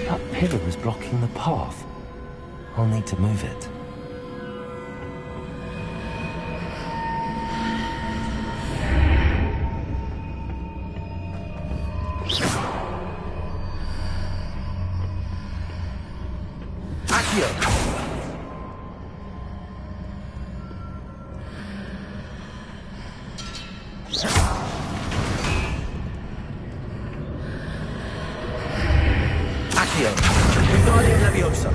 That pillar was blocking the path. I'll need to move it. Wingardium Leviosa.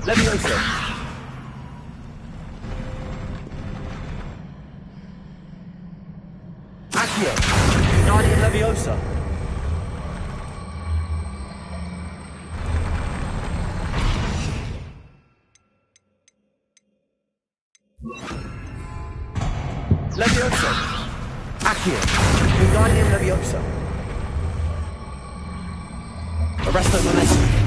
Leviosa. Accio. Guardian Leviosa. Leviosa. Accio. Guardian Leviosa. Arresto Momentum.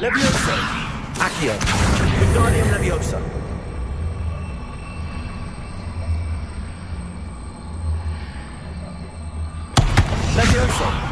Leviosa. Accio. Wingardium Leviosa. Leviosa.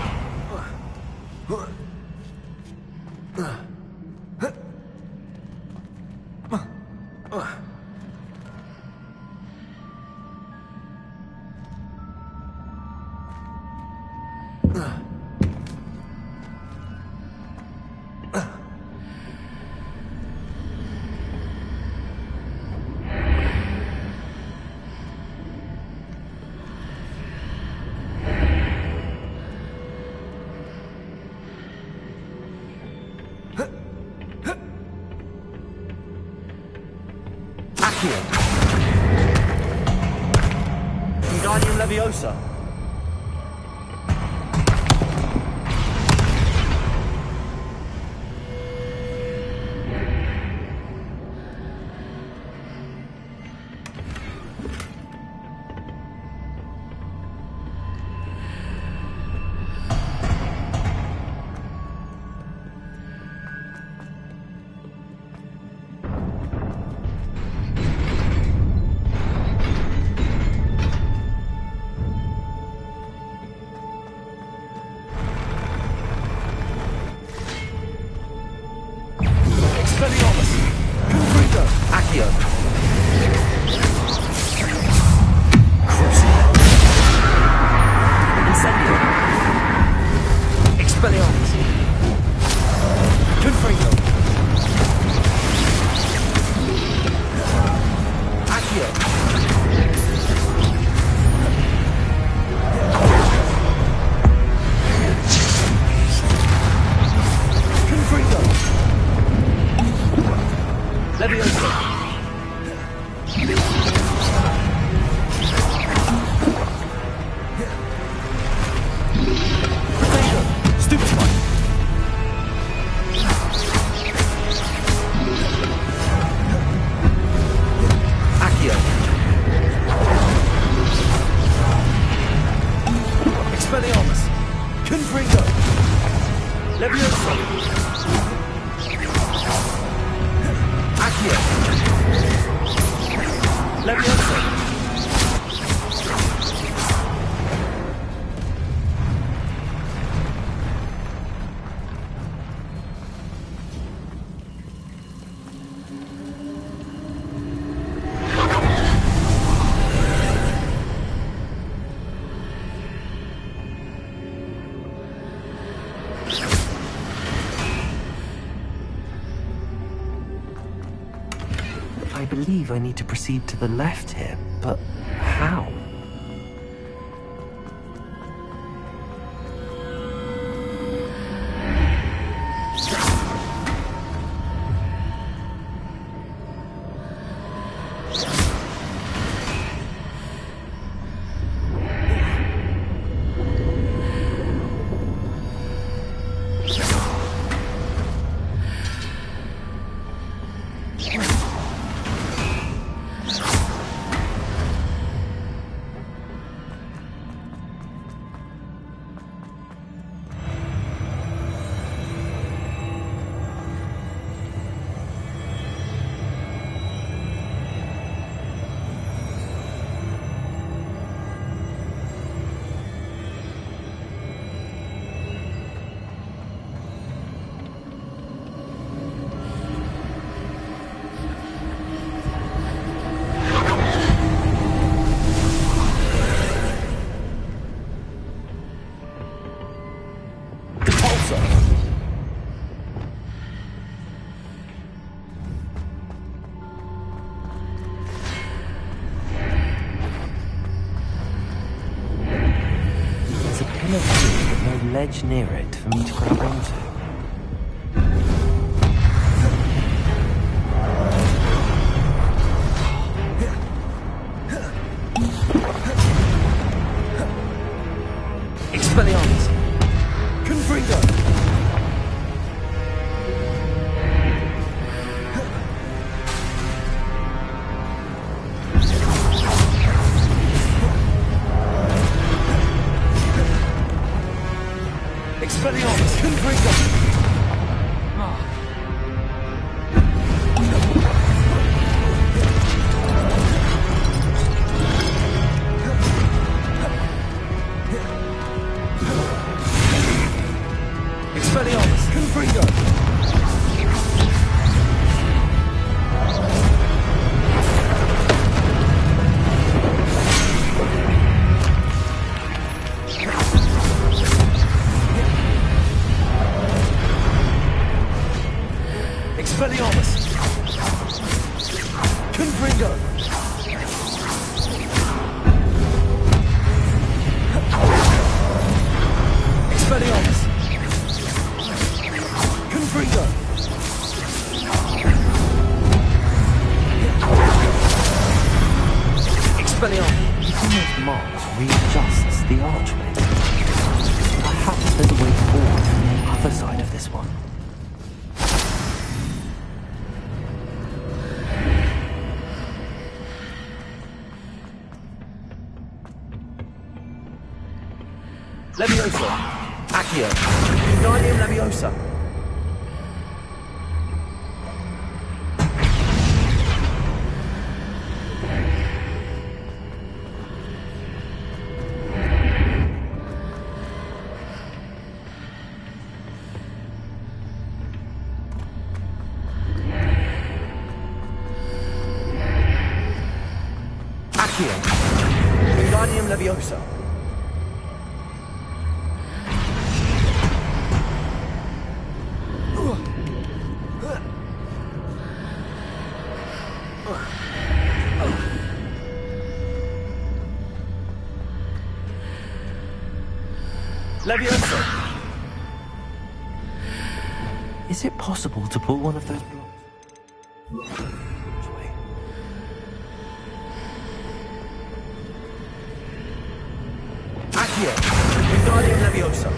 Wingardium Leviosa. I believe I need to proceed to the left here, but how? a view with no ledge near it for me to grab onto. Expelliarmus! Confringo! Expelliarmus! Confringo! Expelliarmus! Confringo! Expelliarmus! Confringo! Expelliarmus! Confringo! Expelliarmus! Using those marks readjusts the archway. Perhaps there's a way forward from the other side of this one. Leviosa! Accio! Wingardium Leviosa! Accio! Wingardium Leviosa! Leviosa! Is it possible to pull one of those blocks? Accio! Wingardium Leviosa!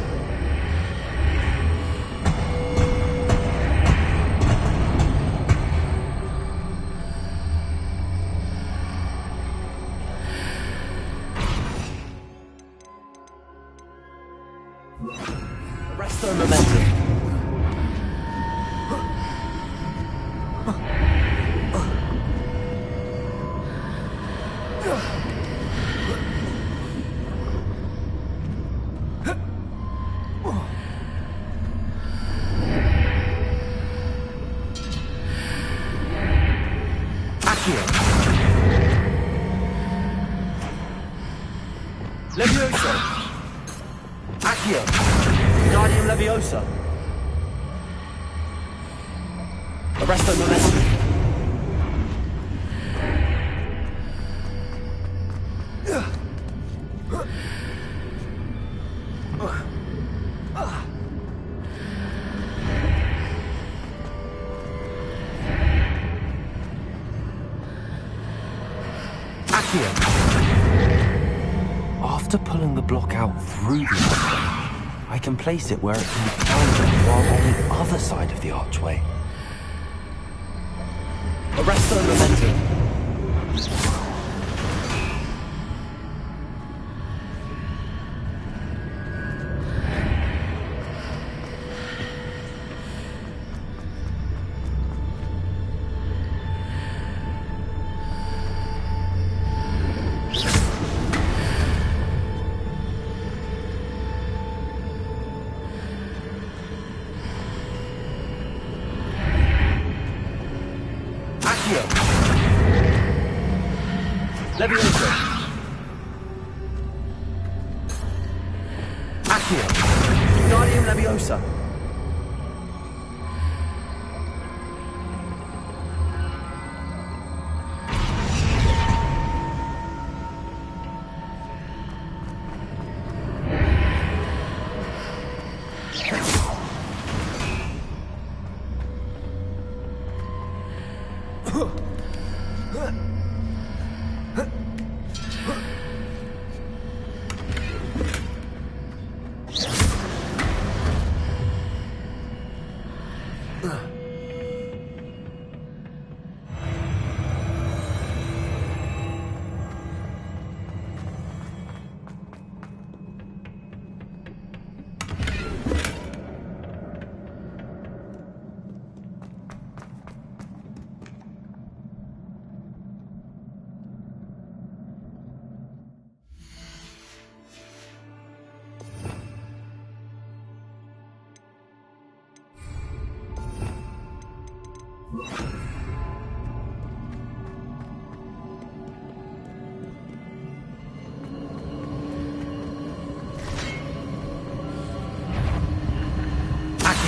Arresto Momentum! Accio! Leviosa! Accio! Wingardium Leviosa! Arresto Momentum! Accio! After pulling the block out through the archway, I can place it where it can be found while on the other side of the archway. Arresto Momentum! Accio! Leviosa! Accio! Wingardium Leviosa!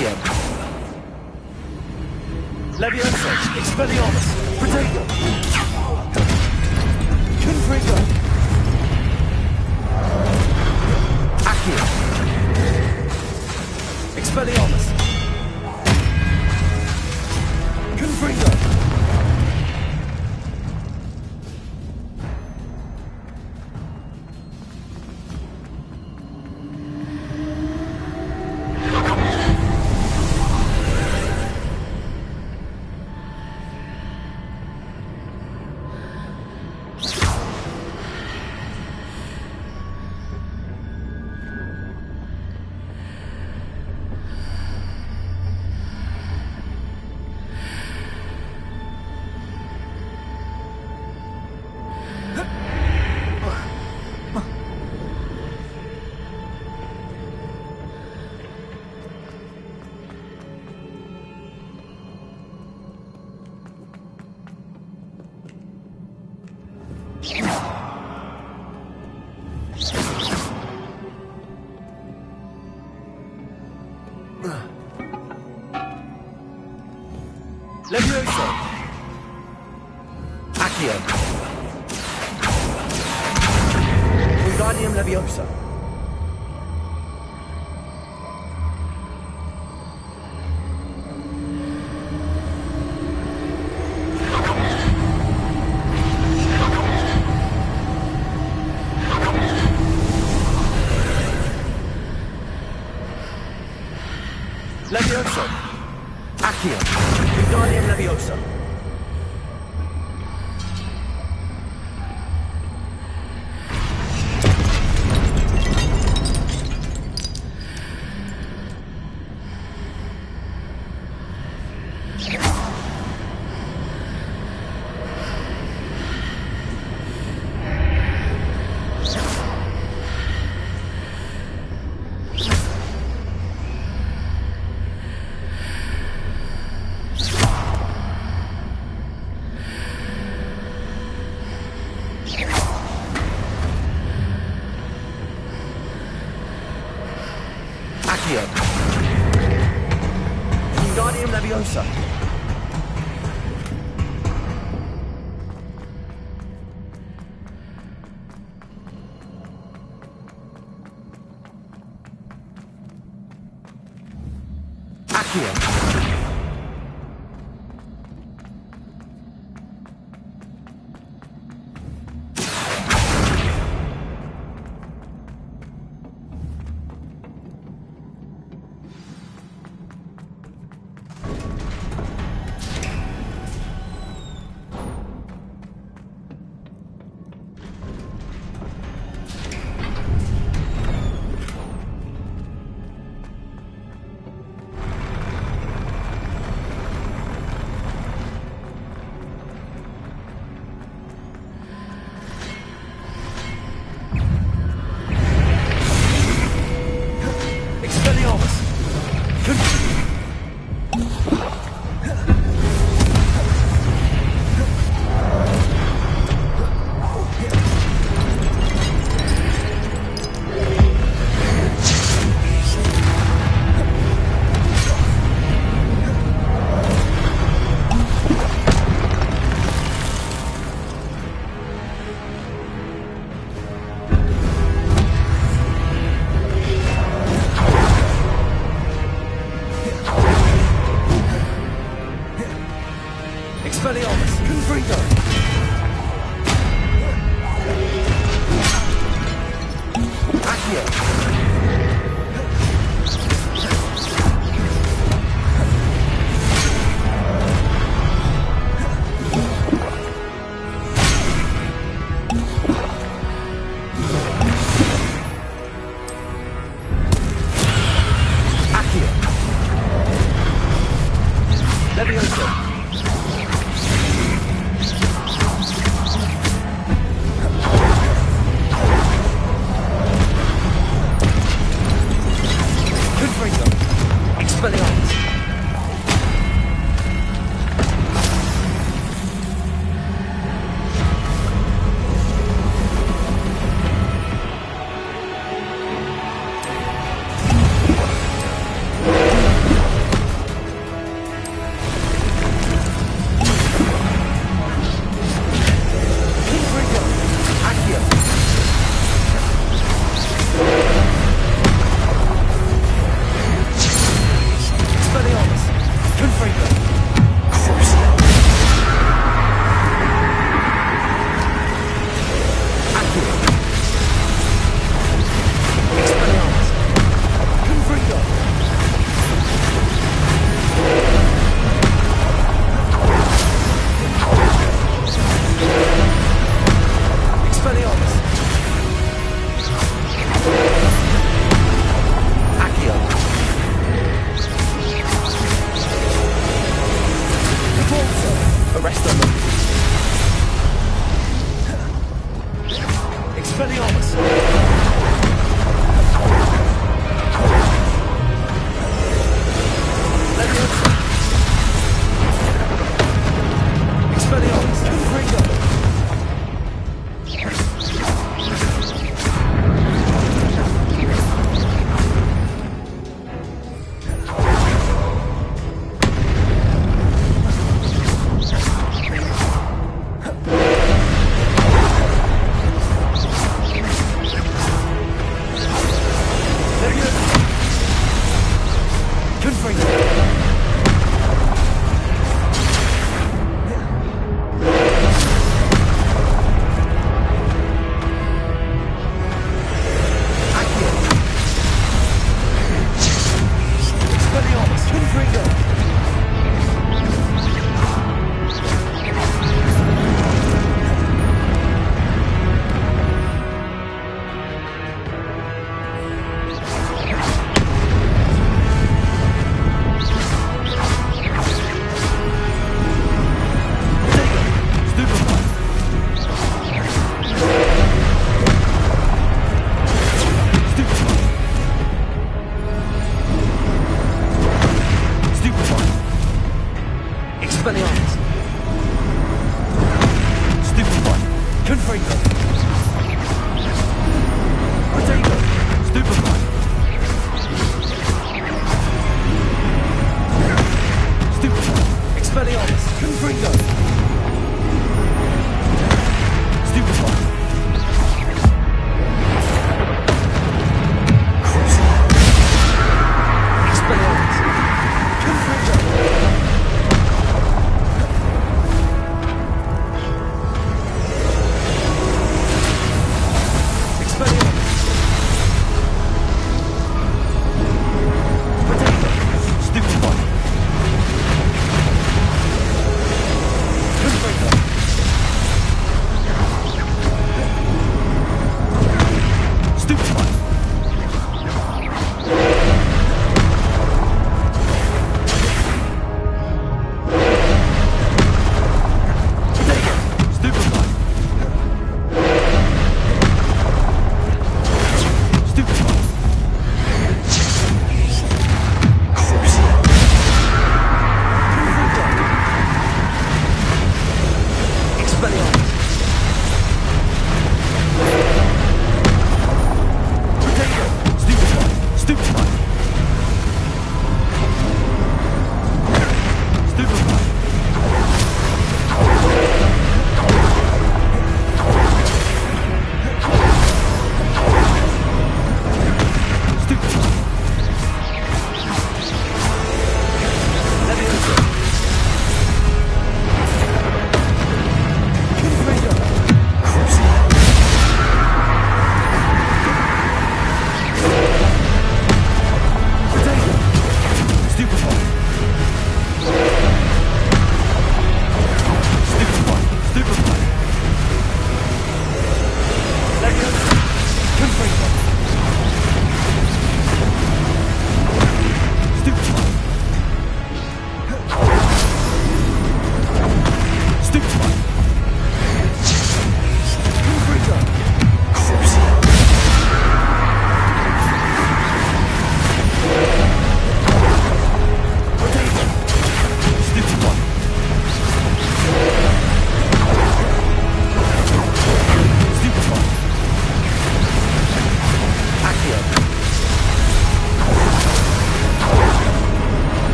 Accio. Levioso. Expelliarmus. Protego. Confringo. Accio. Expelliarmus. Confringo. Levioso. Accio. Wingardium Leviosa. Levioso. Accio. Wingardium Leviosa. Accio. Wingardium Leviosa. Accio. Expelliarmus. Confringo. Accio. Accio. Levioso. Expelliarmus! Leviosa! Expelliarmus! Confringo!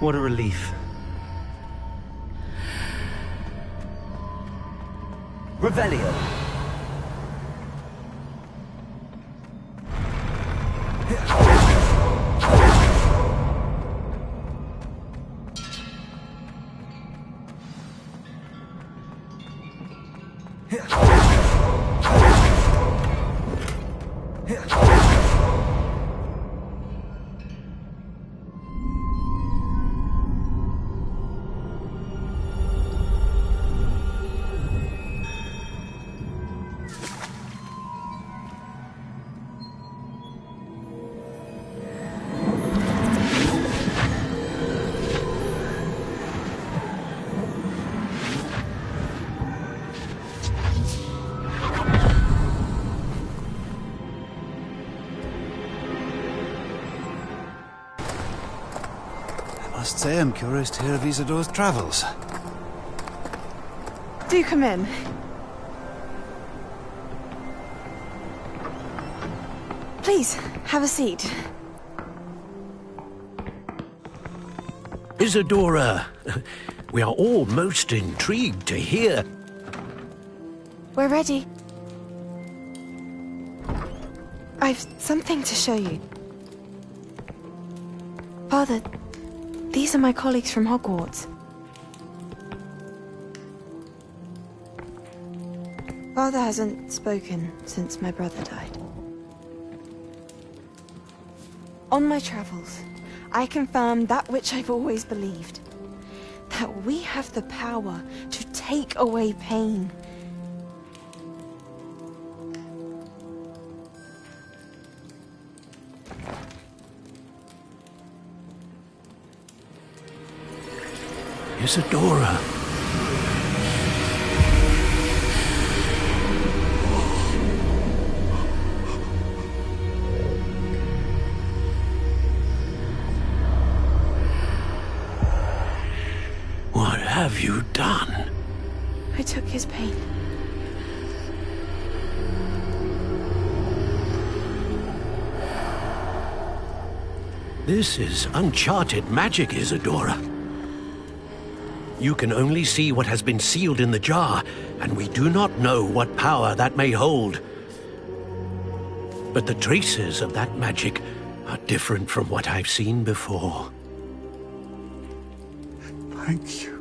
What a relief. Revelio. say I'm curious to hear of Isidore's travels. Do come in. Please, have a seat. Isadora, we are all most intrigued to hear. We're ready. I've something to show you. Father, these are my colleagues from Hogwarts. Father hasn't spoken since my brother died. On my travels, I confirmed that which I've always believed. That we have the power to take away pain. Isadora. What have you done? I took his pain. This is uncharted magic, Isadora. You can only see what has been sealed in the jar, and we do not know what power that may hold. But the traces of that magic are different from what I've seen before. Thank you.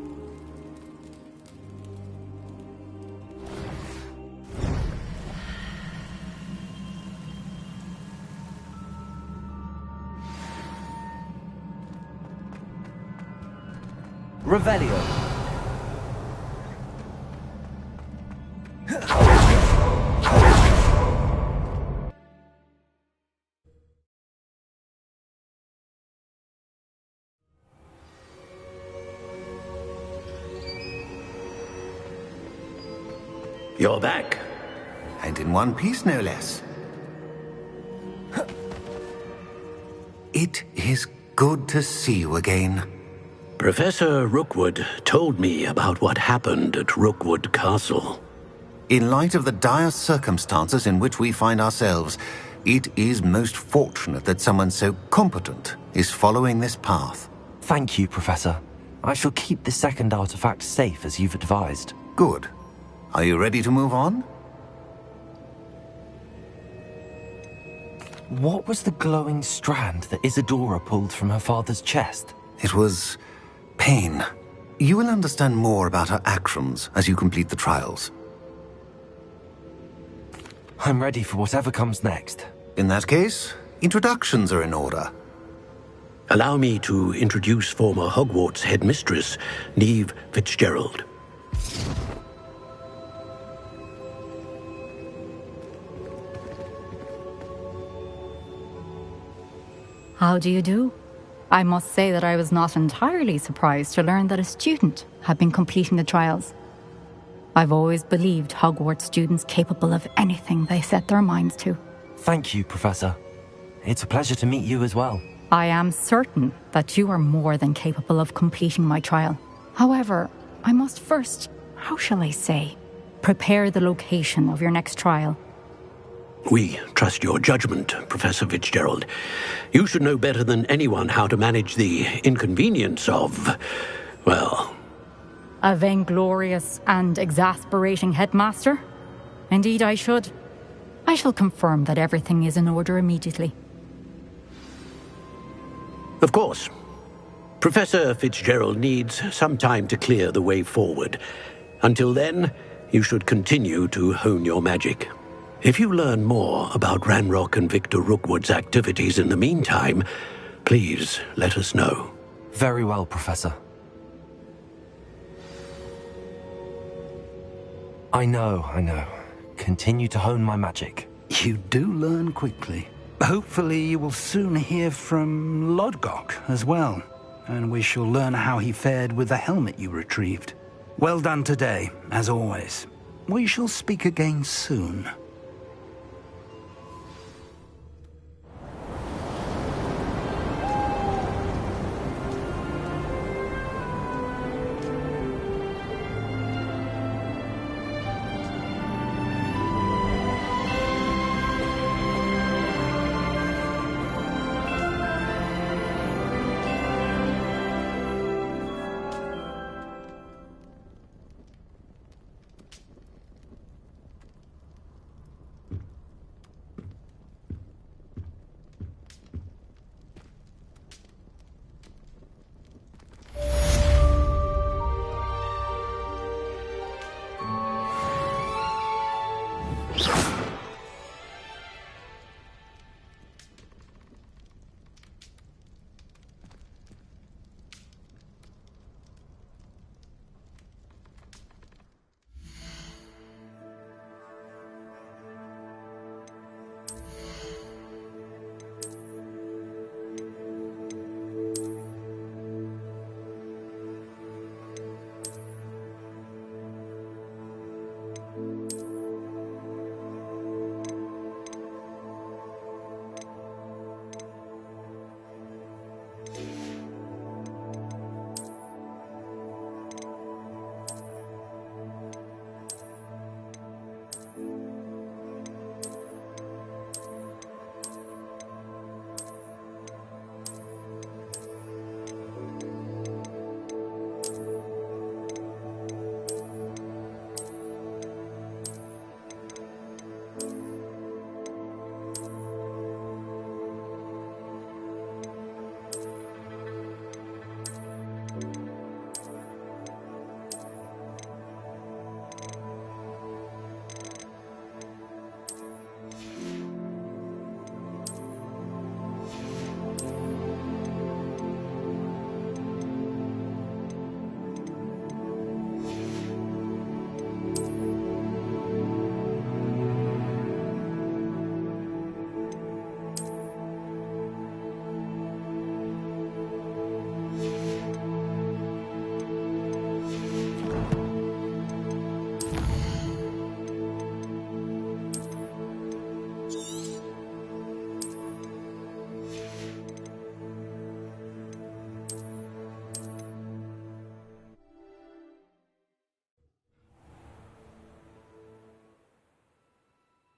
Revelio. You're back. And in one piece, no less. It is good to see you again. Professor Rookwood told me about what happened at Rookwood Castle. In light of the dire circumstances in which we find ourselves, it is most fortunate that someone so competent is following this path. Thank you, Professor. I shall keep the second artifact safe as you've advised. Good. Are you ready to move on? What was the glowing strand that Isadora pulled from her father's chest? It was pain. You will understand more about her actions as you complete the trials. I'm ready for whatever comes next. In that case, introductions are in order. Allow me to introduce former Hogwarts headmistress, Neve Fitzgerald. How do you do? I must say that I was not entirely surprised to learn that a student had been completing the trials. I've always believed Hogwarts students capable of anything they set their minds to. Thank you, Professor. It's a pleasure to meet you as well. I am certain that you are more than capable of completing my trial. However, I must first, how shall I say, prepare the location of your next trial. We trust your judgment, Professor Fitzgerald. You should know better than anyone how to manage the inconvenience of, well... A vainglorious and exasperating headmaster? Indeed I should. I shall confirm that everything is in order immediately. Of course. Professor Fitzgerald needs some time to clear the way forward. Until then, you should continue to hone your magic. If you learn more about Ranrock and Victor Rookwood's activities in the meantime, please let us know. Very well, Professor. I know. Continue to hone my magic. You do learn quickly. Hopefully you will soon hear from Lodgok as well, and we shall learn how he fared with the helmet you retrieved. Well done today, as always. We shall speak again soon.